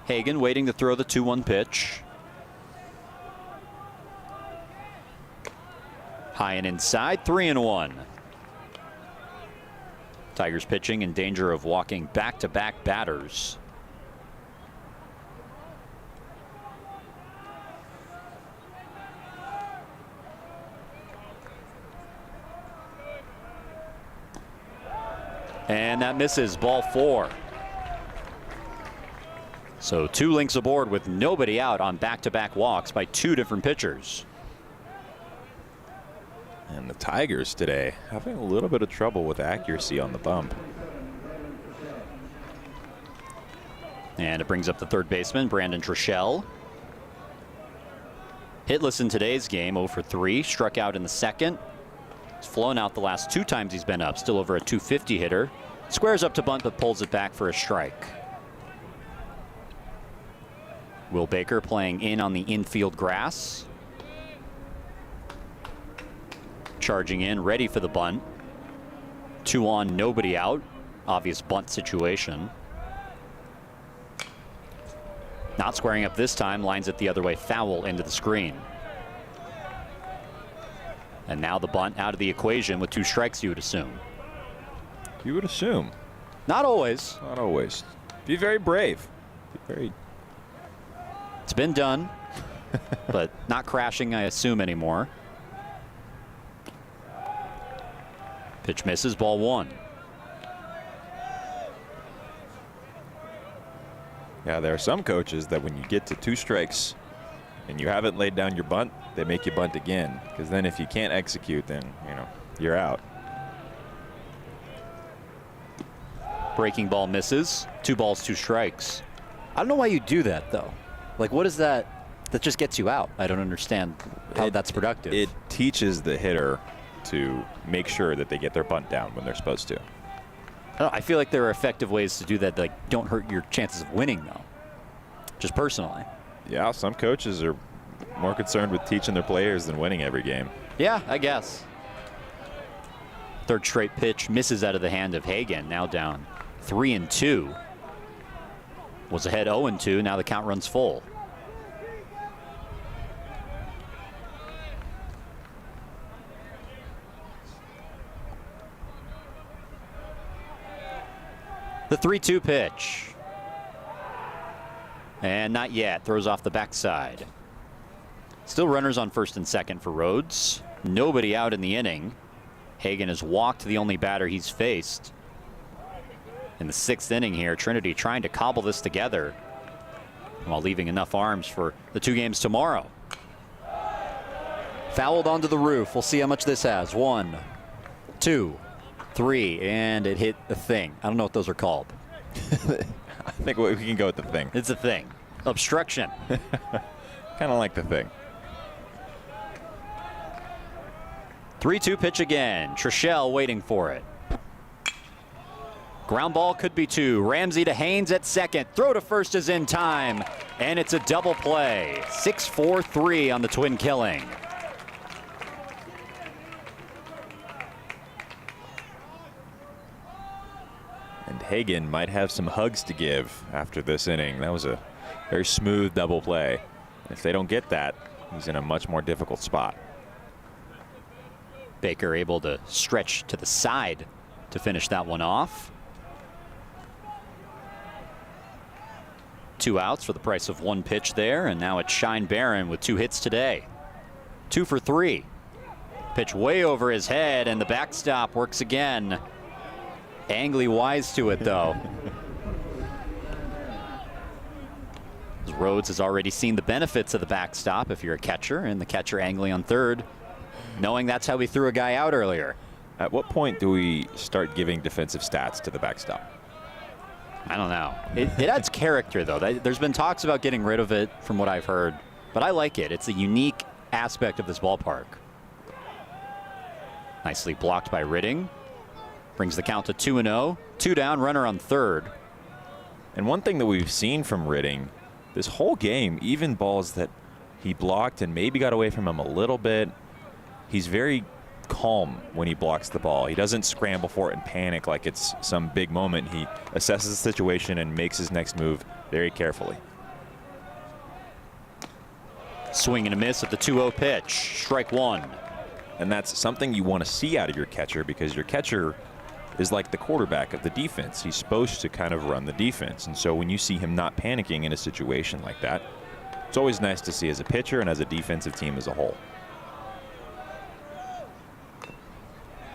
[SPEAKER 1] Hagen waiting to throw the 2-1 pitch. High and inside, 3-1. Tigers pitching in danger of walking back-to-back batters. And that misses, ball 4. So 2 links aboard with nobody out on back-to-back walks by 2 different pitchers.
[SPEAKER 2] And the Tigers today having a little bit of trouble with accuracy on the bump.
[SPEAKER 1] And it brings up the third baseman, Brandon Trishelle. Hitless in today's game, 0 for 3, struck out in the second. He's flown out the last 2 times he's been up, still over a 250 hitter. Squares up to bunt, but pulls it back for a strike. Will Baker playing in on the infield grass. Charging in, ready for the bunt. 2 on, nobody out. Obvious bunt situation. Not squaring up this time, lines it the other way, foul into the screen. And now the bunt out of the equation with 2 strikes, you would assume.
[SPEAKER 2] You would assume.
[SPEAKER 1] Not always.
[SPEAKER 2] Not always. Be very brave. Be very.
[SPEAKER 1] It's been done, but not crashing, I assume, anymore. Pitch misses, ball 1.
[SPEAKER 2] Yeah, there are some coaches that when you get to 2 strikes and you haven't laid down your bunt, they make you bunt again. Because then if you can't execute, then, you're out.
[SPEAKER 1] Breaking ball misses. 2 balls, 2 strikes. I don't know why you do that, though. Like, what is that? That just gets you out. I don't understand how that's productive.
[SPEAKER 2] It teaches the hitter to make sure that they get their bunt down when they're supposed to.
[SPEAKER 1] I feel like there are effective ways to do that that don't hurt your chances of winning, though. Just personally.
[SPEAKER 2] Yeah, some coaches are more concerned with teaching their players than winning every game.
[SPEAKER 1] Yeah, I guess. Third straight pitch misses out of the hand of Hagen. Now down 3-2. Was ahead 0-2. Now the count runs full. The 3-2 pitch. And not yet. Throws off the backside. Still runners on first and second for Rhodes. Nobody out in the inning. Hagen has walked the only batter he's faced. In the 6th inning here, Trinity trying to cobble this together while leaving enough arms for the 2 games tomorrow. Fouled onto the roof. We'll see how much this has. 1, 2, 3, and it hit the thing. I don't know what those are called.
[SPEAKER 2] I think we can go with the thing.
[SPEAKER 1] It's a thing. Obstruction.
[SPEAKER 2] Kind of like the thing.
[SPEAKER 1] 3-2 pitch again. Trishelle waiting for it. Ground ball could be 2. Ramsey to Haynes at second. Throw to first is in time. And it's a double play. 6-4-3 on the twin killing.
[SPEAKER 2] And Hagen might have some hugs to give after this inning. That was a very smooth double play. If they don't get that, he's in a much more difficult spot.
[SPEAKER 1] Baker able to stretch to the side to finish that one off. 2 outs for the price of 1 pitch there, and now it's Shine Barron with 2 hits today. 2 for 3. Pitch way over his head, and the backstop works again. Angley wise to it, though. Rhodes has already seen the benefits of the backstop if you're a catcher, and the catcher Angley on third, knowing that's how we threw a guy out earlier.
[SPEAKER 2] At what point do we start giving defensive stats to the backstop?
[SPEAKER 1] I don't know. It adds character, though. There's been talks about getting rid of it from what I've heard, but I like it. It's a unique aspect of this ballpark. Nicely blocked by Ritting. Brings the count to 2-0. 2 down, runner on third.
[SPEAKER 2] And one thing that we've seen from Ritting this whole game, even balls that he blocked and maybe got away from him a little bit, he's very calm when he blocks the ball. He doesn't scramble for it and panic like it's some big moment. He assesses the situation and makes his next move very carefully.
[SPEAKER 1] Swing and a miss at the 2-0 pitch. Strike one.
[SPEAKER 2] And that's something you want to see out of your catcher, because your catcher is like the quarterback of the defense. He's supposed to kind of run the defense. And so when you see him not panicking in a situation like that, it's always nice to see as a pitcher and as a defensive team as a whole.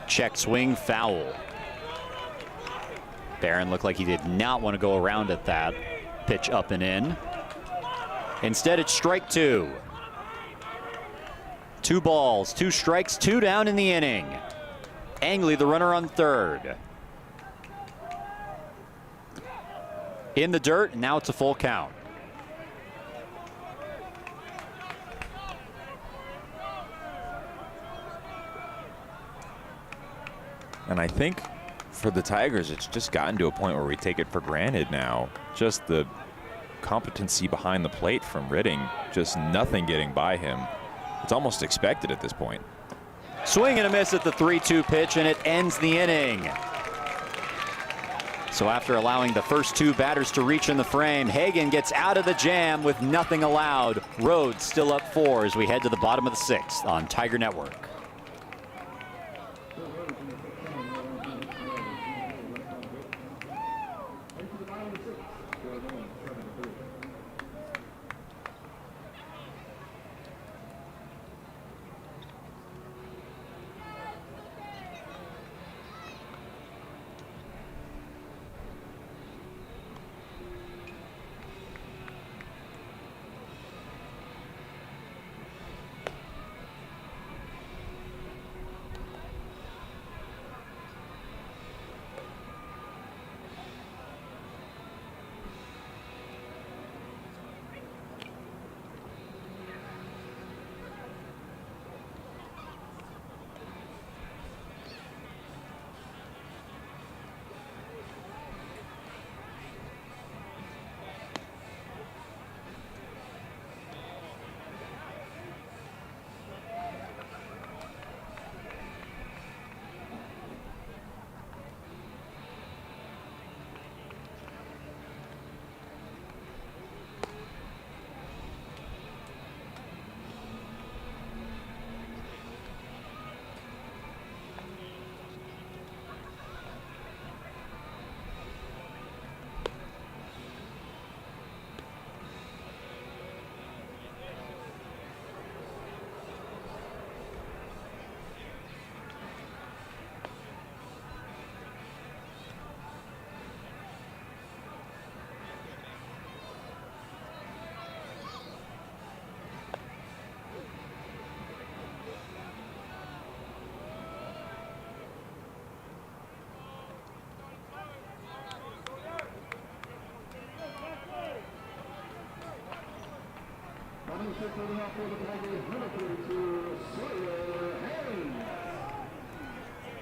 [SPEAKER 1] Check swing, foul. Barron looked like he did not want to go around at that pitch up and in. Instead, it's strike two. 2 balls, 2 strikes, 2 down in the inning. Angley, the runner on third. In the dirt, and now it's a full count.
[SPEAKER 2] And I think for the Tigers, it's just gotten to a point where we take it for granted now. Just the competency behind the plate from Ritting, just nothing getting by him. It's almost expected at this point.
[SPEAKER 1] Swing and a miss at the 3-2 pitch, and it ends the inning. So after allowing the first 2 batters to reach in the frame, Hagan gets out of the jam with nothing allowed. Rhodes still up 4 as we head to the bottom of the 6th on Tiger Network.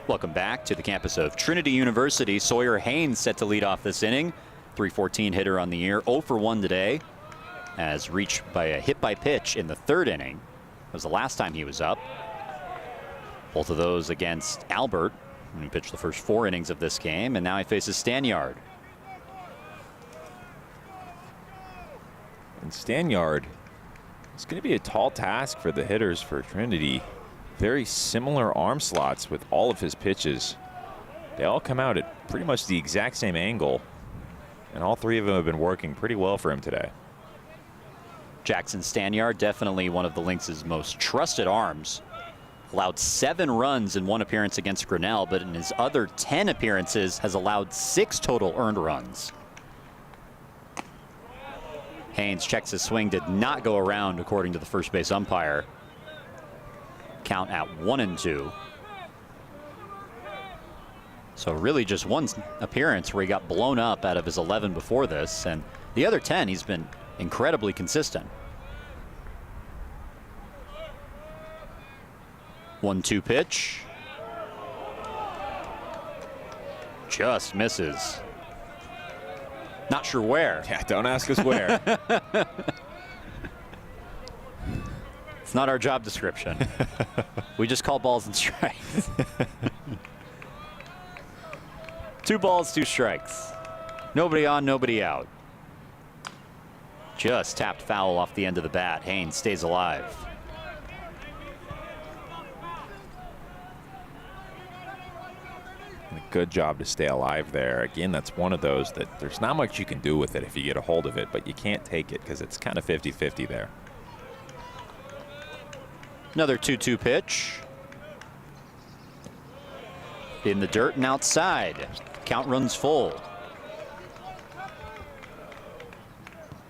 [SPEAKER 1] Welcome back to the campus of Trinity University. Sawyer Haynes set to lead off this inning. 314 hitter on the year, 0 for 1 today, as reached by a hit by pitch in the 3rd inning. That was the last time he was up. Both of those against Albert, who pitched the first 4 innings of this game, and now he faces Stanyard.
[SPEAKER 2] And Stanyard, it's going to be a tall task for the hitters for Trinity. Very similar arm slots with all of his pitches. They all come out at pretty much the exact same angle, and all 3 of them have been working pretty well for him today.
[SPEAKER 1] Jackson Stanyard, definitely one of the Lynx' most trusted arms. allowed 7 runs in 1 appearance against Grinnell, but in his other 10 appearances has allowed 6 total earned runs. Haynes checks his swing, did not go around according to the first base umpire. Count at 1-2. So really just 1 appearance where he got blown up out of his 11 before this, and the other 10 he's been incredibly consistent. 1-2 pitch. Just misses. Not sure where.
[SPEAKER 2] Yeah, don't ask us where.
[SPEAKER 1] It's not our job description. We just call balls and strikes. 2 balls, 2 strikes. Nobody on, nobody out. Just tapped foul off the end of the bat. Haynes stays alive.
[SPEAKER 2] Good job to stay alive there. Again, that's one of those that there's not much you can do with it if you get a hold of it, but you can't take it because it's kind of 50-50 there.
[SPEAKER 1] Another 2-2 pitch. In the dirt and outside. Count runs full.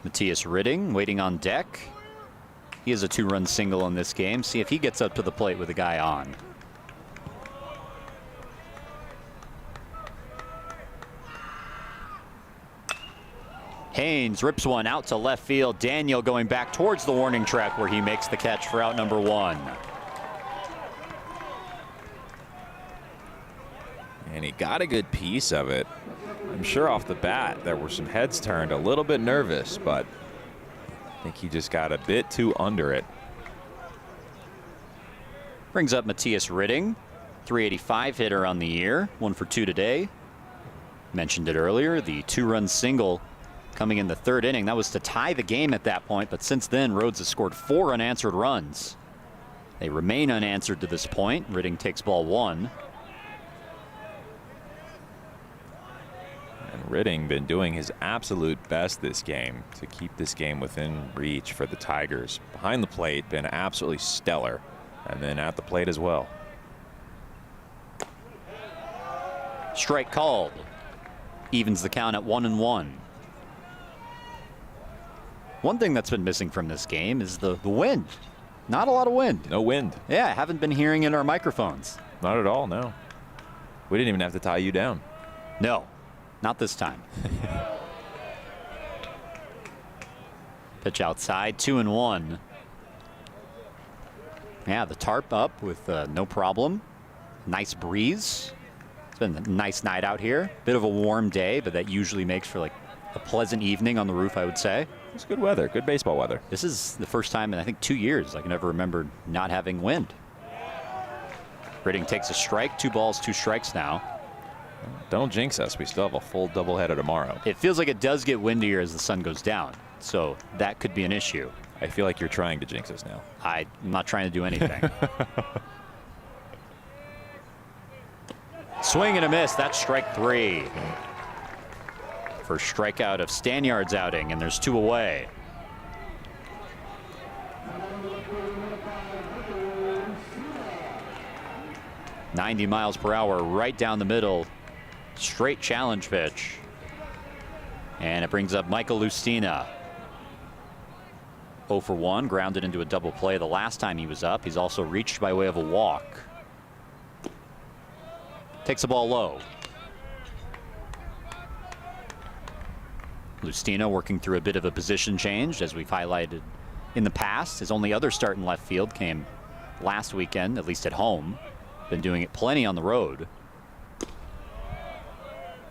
[SPEAKER 1] Matthias Ridding waiting on deck. He has a 2-run single in this game. See if he gets up to the plate with a guy on. Haynes rips one out to left field. Daniel going back towards the warning track where he makes the catch for out number 1.
[SPEAKER 2] And he got a good piece of it. I'm sure off the bat there were some heads turned, a little bit nervous, but I think he just got a bit too under it.
[SPEAKER 1] Brings up Matthias Ridding, 385 hitter on the year, 1 for 2 today. Mentioned it earlier, the 2-run single coming in the 3rd inning. That was to tie the game at that point, but since then Rhodes has scored 4 unanswered runs. They remain unanswered to this point. Ridding takes ball 1.
[SPEAKER 2] And Ridding been doing his absolute best this game to keep this game within reach for the Tigers. Behind the plate, been absolutely stellar, and then at the plate as well.
[SPEAKER 1] Strike called. Evens the count at 1-1. One thing that's been missing from this game is the wind. Not a lot of wind.
[SPEAKER 2] No wind.
[SPEAKER 1] Yeah, I haven't been hearing it in our microphones.
[SPEAKER 2] Not at all, no. We didn't even have to tie you down.
[SPEAKER 1] No, not this time. Pitch outside, 2-1. Yeah, the tarp up with no problem. Nice breeze. It's been a nice night out here. Bit of a warm day, but that usually makes for like a pleasant evening on the roof, I would say.
[SPEAKER 2] It's good weather, good baseball weather.
[SPEAKER 1] This is the first time in I think 2 years I can ever remember not having wind. Ridding takes a strike, 2 balls, 2 strikes now.
[SPEAKER 2] Don't jinx us. We still have a full doubleheader tomorrow.
[SPEAKER 1] It feels like it does get windier as the sun goes down, so that could be an issue.
[SPEAKER 2] I feel like you're trying to jinx us now.
[SPEAKER 1] I'm not trying to do anything. Swing and a miss. That's strike 3. First strikeout of Stanyard's outing, and there's 2 away. .90 miles per hour right down the middle. Straight challenge pitch. And it brings up Michael Lustina. 0 for 1, grounded into a double play the last time he was up. He's also reached by way of a walk. Takes the ball low. Lustina working through a bit of a position change, as we've highlighted in the past. His only other start in left field came last weekend, at least at home. Been doing it plenty on the road.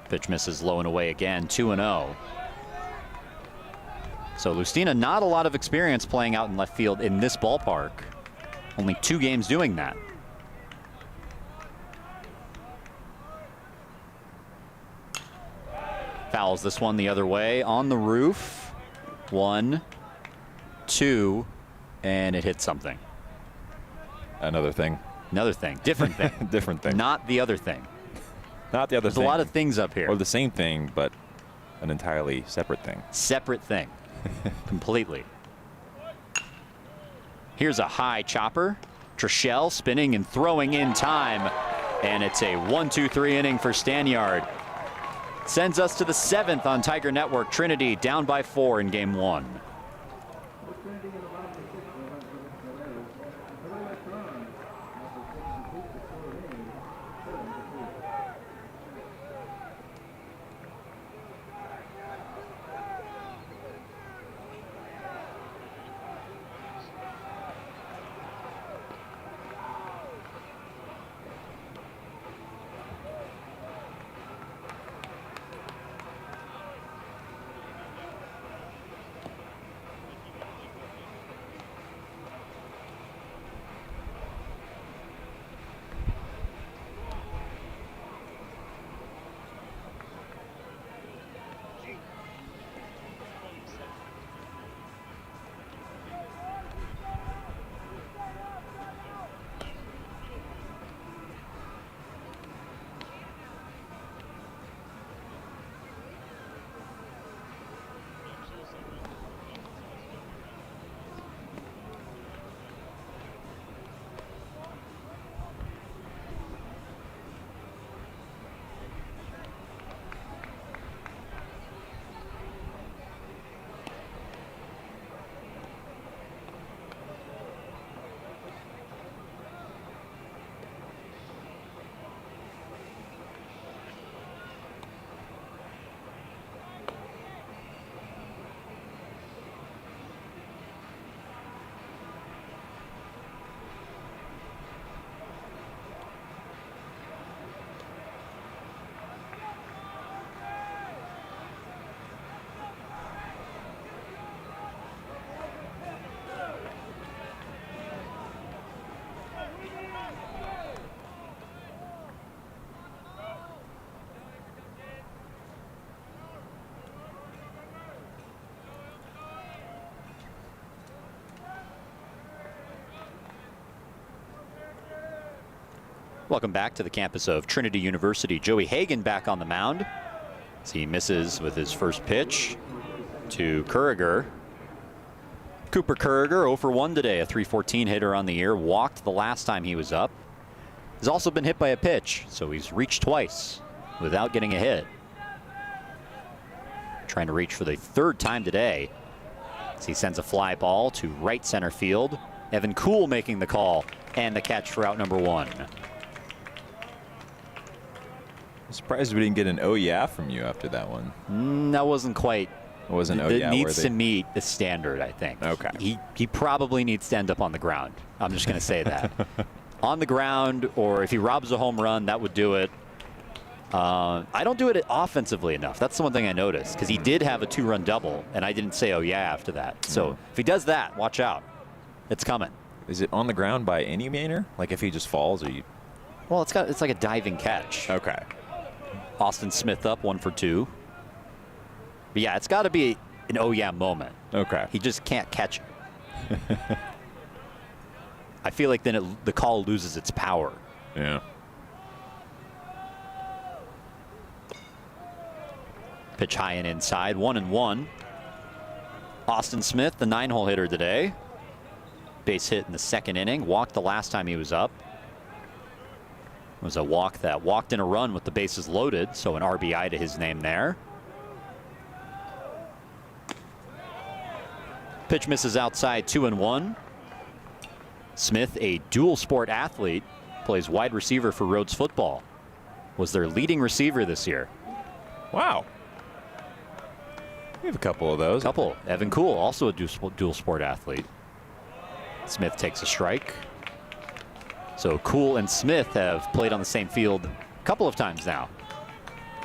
[SPEAKER 1] Pitch misses low and away again, 2-0. So Lustina, not a lot of experience playing out in left field in this ballpark. Only 2 games doing that. Fouls this one the other way on the roof. 1, 2, and it hit something.
[SPEAKER 2] Another thing.
[SPEAKER 1] Another thing. Different thing.
[SPEAKER 2] Different thing.
[SPEAKER 1] Not the other thing.
[SPEAKER 2] Not the other
[SPEAKER 1] There's
[SPEAKER 2] thing.
[SPEAKER 1] a lot of things up here.
[SPEAKER 2] Or the same thing, but an entirely separate thing.
[SPEAKER 1] Separate thing. Completely. Here's a high chopper. Trishelle spinning and throwing in time. And it's a 1-2-3 inning for Stanyard. Sends us to the 7th on Tiger Network. Trinity down by 4 in game 1. Welcome back to the campus of Trinity University. Joey Hagan back on the mound as he misses with his first pitch to Kuriger. Cooper Kuriger 0 for 1 today, a .314 hitter on the year. Walked the last time he was up. He's also been hit by a pitch, so he's reached twice without getting a hit. Trying to reach for the 3rd time today as he sends a fly ball to right center field. Evan Kuhl making the call and the catch for out number 1.
[SPEAKER 2] I'm surprised we didn't get an oh yeah from you after that one.
[SPEAKER 1] That wasn't quite.
[SPEAKER 2] It wasn't oh
[SPEAKER 1] it
[SPEAKER 2] yeah.
[SPEAKER 1] Needs to meet the standard, I think.
[SPEAKER 2] Okay.
[SPEAKER 1] He probably needs to end up on the ground. I'm just going to say that. On the ground, or if he robs a home run, that would do it. I don't do it offensively enough. That's the one thing I noticed, because he did have a 2-run double, and I didn't say oh yeah after that. So if he does that, watch out. It's coming.
[SPEAKER 2] Is it on the ground by any manner? Like if he just falls, or you?
[SPEAKER 1] Well, it's like a diving catch.
[SPEAKER 2] Okay.
[SPEAKER 1] Austin Smith up 1 for 2. But yeah, it's got to be an oh yeah moment.
[SPEAKER 2] Okay.
[SPEAKER 1] He just can't catch it. I feel like then the call loses its power.
[SPEAKER 2] Yeah.
[SPEAKER 1] Pitch high and inside, 1-1. Austin Smith, the 9-hole hitter today. Base hit in the 2nd inning. Walked the last time he was up. It was a walk that walked in a run with the bases loaded, so an RBI to his name there. Pitch misses outside, 2-1. Smith, a dual sport athlete, plays wide receiver for Rhodes football. Was their leading receiver this year.
[SPEAKER 2] Wow. We have a couple of those.
[SPEAKER 1] Evan Kuhl, also a dual sport athlete. Smith takes a strike. So Kuhl and Smith have played on the same field a couple of times now.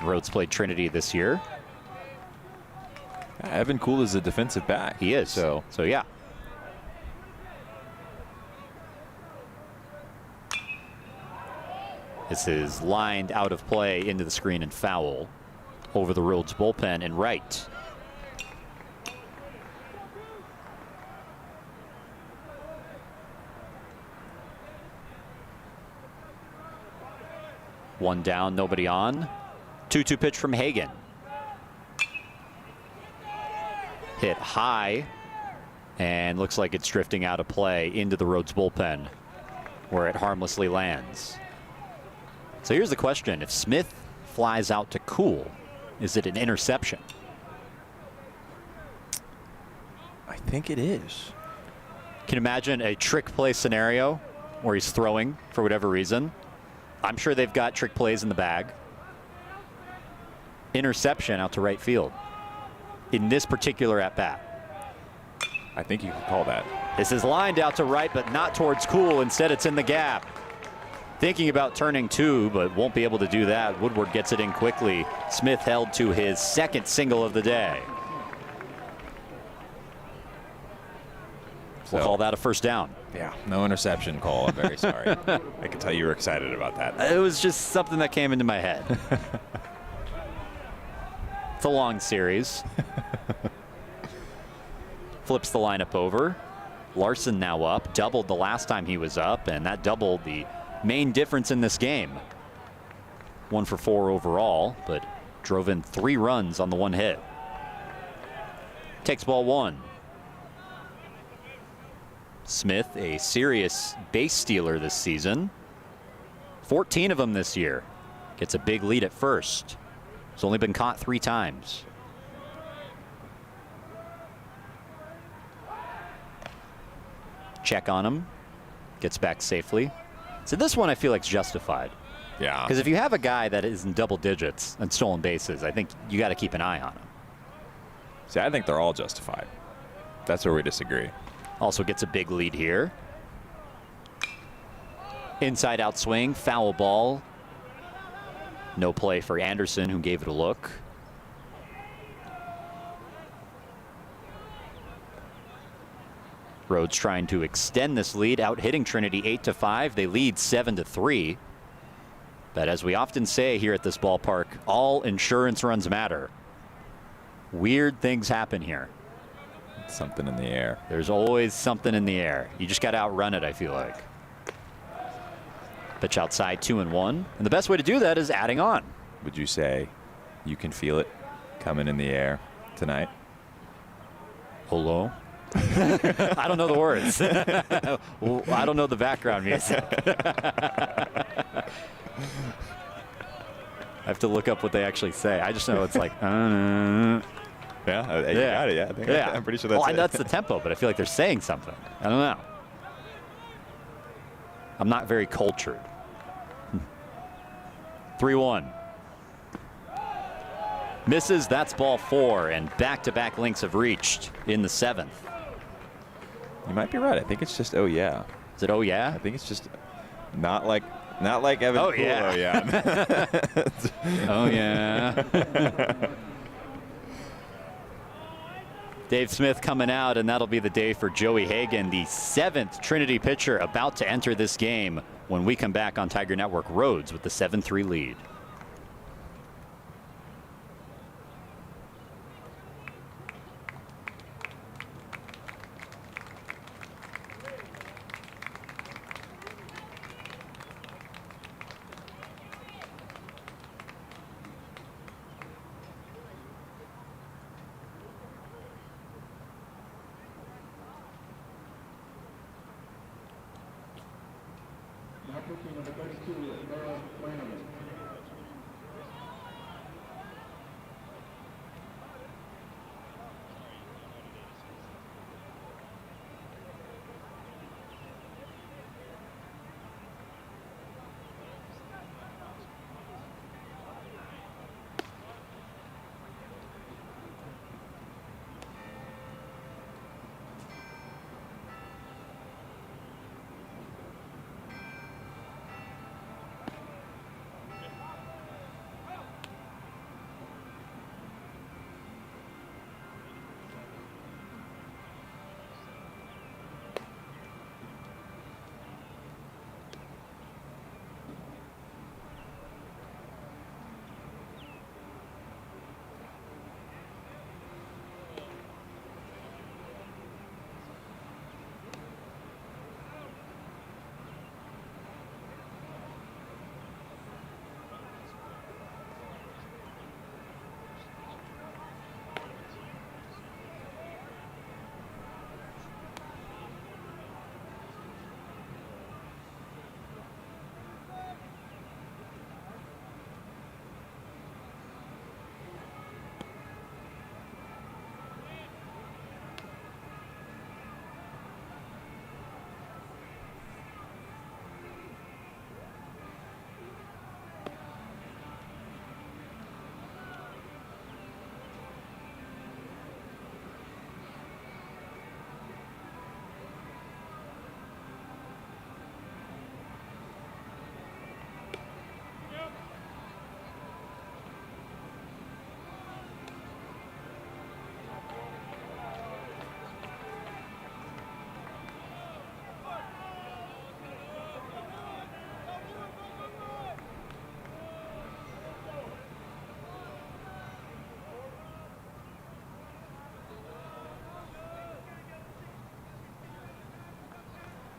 [SPEAKER 1] Rhodes played Trinity this year.
[SPEAKER 2] Evan Kuhl is a defensive back.
[SPEAKER 1] He is. So yeah. This is lined out of play into the screen and foul over the Rhodes bullpen and right. One down, nobody on. 2-2 pitch from Hagan. Hit high and looks like it's drifting out of play into the Rhodes bullpen. where it harmlessly lands. So here's the question. If Smith flies out to cool, is it an interception?
[SPEAKER 2] I think it is.
[SPEAKER 1] Can you imagine a trick play scenario where he's throwing for whatever reason? I'm sure they've got trick plays in the bag. Interception out to right field in this particular at-bat.
[SPEAKER 2] I think you could call that.
[SPEAKER 1] This is lined out to right, but not towards cool. Instead, it's in the gap. Thinking about turning two, but won't be able to do that. Woodward gets it in quickly. Smith held to his second single of the day. We'll call that a first down.
[SPEAKER 2] Yeah, no interception call. I'm very sorry. I can tell you were excited about that.
[SPEAKER 1] It was just something that came into my head. It's a long series. Flips the lineup over. Larson now up. Doubled the last time he was up, and that doubled the main difference in this game. 1 for 4 overall, but drove in 3 runs on the one hit. Takes ball 1. Smith, a serious base stealer this season. 14 of them this year. Gets a big lead at first. He's only been caught 3 times. Check on him. Gets back safely. So this one I feel like is justified.
[SPEAKER 2] Yeah.
[SPEAKER 1] Because if you have a guy that is in double digits and stolen bases, I think you got to keep an eye on him.
[SPEAKER 2] See, I think they're all justified. That's where we disagree.
[SPEAKER 1] Also gets a big lead here. Inside out swing, foul ball. No play for Anderson, who gave it a look. Rhodes trying to extend this lead, out hitting Trinity 8-5. They lead 7-3. But as we often say here at this ballpark, all insurance runs matter. Weird things happen here.
[SPEAKER 2] Something in the air.
[SPEAKER 1] There's always something in the air. You just got to outrun it, I feel like. Pitch outside, 2-1. And the best way to do that is adding on.
[SPEAKER 2] Would you say you can feel it coming in the air tonight?
[SPEAKER 1] Hello? I don't know the words. I don't know the background music. I have to look up what they actually say. I just know it's like,
[SPEAKER 2] Yeah, you got it. Yeah, I think I'm pretty sure that's it.
[SPEAKER 1] That's the tempo, but I feel like they're saying something. I don't know. I'm not very cultured. 3-1. Misses, that's ball 4, and back-to-back links have reached in the 7th.
[SPEAKER 2] You might be right. I think it's just, oh yeah.
[SPEAKER 1] Is it oh yeah?
[SPEAKER 2] I think it's just not like Evan.
[SPEAKER 1] Oh
[SPEAKER 2] Cool,
[SPEAKER 1] yeah.
[SPEAKER 2] Oh yeah.
[SPEAKER 1] Oh yeah. Dave Smith coming out, and that'll be the day for Joey Hagan, the 7th Trinity pitcher about to enter this game when we come back on Tiger Network. Rhodes with the 7-3 lead.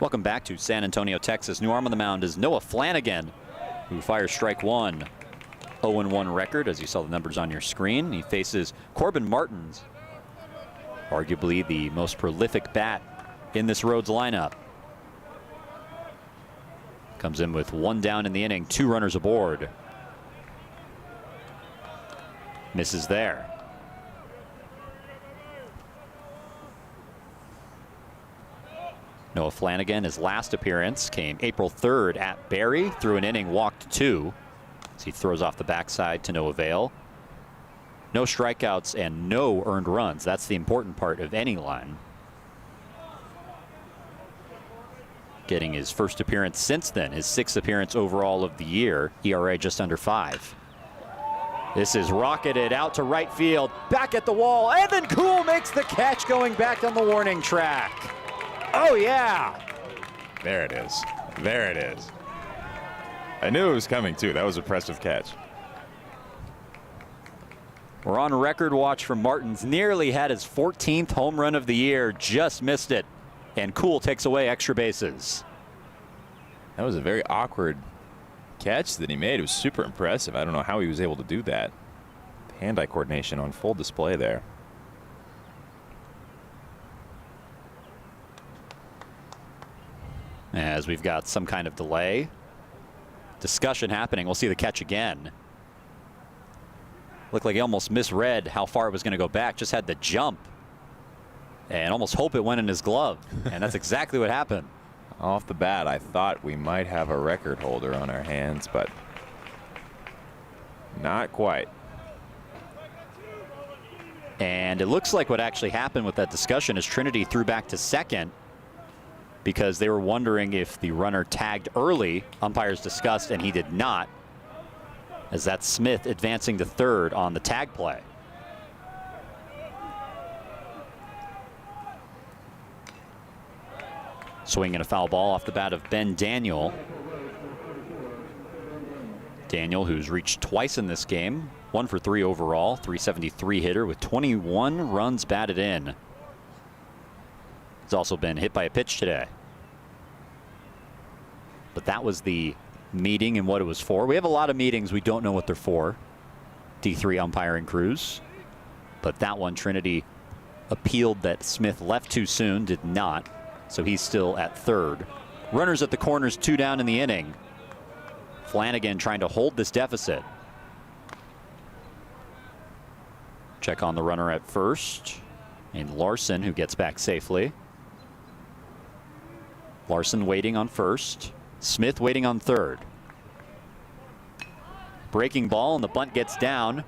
[SPEAKER 1] Welcome back to San Antonio, Texas. New arm on the mound is Noah Flanagan, who fires strike one. 0-1 record, as you saw the numbers on your screen. He faces Corbin Martins, arguably the most prolific bat in this Rhodes lineup. Comes in with one down in the inning, 2 runners aboard. Misses there. Noah Flanagan, his last appearance came April 3rd at Barrie. Through an inning, walked 2. As he throws off the backside to no avail. No strikeouts and no earned runs. That's the important part of any line. Getting his first appearance since then, his 6th appearance overall of the year. ERA just under 5. This is rocketed out to right field. Back at the wall. Evan Kuhl makes the catch, going back on the warning track. Oh, yeah.
[SPEAKER 2] There it is. There it is. I knew it was coming, too. That was an impressive catch.
[SPEAKER 1] We're on record watch for Martins. Nearly had his 14th home run of the year. Just missed it. And Kuhl takes away extra bases.
[SPEAKER 2] That was a very awkward catch that he made. It was super impressive. I don't know how he was able to do that. Hand-eye coordination on full display there.
[SPEAKER 1] As we've got some kind of delay. Discussion happening. We'll see the catch again. Looked like he almost misread how far it was going to go back. Just had to jump. And almost hope it went in his glove. And that's exactly what happened.
[SPEAKER 2] Off the bat, I thought we might have a record holder on our hands, but not quite.
[SPEAKER 1] And it looks like what actually happened with that discussion is Trinity threw back to second because they were wondering if the runner tagged early. Umpires discussed, and he did not, as that's Smith advancing to third on the tag play. Swinging a foul ball off the bat of Ben Daniel. Daniel, who's reached twice in this game, 1 for 3 overall, 373 hitter with 21 runs batted in. He's also been hit by a pitch today. But that was the meeting and what it was for. We have a lot of meetings we don't know what they're for. D3 umpiring crews. But that one, Trinity appealed that Smith left too soon, did not. So he's still at third. Runners at the corners, 2 down in the inning. Flanagan trying to hold this deficit. Check on the runner at first. And Larson, who gets back safely. Larson waiting on first. Smith waiting on third. Breaking ball, and the bunt gets down.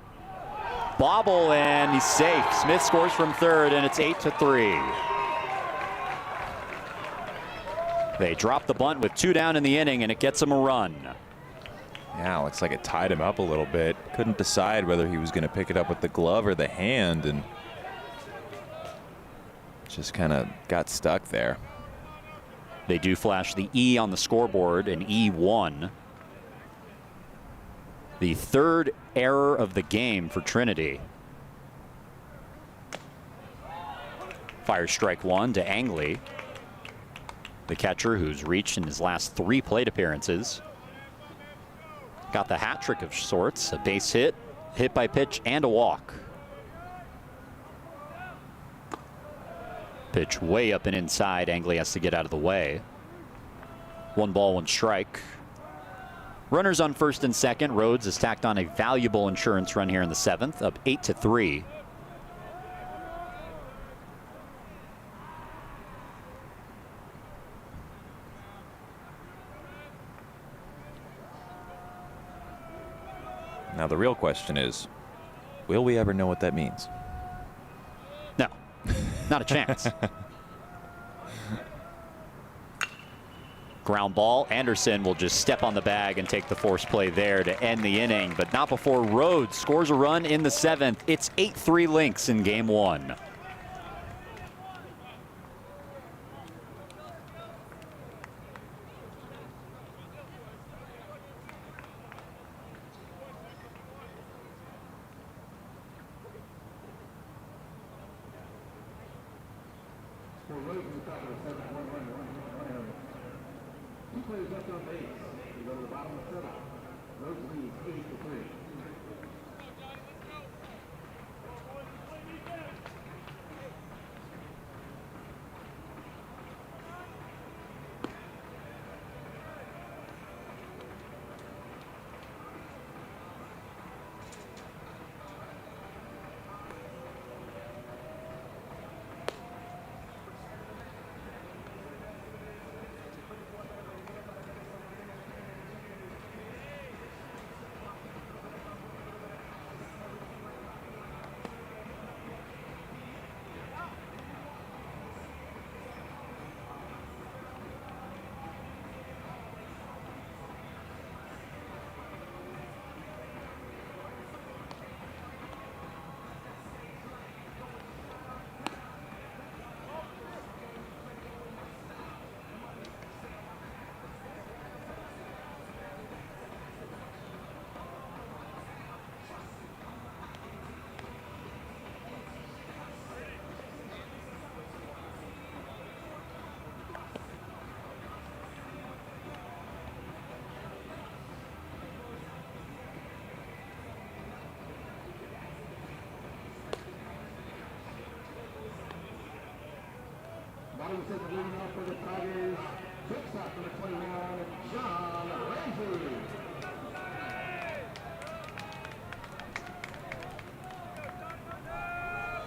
[SPEAKER 1] Bobble, and he's safe. Smith scores from third, and it's 8-3. They drop the bunt with 2 down in the inning, and it gets him a run.
[SPEAKER 2] Yeah, looks like it tied him up a little bit. Couldn't decide whether he was going to pick it up with the glove or the hand, and just kind of got stuck there.
[SPEAKER 1] They do flash the E on the scoreboard, an E1. The 3rd error of the game for Trinity. Fires strike 1 to Angley, the catcher who's reached in his last 3 plate appearances. Got the hat trick of sorts, a base hit, hit by pitch, and a walk. Pitch way up and inside. Angley has to get out of the way. 1 ball, 1 strike. Runners on first and second. Rhodes has tacked on a valuable insurance run here in the 7th, up 8-3.
[SPEAKER 2] Now the real question is, will we ever know what that means?
[SPEAKER 1] No, not a chance. Ground ball. Anderson will just step on the bag and take the force play there to end the inning, but not before Rhodes scores a run in the 7th. It's 8-3 Lynx in game 1.
[SPEAKER 3] players left on base. We go to the bottom of the 7th. Rhodes leads 8-3. Bottom set leading off for the Tigers. Shortstop number 29, John Ramsey.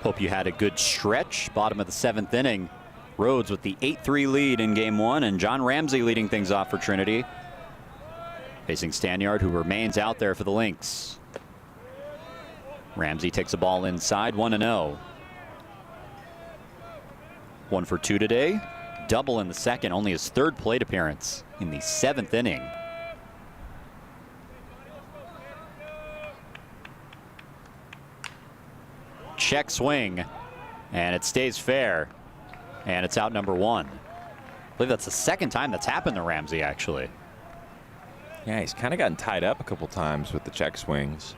[SPEAKER 1] Hope you had a good stretch. Bottom of the 7th inning. Rhodes with the 8-3 lead in game 1, and John Ramsey leading things off for Trinity. Facing Stanyard, who remains out there for the Lynx. Ramsey takes a ball inside, 1-0. 1 for 2 today. Double in the second, only his 3rd plate appearance in the 7th inning. Check swing, and it stays fair, and it's out number 1. I believe that's the 2nd time that's happened to Ramsey, actually.
[SPEAKER 2] Yeah, he's kind of gotten tied up a couple times with the check swings.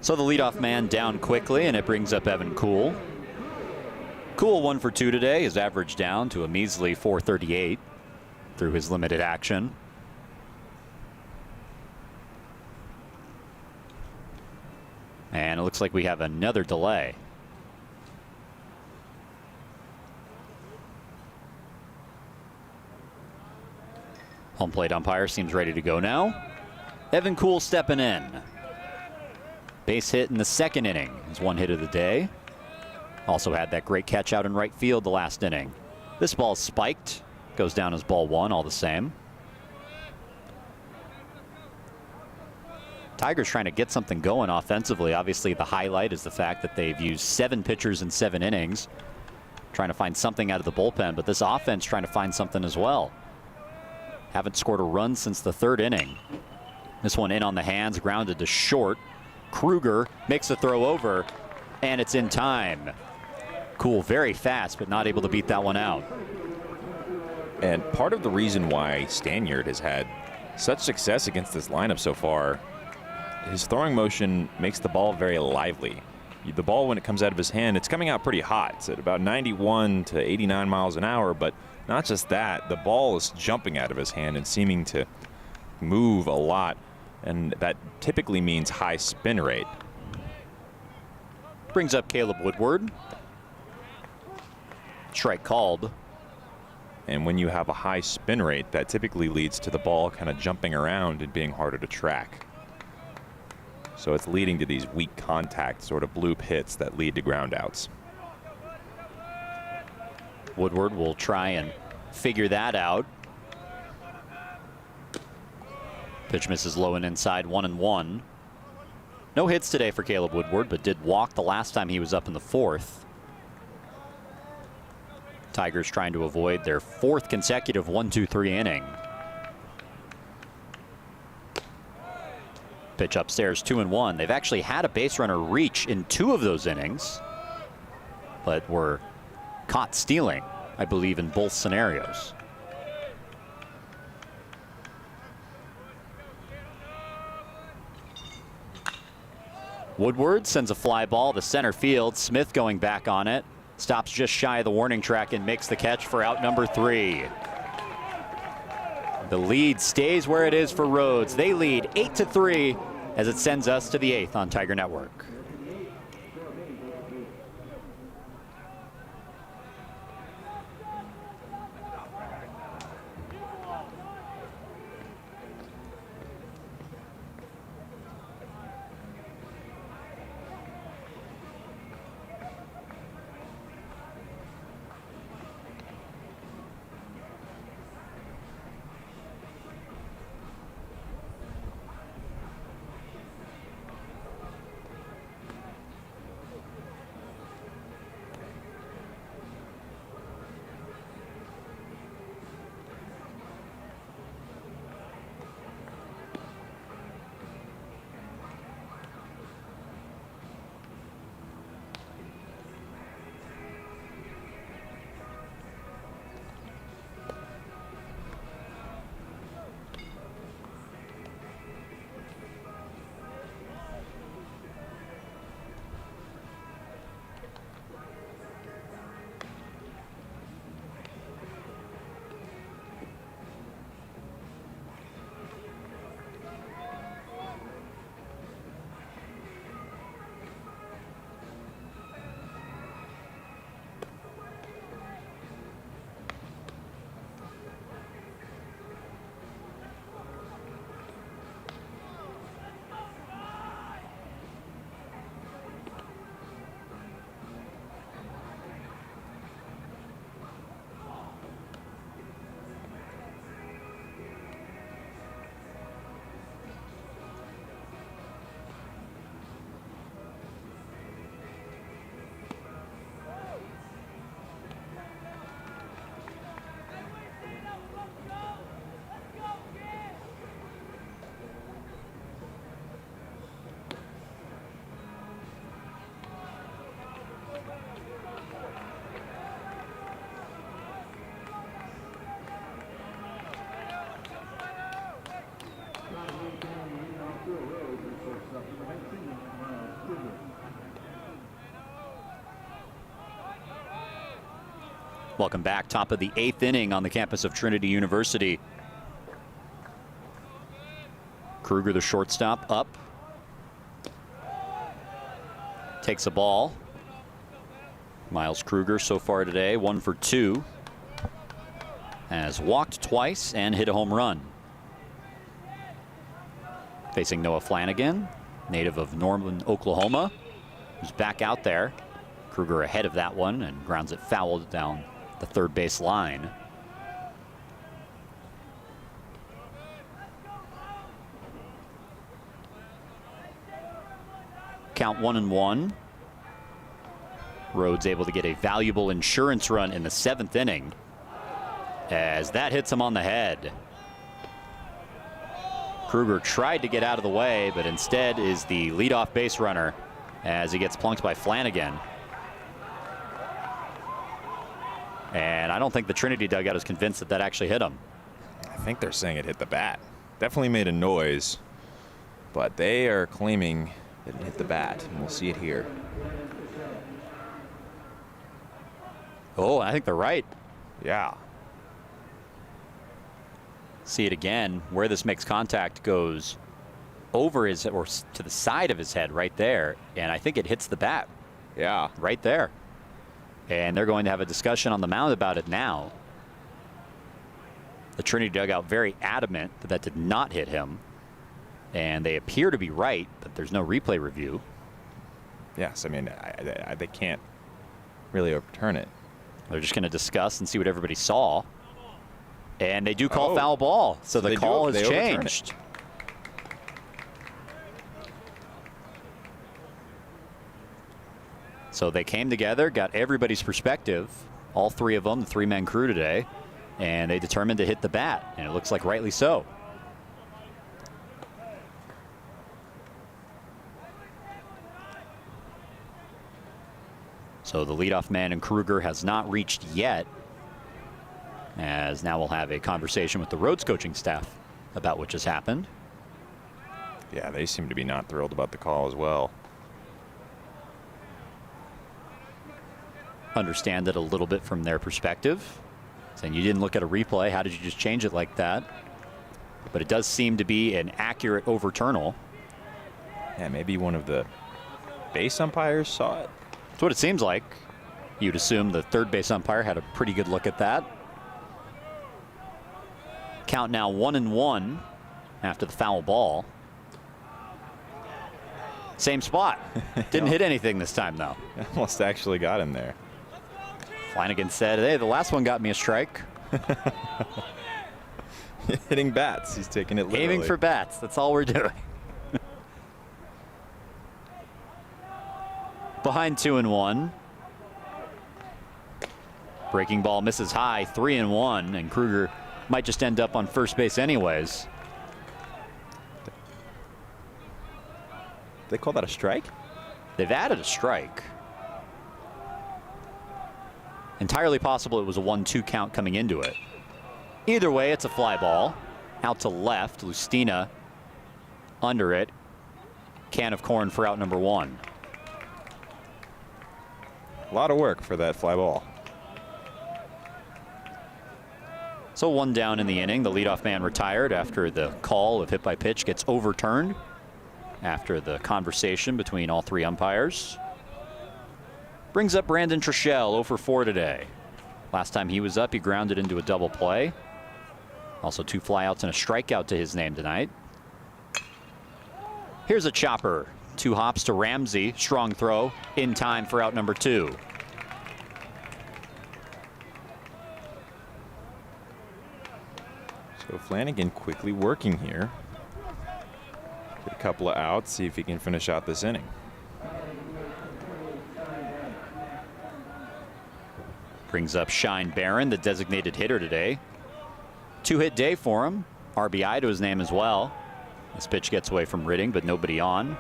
[SPEAKER 1] So the leadoff man down quickly, and it brings up Evan Kuhl. Kuhl 1 for 2 today, his average down to a measly 438 through his limited action. And it looks like we have another delay. Home plate umpire seems ready to go now. Evan Kuhl stepping in. Base hit in the 2nd inning. His 1 hit of the day. Also had that great catch out in right field the last inning. This ball spiked. Goes down as ball 1 all the same. Tigers trying to get something going offensively. Obviously the highlight is the fact that they've used 7 pitchers in 7 innings. Trying to find something out of the bullpen, but this offense trying to find something as well. Haven't scored a run since the 3rd inning. This one in on the hands, grounded to short. Kruger makes the throw over, and it's in time. Kuhl very fast, but not able to beat that one out.
[SPEAKER 2] And part of the reason why Stanyard has had such success against this lineup so far, his throwing motion makes the ball very lively. The ball, when it comes out of his hand, it's coming out pretty hot. It's at about 91 to 89 miles an hour, but not just that, the ball is jumping out of his hand and seeming to move a lot, and that typically means high spin rate.
[SPEAKER 1] Brings up Caleb Woodward. Strike called.
[SPEAKER 2] And when you have a high spin rate, that typically leads to the ball kind of jumping around and being harder to track. So it's leading to these weak contact sort of bloop hits that lead to groundouts.
[SPEAKER 1] Woodward will try and figure that out. Pitch misses low and inside, 1-1. No hits today for Caleb Woodward, but did walk the last time he was up in the 4th. Tigers trying to avoid their 4th consecutive 1-2-3 inning. Pitch upstairs, 2-1. They've actually had a base runner reach in 2 of those innings, but were caught stealing, I believe, in both scenarios. Woodward sends a fly ball to center field. Smith going back on it. stops just shy of the warning track and makes the catch for out number 3. The lead stays where it is for Rhodes. They lead 8-3 as it sends us to the 8th on Tiger Network. Welcome back. Top of the 8th inning on the campus of Trinity University. Kruger, the shortstop, up. Takes a ball. Miles Kruger so far today, 1 for 2. Has walked twice and hit a home run. Facing Noah Flanagan, native of Norman, Oklahoma, who's back out there. Kruger ahead of that one and grounds it foul down the third base line. Count 1-1. Rhodes able to get a valuable insurance run in the 7th inning as that hits him on the head. Kruger tried to get out of the way, but instead is the leadoff base runner as he gets plunked by Flanagan. And I don't think the Trinity dugout is convinced that that actually hit him.
[SPEAKER 2] I think they're saying it hit the bat. Definitely made a noise, but they are claiming it hit the bat, and we'll see it here.
[SPEAKER 1] Oh, I think they're right.
[SPEAKER 2] Yeah.
[SPEAKER 1] See it again. Where this makes contact goes over his, or to the side of his head right there, and I think it hits the bat.
[SPEAKER 2] Yeah.
[SPEAKER 1] Right there. And they're going to have a discussion on the mound about it now. The Trinity dugout very adamant that that did not hit him. And they appear to be right, but there's no replay review.
[SPEAKER 2] Yes, I mean, they can't really overturn it.
[SPEAKER 1] They're just going to discuss and see what everybody saw. And they do call foul ball, so the call has changed. So they came together, got everybody's perspective, all three of them, the three-man crew today, and they determined to hit the bat, and it looks like rightly so. So the leadoff man in Kruger has not reached yet, as now we'll have a conversation with the Rhodes coaching staff about what just happened.
[SPEAKER 2] Yeah, they seem to be not thrilled about the call as well.
[SPEAKER 1] understand it a little bit from their perspective, saying you didn't look at a replay. How did you just change it like that? But it does seem to be an accurate overturnal.
[SPEAKER 2] Yeah, maybe one of the base umpires saw it.
[SPEAKER 1] That's what it seems like. You'd assume the third base umpire had a pretty good look at that. Count now 1-1 after the foul ball. Same spot. Didn't hit anything this time, though.
[SPEAKER 2] Almost actually got him there.
[SPEAKER 1] Flanagan said, hey, the last one got me a strike.
[SPEAKER 2] Hitting bats. He's taking it literally.
[SPEAKER 1] Aiming for bats. That's all we're doing. Behind 2-1. Breaking ball misses high, 3-1, and Kruger might just end up on first base anyways.
[SPEAKER 2] They call that a strike?
[SPEAKER 1] They've added a strike. Entirely possible it was a 1-2 count coming into it. Either way, it's a fly ball. Out to left, Lustina under it. Can of corn for out number 1.
[SPEAKER 2] A lot of work for that fly ball.
[SPEAKER 1] So 1 down in the inning. The leadoff man retired after the call of hit by pitch gets overturned after the conversation between all 3 umpires. Brings up Brandon Trishelle, 0 for 4 today. Last time he was up, he grounded into a double play. Also 2 flyouts and a strikeout to his name tonight. Here's a chopper. 2 hops to Ramsey. Strong throw in time for out number 2.
[SPEAKER 2] So Flanagan quickly working here. Get a couple of outs, see if he can finish out this inning.
[SPEAKER 1] Brings up Shine Barron, the designated hitter today. 2-hit day for him. RBI to his name as well. This pitch gets away from Ridding, but nobody on.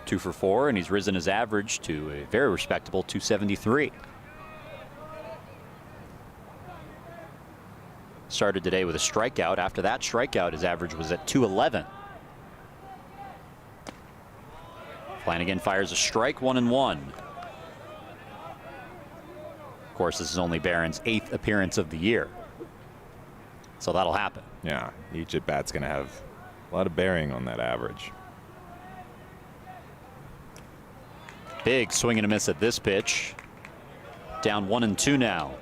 [SPEAKER 1] 2 for 4, and he's risen his average to a very respectable 273. Started today with a strikeout. After that strikeout, his average was at 211. Flanagan fires a strike, 1-1. Of course, this is only Barron's 8th appearance of the year. So that'll happen.
[SPEAKER 2] Yeah, each at bat's going to have a lot of bearing on that average.
[SPEAKER 1] Big swing and a miss at this pitch. Down 1-2 now.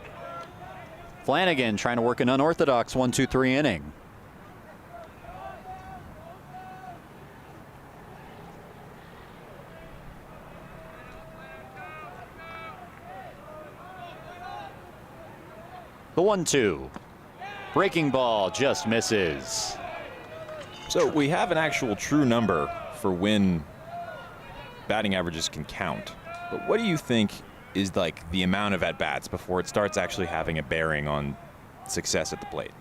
[SPEAKER 1] Flanagan trying to work an unorthodox 1-2-3 inning. The 1-2. Breaking ball just misses.
[SPEAKER 2] So we have an actual true number for when batting averages can count. But what do you think is like the amount of at-bats before it starts actually having a bearing on success at the plate?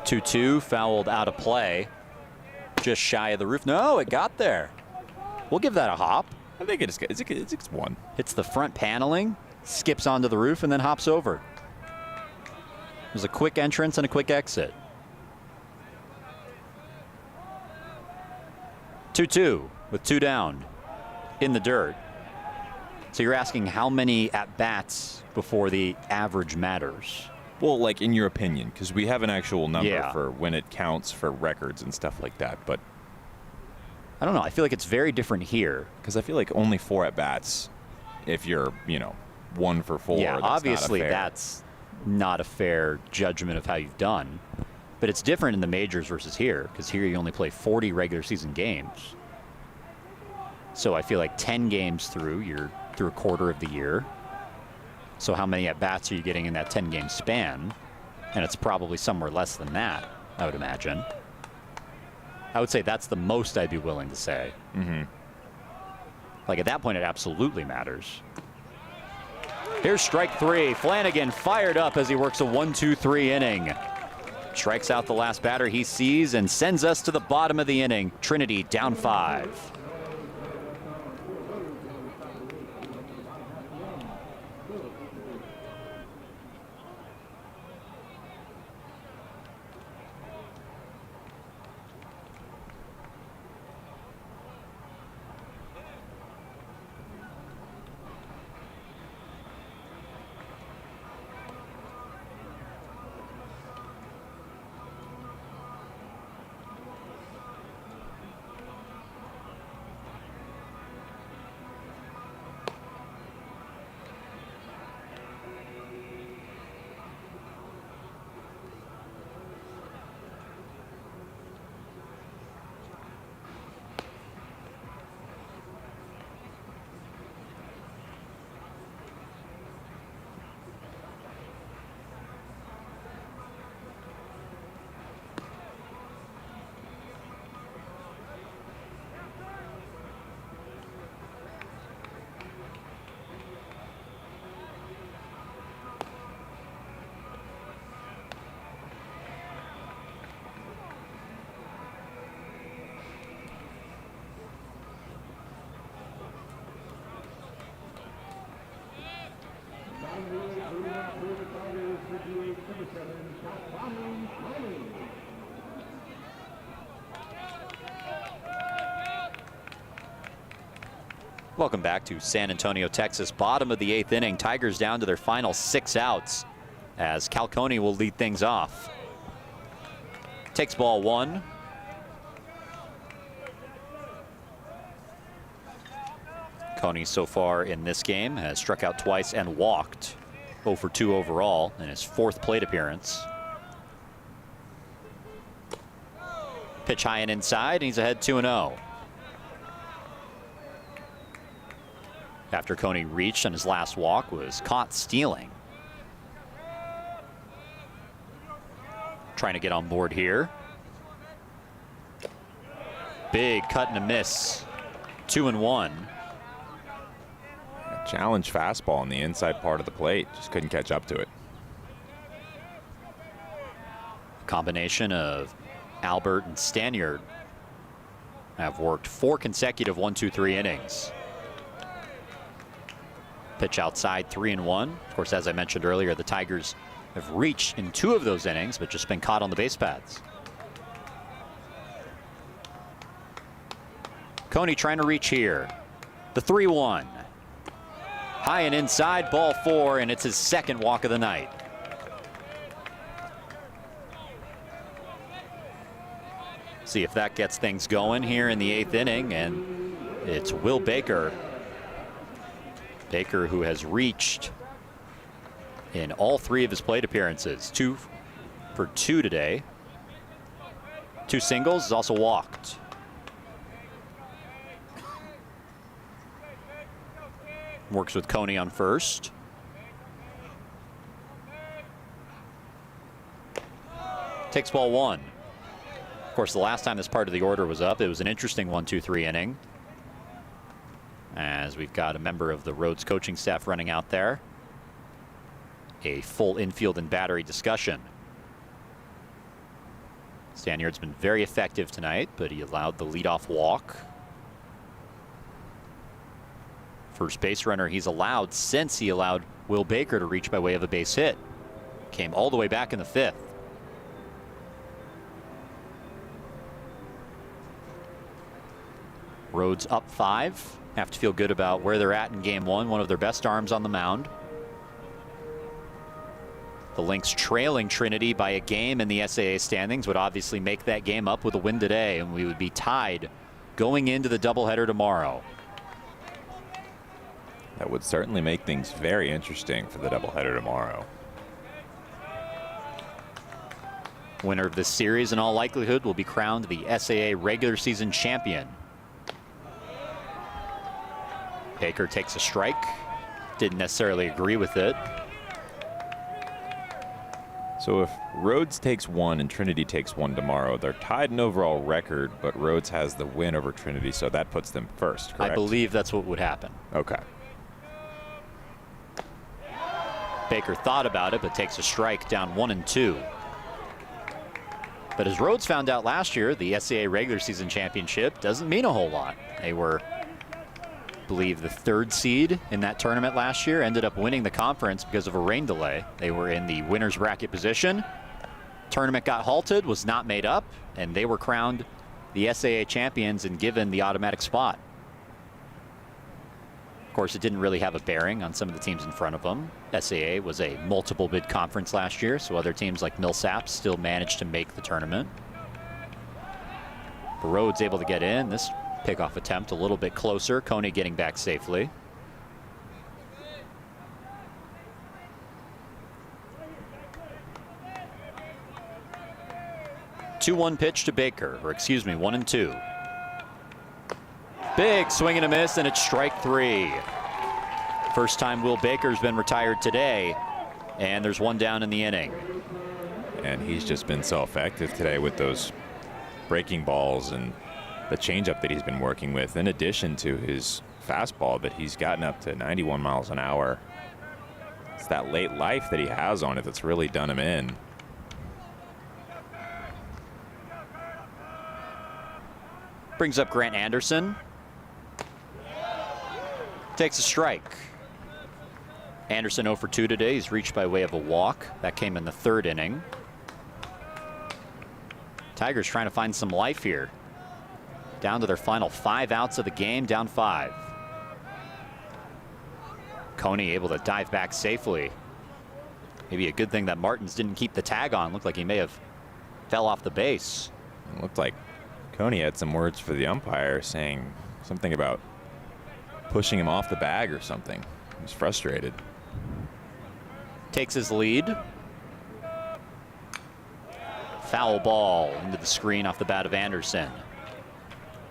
[SPEAKER 1] 2-2, fouled out of play. Just shy of the roof. No, it got there. We'll give that a hop.
[SPEAKER 2] I think it's 1.
[SPEAKER 1] Hits the front paneling, skips onto the roof, and then hops over. It was a quick entrance and a quick exit. 2-2 with 2 down in the dirt. So you're asking how many at-bats before the average matters?
[SPEAKER 2] Well, like in your opinion, because we have an actual number
[SPEAKER 1] Yeah.
[SPEAKER 2] for when it counts for records and stuff like that. But
[SPEAKER 1] I don't know. I feel like it's very different here.
[SPEAKER 2] because I feel like only 4 at-bats if you're, 1 for 4.
[SPEAKER 1] Yeah,
[SPEAKER 2] that's not
[SPEAKER 1] obviously
[SPEAKER 2] fair.
[SPEAKER 1] that's not a fair judgment of how you've done. But it's different in the majors versus here, because here you only play 40 regular season games. So I feel like 10 games through, you're through a quarter of the year. So how many at-bats are you getting in that 10-game span? And it's probably somewhere less than that, I would imagine. I would say that's the most I'd be willing to say.
[SPEAKER 2] Mm-hmm.
[SPEAKER 1] Like at that point, it absolutely matters. Here's strike 3. Flanagan fired up as he works a 1-2-3 inning. Strikes out the last batter he sees and sends us to the bottom of the inning. Trinity down 5. Welcome back to San Antonio, Texas. Bottom of the 8th inning. Tigers down to their final 6 outs as Calcone will lead things off. Takes ball 1. Coney so far in this game has struck out twice and walked. 0 for 2 overall in his 4th plate appearance. Pitch high and inside, and he's ahead 2-0. After Coney reached on his last walk, was caught stealing. Trying to get on board here. Big cut and a miss. 2-1.
[SPEAKER 2] Challenge fastball on the inside part of the plate. Just couldn't catch up to it.
[SPEAKER 1] Combination of Albert and Stanyard have worked 4 consecutive 1-2-3 innings. Pitch outside 3-1. Of course, as I mentioned earlier, the Tigers have reached in 2 of those innings, but just been caught on the base paths. Coney trying to reach here. The 3-1. High and inside, ball 4, and it's his 2nd walk of the night. See if that gets things going here in the 8th inning, and it's Will Baker. Baker, who has reached in all 3 of his plate appearances. 2 for 2 today. 2 singles, has also walked. Works with Coney on first. Takes ball 1. Of course, the last time this part of the order was up, it was an interesting 1-2-3 inning. As we've got a member of the Rhodes coaching staff running out there. A full infield and battery discussion. Stanyard's been very effective tonight, but he allowed the leadoff walk. First base runner he's allowed since he allowed Will Baker to reach by way of a base hit. Came all the way back in the 5th. Rhodes up 5. Have to feel good about where they're at in game 1. One of their best arms on the mound. The Lynx trailing Trinity by a game in the SAA standings would obviously make that game up with a win today, and we would be tied going into the doubleheader tomorrow.
[SPEAKER 2] That would certainly make things very interesting for the doubleheader tomorrow.
[SPEAKER 1] Winner of this series in all likelihood will be crowned the SAA regular season champion. Baker takes a strike. Didn't necessarily agree with it.
[SPEAKER 2] So if Rhodes takes 1 and Trinity takes 1 tomorrow, they're tied in overall record, but Rhodes has the win over Trinity, so that puts them first, correct?
[SPEAKER 1] I believe that's what would happen.
[SPEAKER 2] Okay.
[SPEAKER 1] Baker thought about it, but takes a strike, down 1-2. But as Rhodes found out last year, the SCAA regular season championship doesn't mean a whole lot. They were, I believe, the 3rd seed in that tournament last year, ended up winning the conference because of a rain delay. They were in the winner's bracket position. Tournament got halted, was not made up, and they were crowned the SAA champions and given the automatic spot. Of course, it didn't really have a bearing on some of the teams in front of them. SAA was a multiple bid conference last year, so other teams like Millsaps still managed to make the tournament. But Rhodes able to get in. This pickoff attempt a little bit closer. Coney getting back safely. Two-one pitch to Baker, or excuse me, 1-2. Big swing and a miss, and it's strike 3. First time Will Baker's been retired today, and there's 1 down in the inning.
[SPEAKER 2] And he's just been so effective today with those breaking balls and the changeup that he's been working with, in addition to his fastball that he's gotten up to 91 miles an hour. It's that late life that he has on it that's really done him in.
[SPEAKER 1] Brings up Grant Anderson. Takes a strike. Anderson 0 for 2 today. He's reached by way of a walk. That came in the 3rd inning. Tigers trying to find some life here. Down to their final 5 outs of the game, down 5. Coney able to dive back safely. Maybe a good thing that Martins didn't keep the tag on. Looked like he may have fell off the base.
[SPEAKER 2] It looked like Coney had some words for the umpire saying something about pushing him off the bag or something. He was frustrated.
[SPEAKER 1] Takes his lead. Foul ball into the screen off the bat of Anderson.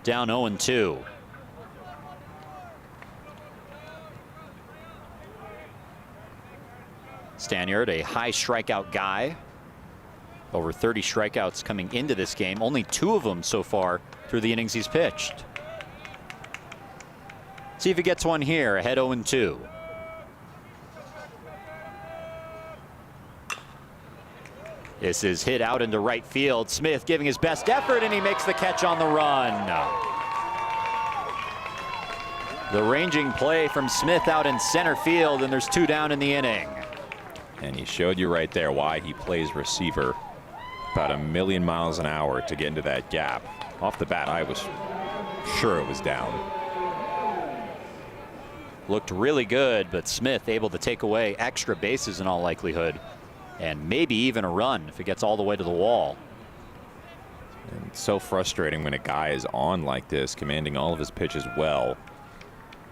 [SPEAKER 1] Down 0-2. Stanyard, a high strikeout guy. Over 30 strikeouts coming into this game. Only 2 of them so far through the innings he's pitched. See if he gets one here, ahead 0-2. This is hit out into right field. Smith giving his best effort, and he makes the catch on the run. The ranging play from Smith out in center field, and there's 2 down in the inning.
[SPEAKER 2] And he showed you right there why he plays receiver about 1,000,000 miles an hour to get into that gap. Off the bat, I was sure it was down.
[SPEAKER 1] Looked really good, but Smith able to take away extra bases in all likelihood, and maybe even a run if it gets all the way to the wall.
[SPEAKER 2] And it's so frustrating when a guy is on like this, commanding all of his pitches well,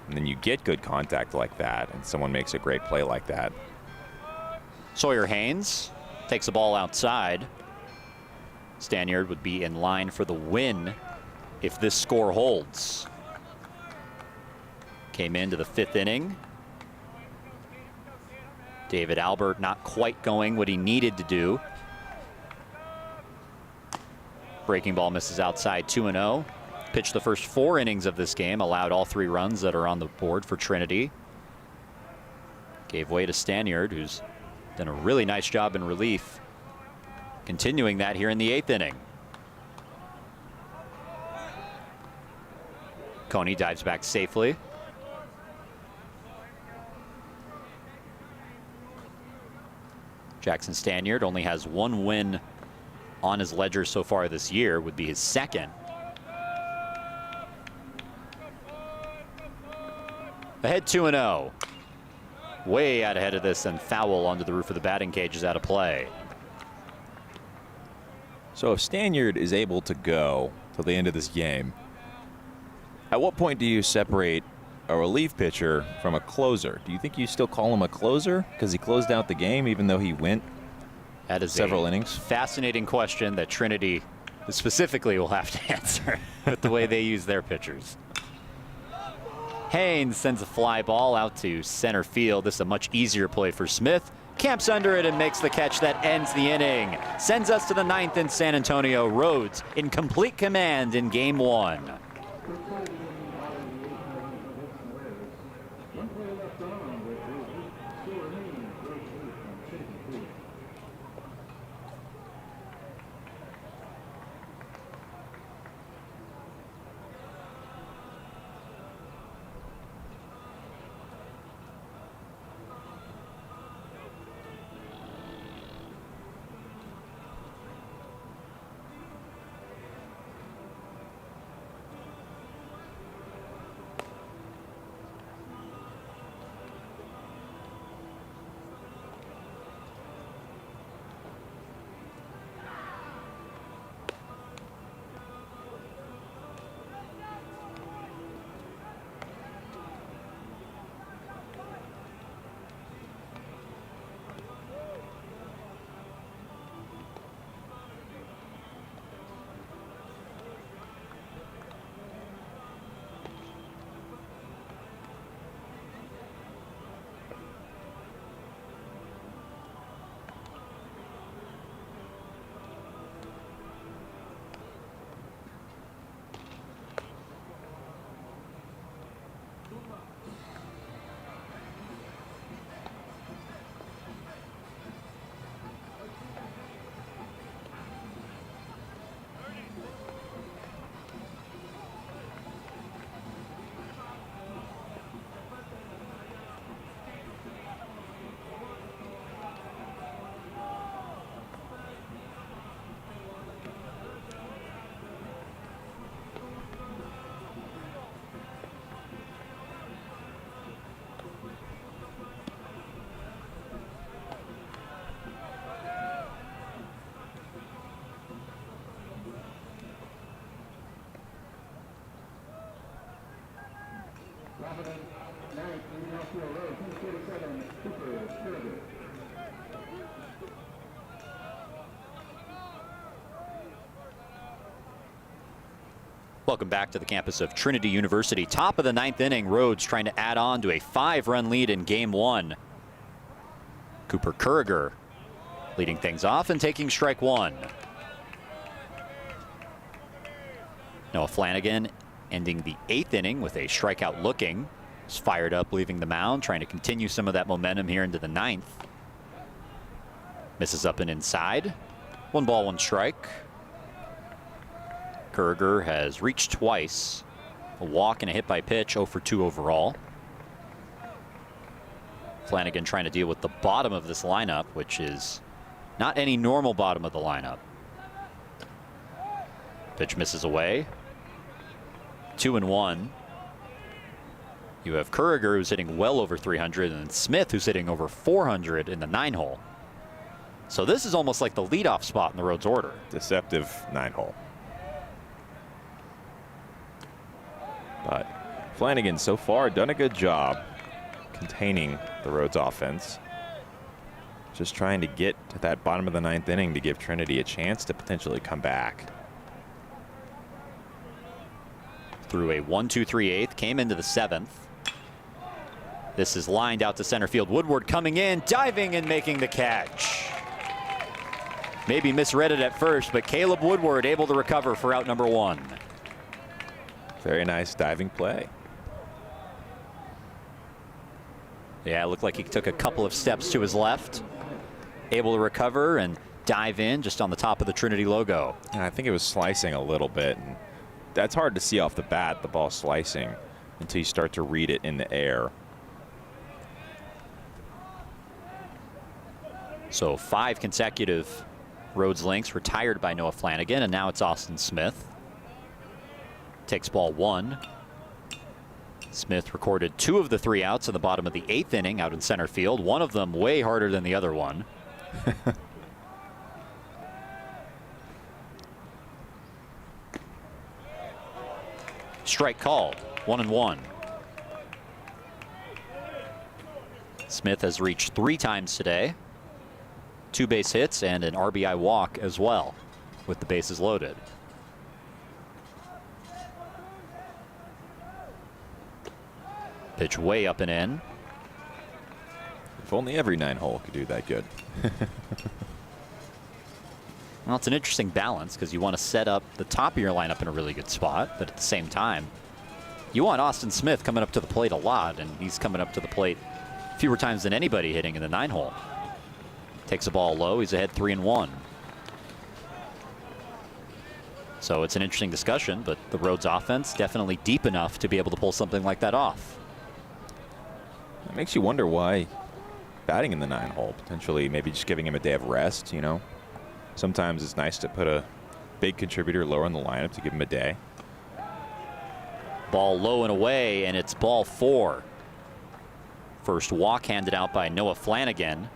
[SPEAKER 2] and then you get good contact like that, and someone makes a great play like that.
[SPEAKER 1] Sawyer Haynes takes the ball outside. Stanyard would be in line for the win if this score holds. Came into the 5th inning. David Albert not quite going what he needed to do. Breaking ball misses outside, 2-0. Pitched the first 4 innings of this game, allowed all 3 runs that are on the board for Trinity. Gave way to Stanyard, who's done a really nice job in relief. Continuing that here in the 8th inning. Coney dives back safely. Jackson Stanyard only has 1 win on his ledger so far this year, would be his 2nd. Ahead 2-0. Way out ahead of this, and foul onto the roof of the batting cage is out of play.
[SPEAKER 2] So if Stanyard is able to go till the end of this game, at what point do you separate a relief pitcher from a closer? Do you think you still call him a closer because he closed out the game even though he went
[SPEAKER 1] that is
[SPEAKER 2] several innings?
[SPEAKER 1] Fascinating question that Trinity specifically will have to answer with the way they use their pitchers. Haynes sends a fly ball out to center field. This is a much easier play for Smith. Camps under it and makes the catch that ends the inning. Sends us to the 9th in San Antonio. Rhodes in complete command in game 1.
[SPEAKER 3] outfield, Rhodes, 47, Cooper, Kroger.
[SPEAKER 1] Welcome back to the campus of Trinity University. Top of the 9th inning, Rhodes trying to add on to a 5-run lead in game 1. Cooper Kroger leading things off and taking strike 1. Noah Flanagan ending the 8th inning with a strikeout looking. He's fired up leaving the mound, trying to continue some of that momentum here into the 9th. Misses up and inside. 1 ball, 1 strike. Kroger has reached twice. A walk and a hit by pitch, 0 for 2 overall. Flanagan trying to deal with the bottom of this lineup, which is not any normal bottom of the lineup. Pitch misses away. 2-1. You have Kroger, who's hitting well over 300, and Smith, who's hitting over 400 in the 9-hole. So this is almost like the leadoff spot in the Rhodes order.
[SPEAKER 2] Deceptive 9-hole. But Flanagan so far done a good job containing the Rhodes offense. Just trying to get to that bottom of the 9th inning to give Trinity a chance to potentially come back.
[SPEAKER 1] Through a 1-2-3-8, came into the 7th. This is lined out to center field. Woodward coming in, diving and making the catch. Maybe misread it at first, but Caleb Woodward able to recover for out number 1.
[SPEAKER 2] Very nice diving play.
[SPEAKER 1] Yeah, it looked like he took a couple of steps to his left. Able to recover and dive in just on the top of the Trinity logo.
[SPEAKER 2] And I think it was slicing a little bit. And that's hard to see off the bat, the ball slicing, until you start to read it in the air.
[SPEAKER 1] So 5 consecutive Rhodes links retired by Noah Flanagan, and now it's Austin Smith. Takes ball 1. Smith recorded 2 of the 3 outs in the bottom of the 8th inning out in center field. One of them way harder than the other one. Strike called. 1-1. Smith has reached 3 times today. 2 base hits and an RBI walk as well, with the bases loaded. Pitch way up and in.
[SPEAKER 2] If only every 9-hole could do that good.
[SPEAKER 1] Well, it's an interesting balance because you want to set up the top of your lineup in a really good spot, but at the same time, you want Austin Smith coming up to the plate a lot, and he's coming up to the plate fewer times than anybody hitting in the 9-hole. Takes a ball low. He's ahead 3-1. So it's an interesting discussion, but the Rhodes offense definitely deep enough to be able to pull something like that off.
[SPEAKER 2] It makes you wonder why batting in the 9-hole, potentially maybe just giving him a day of rest, you know. Sometimes it's nice to put a big contributor lower in the lineup to give him a day.
[SPEAKER 1] Ball low and away, and it's ball 4. First walk handed out by Noah Flanagan.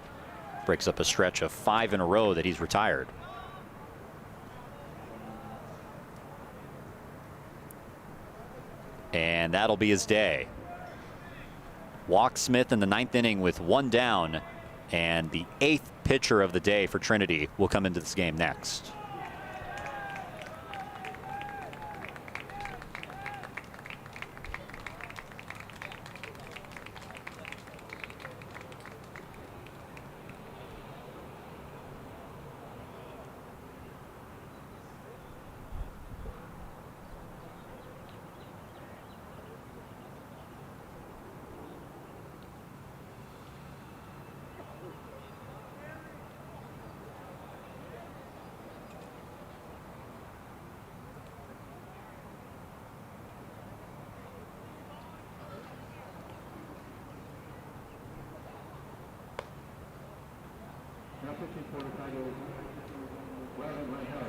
[SPEAKER 1] Breaks up a stretch of 5 in a row that he's retired. And that'll be his day. Walk Smith in the 9th inning with 1 down, and the 8th pitcher of the day for Trinity will come into this game next.
[SPEAKER 3] Now pitching for the Tigers, Ryan Rangel.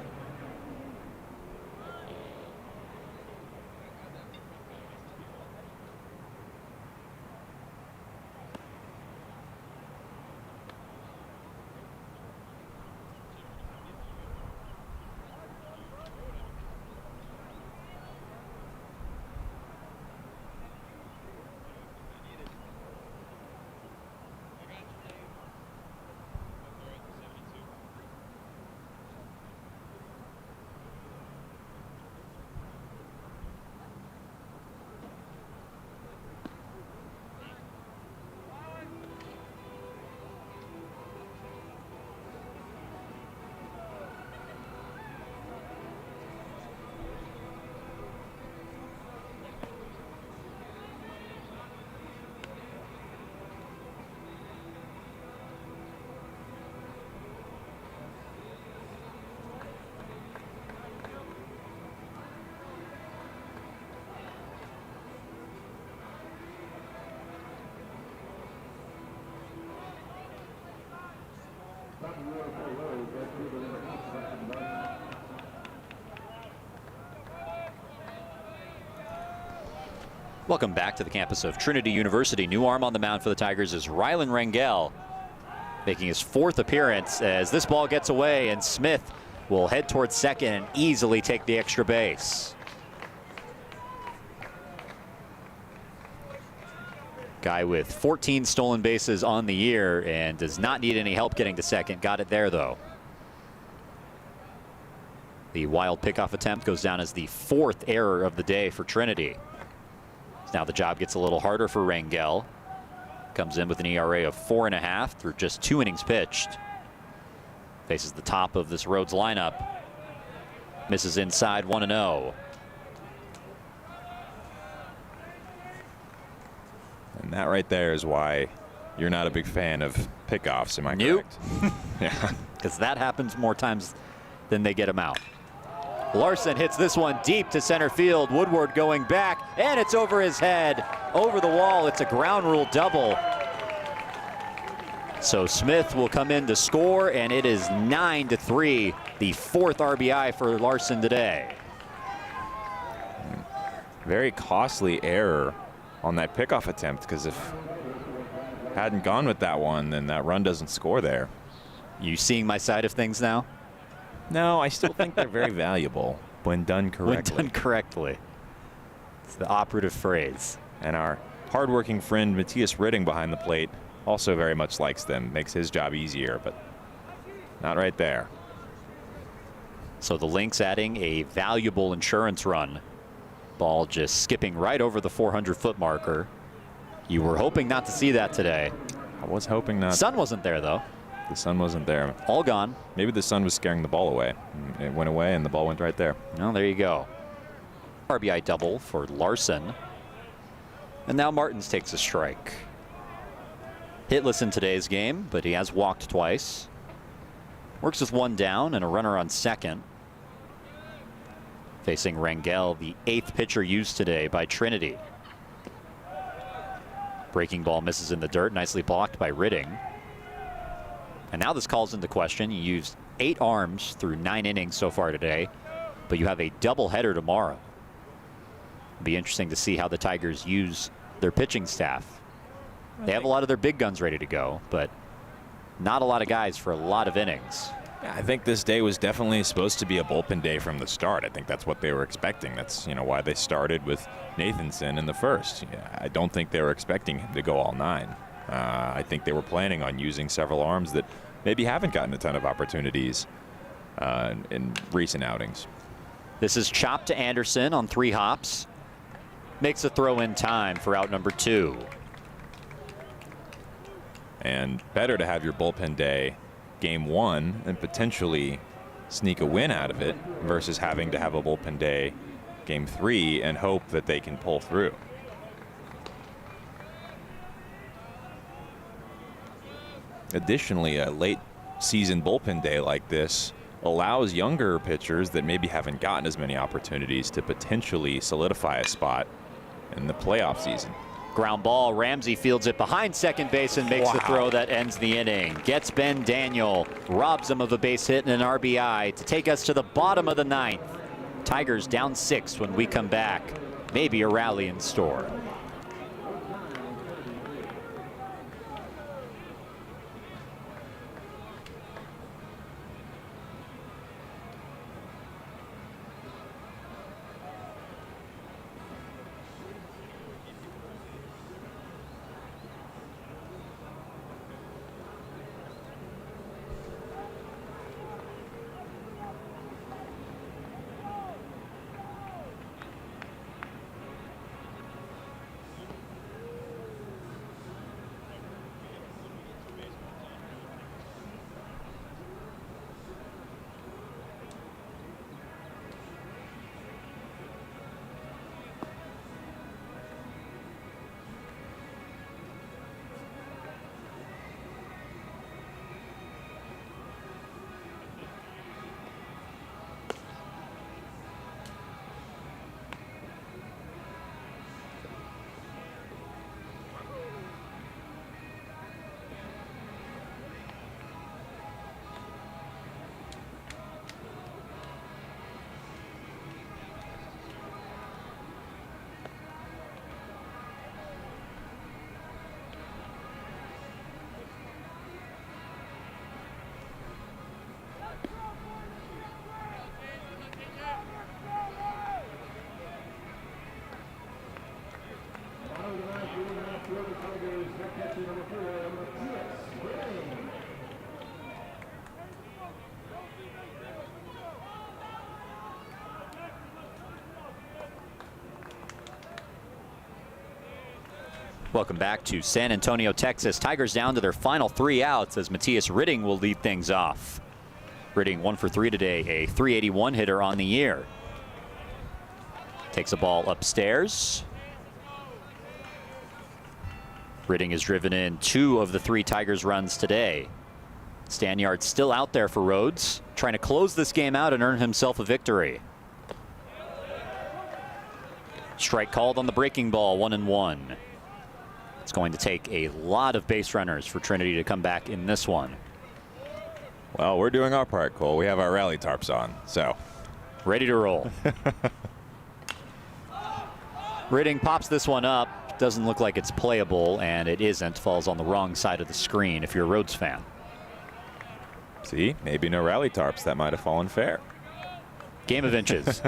[SPEAKER 1] Welcome back to the campus of Trinity University. New arm on the mound for the Tigers is Rylan Rangel, making his 4th appearance as this ball gets away, and Smith will head towards second and easily take the extra base. Guy with 14 stolen bases on the year and does not need any help getting to second. Got it there, though. The wild pickoff attempt goes down as the 4th error of the day for Trinity. Now the job gets a little harder for Rangel. Comes in with an ERA of 4.5 through just 2 innings pitched. Faces the top of this Rhodes lineup. Misses inside 1-0.
[SPEAKER 2] And that right there is why you're not a big fan of pickoffs, am I correct?
[SPEAKER 1] Yeah, because that happens more times than they get them out. Larson hits this one deep to center field. Woodward going back, and it's over his head, over the wall. It's a ground rule double. So Smith will come in to score, and it is 9-3, the 4th RBI for Larson today.
[SPEAKER 2] Very costly error on that pickoff attempt, because if hadn't gone with that one, then that run doesn't score there.
[SPEAKER 1] You seeing my side of things now?
[SPEAKER 2] No, I still think they're very valuable when done correctly.
[SPEAKER 1] When done correctly. It's the operative phrase.
[SPEAKER 2] And our hardworking friend Matthias Ridding behind the plate also very much likes them. Makes his job easier, but not right there.
[SPEAKER 1] So the Lynx adding a valuable insurance run. Ball just skipping right over the 400-foot marker. You were hoping not to see that today.
[SPEAKER 2] I was hoping not.
[SPEAKER 1] Sun wasn't there, though.
[SPEAKER 2] The sun wasn't there.
[SPEAKER 1] All gone.
[SPEAKER 2] Maybe the sun was scaring the ball away. It went away, and the ball went right there.
[SPEAKER 1] Well, there you go. RBI double for Larson. And now Martins takes a strike. Hitless in today's game, but he has walked twice. Works with 1 down and a runner on second. Facing Rangel, the 8th pitcher used today by Trinity. Breaking ball misses in the dirt, nicely blocked by Ridding. And now this calls into question. You used 8 arms through 9 innings so far today, but you have a doubleheader tomorrow. It'll be interesting to see how the Tigers use their pitching staff. They have a lot of their big guns ready to go, but not a lot of guys for a lot of innings.
[SPEAKER 2] Yeah, I think this day was definitely supposed to be a bullpen day from the start. I think that's what they were expecting. That's why they started with Nathanson in the first. Yeah, I don't think they were expecting him to go all 9. I think they were planning on using several arms that maybe haven't gotten a ton of opportunities in recent outings.
[SPEAKER 1] This is chopped to Anderson on 3 hops. Makes a throw in time for out number 2.
[SPEAKER 2] And better to have your bullpen day game 1 and potentially sneak a win out of it versus having to have a bullpen day game 3 and hope that they can pull through. Additionally, a late season bullpen day like this allows younger pitchers that maybe haven't gotten as many opportunities to potentially solidify a spot in the playoff season.
[SPEAKER 1] Ground ball. Ramsey fields it behind second base and makes the throw that ends the inning. Gets Ben Daniel, robs him of a base hit and an RBI to take us to the bottom of the 9th. Tigers down 6 when we come back. Maybe a rally in store. Welcome back to San Antonio, Texas. Tigers down to their final 3 outs as Matthias Ritting will lead things off. Ritting 1 for 3 today, a .381 hitter on the year. Takes a ball upstairs. Ritting has driven in 2 of the 3 Tigers runs today. Stanyard still out there for Rhodes, trying to close this game out and earn himself a victory. Strike called on the breaking ball, 1-1. It's going to take a lot of base runners for Trinity to come back in this one.
[SPEAKER 2] Well, we're doing our part, Cole. We have our rally tarps on, so.
[SPEAKER 1] Ready to roll. Ritting pops this one up. Doesn't look like it's playable, and it isn't. Falls on the wrong side of the screen if you're a Rhodes fan.
[SPEAKER 2] See, maybe no rally tarps. That might have fallen fair.
[SPEAKER 1] Game of inches.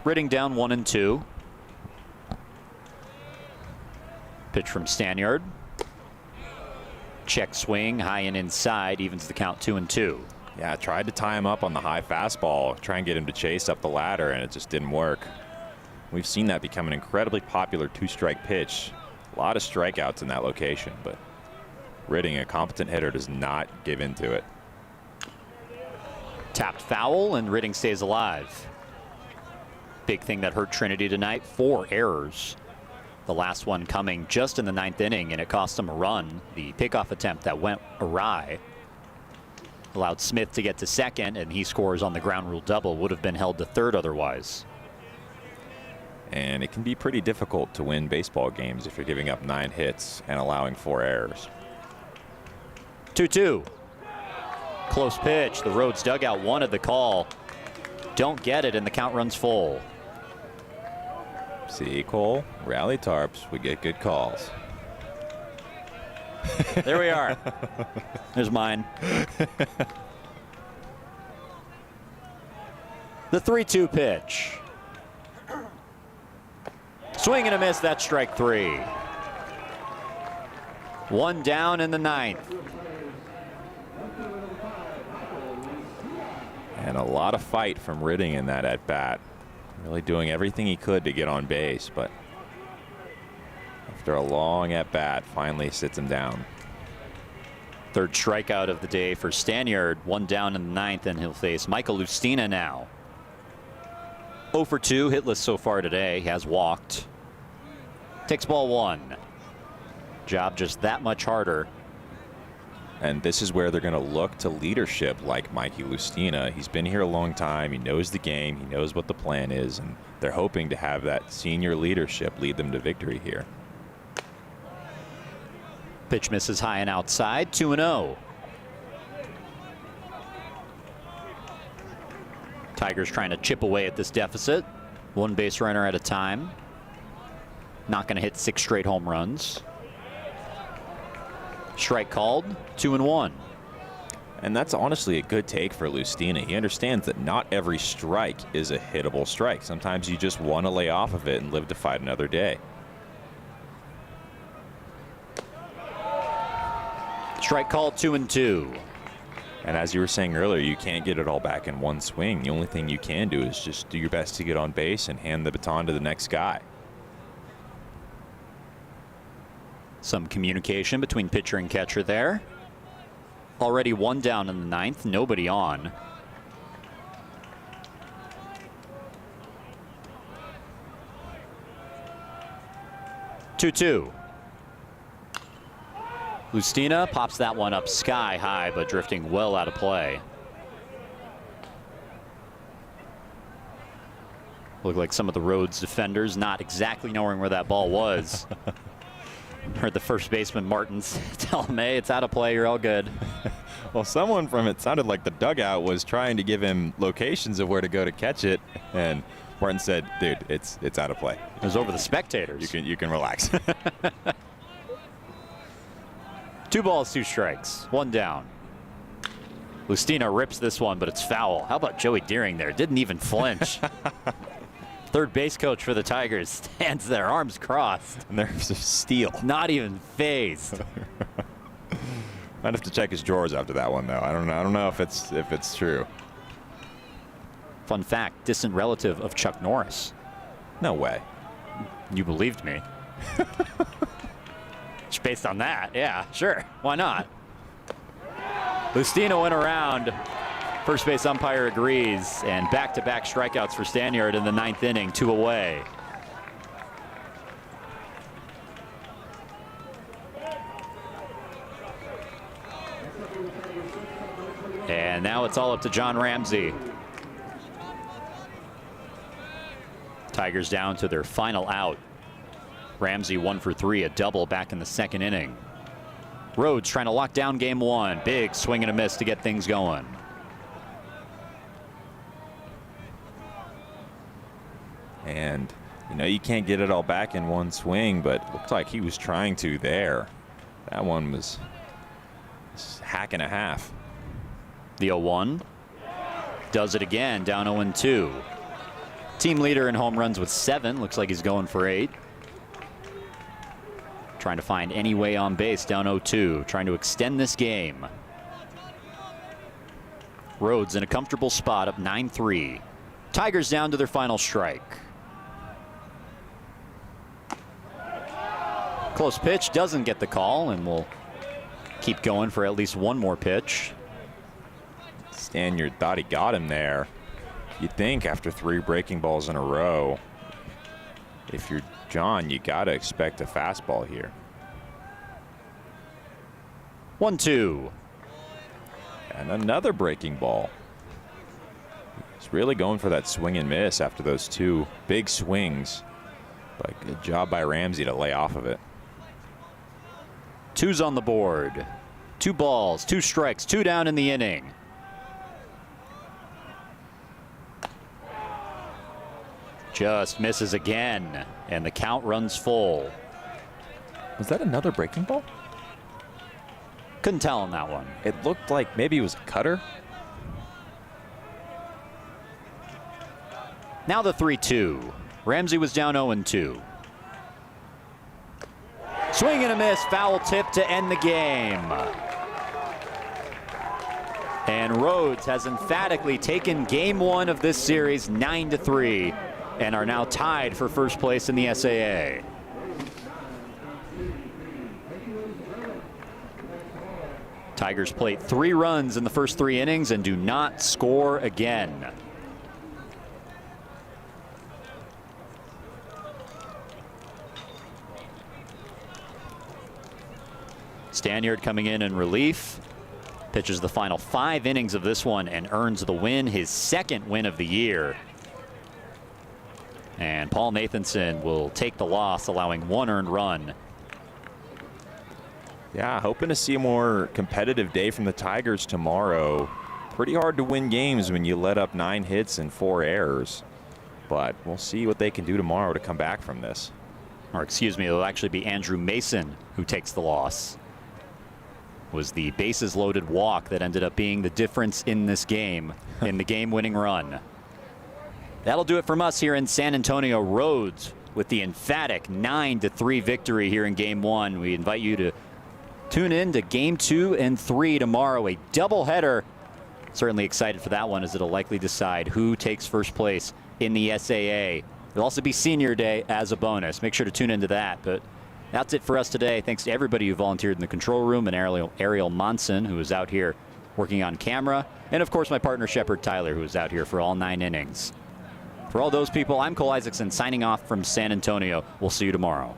[SPEAKER 1] Ritting down 1-2. Pitch from Stanyard. Check swing, high and inside, evens the count 2-2.
[SPEAKER 2] Yeah, tried to tie him up on the high fastball, try and get him to chase up the ladder, and it just didn't work. We've seen that become an incredibly popular 2-strike pitch. A lot of strikeouts in that location, but Ritting, a competent hitter, does not give into it.
[SPEAKER 1] Tapped foul, and Ritting stays alive. Big thing that hurt Trinity tonight, 4 errors. The last one coming just in the 9th inning, and it cost them a run. The pickoff attempt that went awry allowed Smith to get to second, and he scores on the ground rule double. Would have been held to third otherwise.
[SPEAKER 2] And it can be pretty difficult to win baseball games if you're giving up 9 hits and allowing 4 errors.
[SPEAKER 1] 2-2. Close pitch. The Rhodes dugout wanted the call. Don't get it, and the count runs full.
[SPEAKER 2] See, Cole, rally tarps, we get good calls.
[SPEAKER 1] There we are. There's mine. The 3-2 pitch. Swing and a miss, that's strike 3. 1 down in the 9th.
[SPEAKER 2] And a lot of fight from Ritting in that at-bat. Really doing everything he could to get on base, but after a long at-bat, finally sits him down.
[SPEAKER 1] 3rd strikeout of the day for Stanyard. 1 down in the 9th, and he'll face Michael Lustina now. 0 for 2, hitless so far today. He has walked. Takes ball 1. Job just that much harder.
[SPEAKER 2] And this is where they're going to look to leadership like Mikey Lustina. He's been here a long time. He knows the game. He knows what the plan is. And they're hoping to have that senior leadership lead them to victory here.
[SPEAKER 1] Pitch misses high and outside. 2-0. Tigers trying to chip away at this deficit. 1 base runner at a time. Not going to hit 6 straight home runs. Strike called, 2-1.
[SPEAKER 2] And that's honestly a good take for Lustina. He understands that not every strike is a hittable strike. Sometimes you just want to lay off of it and live to fight another day.
[SPEAKER 1] Strike called, 2-2.
[SPEAKER 2] And as you were saying earlier, you can't get it all back in one swing. The only thing you can do is just do your best to get on base and hand the baton to the next guy.
[SPEAKER 1] Some communication between pitcher and catcher there. Already 1 down in the 9th, nobody on. Two. Lustina pops that one up sky high, but drifting well out of play. Looked like some of the Rhodes defenders not exactly knowing where that ball was. Heard the first baseman Martins tell him, hey, it's out of play, you're all good.
[SPEAKER 2] Well, someone from it sounded like the dugout was trying to give him locations of where to go to catch it, and Martin said, dude, it's out of play.
[SPEAKER 1] It was over the spectators.
[SPEAKER 2] You can relax.
[SPEAKER 1] 2 balls, 2 strikes, 1 down. Lustina rips this one, but it's foul. How about Joey Deering there? Didn't even flinch. Third base coach for the Tigers stands there, arms crossed.
[SPEAKER 2] Nerves of steel.
[SPEAKER 1] Not even phased.
[SPEAKER 2] Might have to check his drawers after that one, though. I don't know if it's true.
[SPEAKER 1] Fun fact, distant relative of Chuck Norris.
[SPEAKER 2] No way.
[SPEAKER 1] You believed me. Just based on that, yeah, sure. Why not? Lustino went around. First base umpire agrees. And back-to-back strikeouts for Stanyard in the 9th inning, 2 away. And now it's all up to John Ramsey. Tigers down to their final out. Ramsey 1 for 3, a double back in the 2nd inning. Rhodes trying to lock down game 1. Big swing and a miss to get things going.
[SPEAKER 2] And, you know, you can't get it all back in one swing, but looked like he was trying to there. That one was hack and a half.
[SPEAKER 1] The 0-1 does it again, down 0-2. Team leader in home runs with 7. Looks like he's going for 8. Trying to find any way on base, down 0-2. Trying to extend this game. Rhodes in a comfortable spot, up 9-3. Tigers down to their final strike. Close pitch, doesn't get the call, and we'll keep going for at least one more pitch.
[SPEAKER 2] Stanyard thought he got him there. You'd think after 3 breaking balls in a row, if you're John, you got to expect a fastball here.
[SPEAKER 1] 1-2.
[SPEAKER 2] And another breaking ball. He's really going for that swing and miss after those 2 big swings. But good job by Ramsey to lay off of it.
[SPEAKER 1] 2's on the board. 2 balls, 2 strikes, 2 down in the inning. Just misses again, and the count runs full.
[SPEAKER 2] Was that another breaking ball?
[SPEAKER 1] Couldn't tell on that one.
[SPEAKER 2] It looked like maybe it was a cutter.
[SPEAKER 1] Now the 3-2. Ramsey was down 0-2. Swing and a miss, foul tip to end the game. And Rhodes has emphatically taken game 1 of this series 9-3 and are now tied for first place in the SAA. Tigers plate 3 runs in the first 3 innings and do not score again. Stanyard coming in relief. Pitches the final 5 innings of this one and earns the win, his 2nd win of the year. And Paul Nathanson will take the loss, allowing 1 earned run.
[SPEAKER 2] Yeah, hoping to see a more competitive day from the Tigers tomorrow. Pretty hard to win games when you let up 9 hits and 4 errors. But we'll see what they can do tomorrow to come back from this.
[SPEAKER 1] Or excuse me, it'll actually be Andrew Mason who takes the loss. Was the bases loaded walk that ended up being the difference in this game, in the game-winning run. That'll do it from us here in San Antonio. Rhodes with the emphatic 9-3 victory here in game 1. We invite you to tune in to game 2 and 3 tomorrow, a doubleheader. Certainly excited for that one, as it'll likely decide who takes first place in the SAA. It'll also be senior day as a bonus. Make sure to tune into that. But that's it for us today. Thanks to everybody who volunteered in the control room, and Ariel Monson, who is out here working on camera, and of course my partner Shepard Tyler, who is out here for all 9 innings. For all those people, I'm Cole Isaacson signing off from San Antonio. We'll see you tomorrow.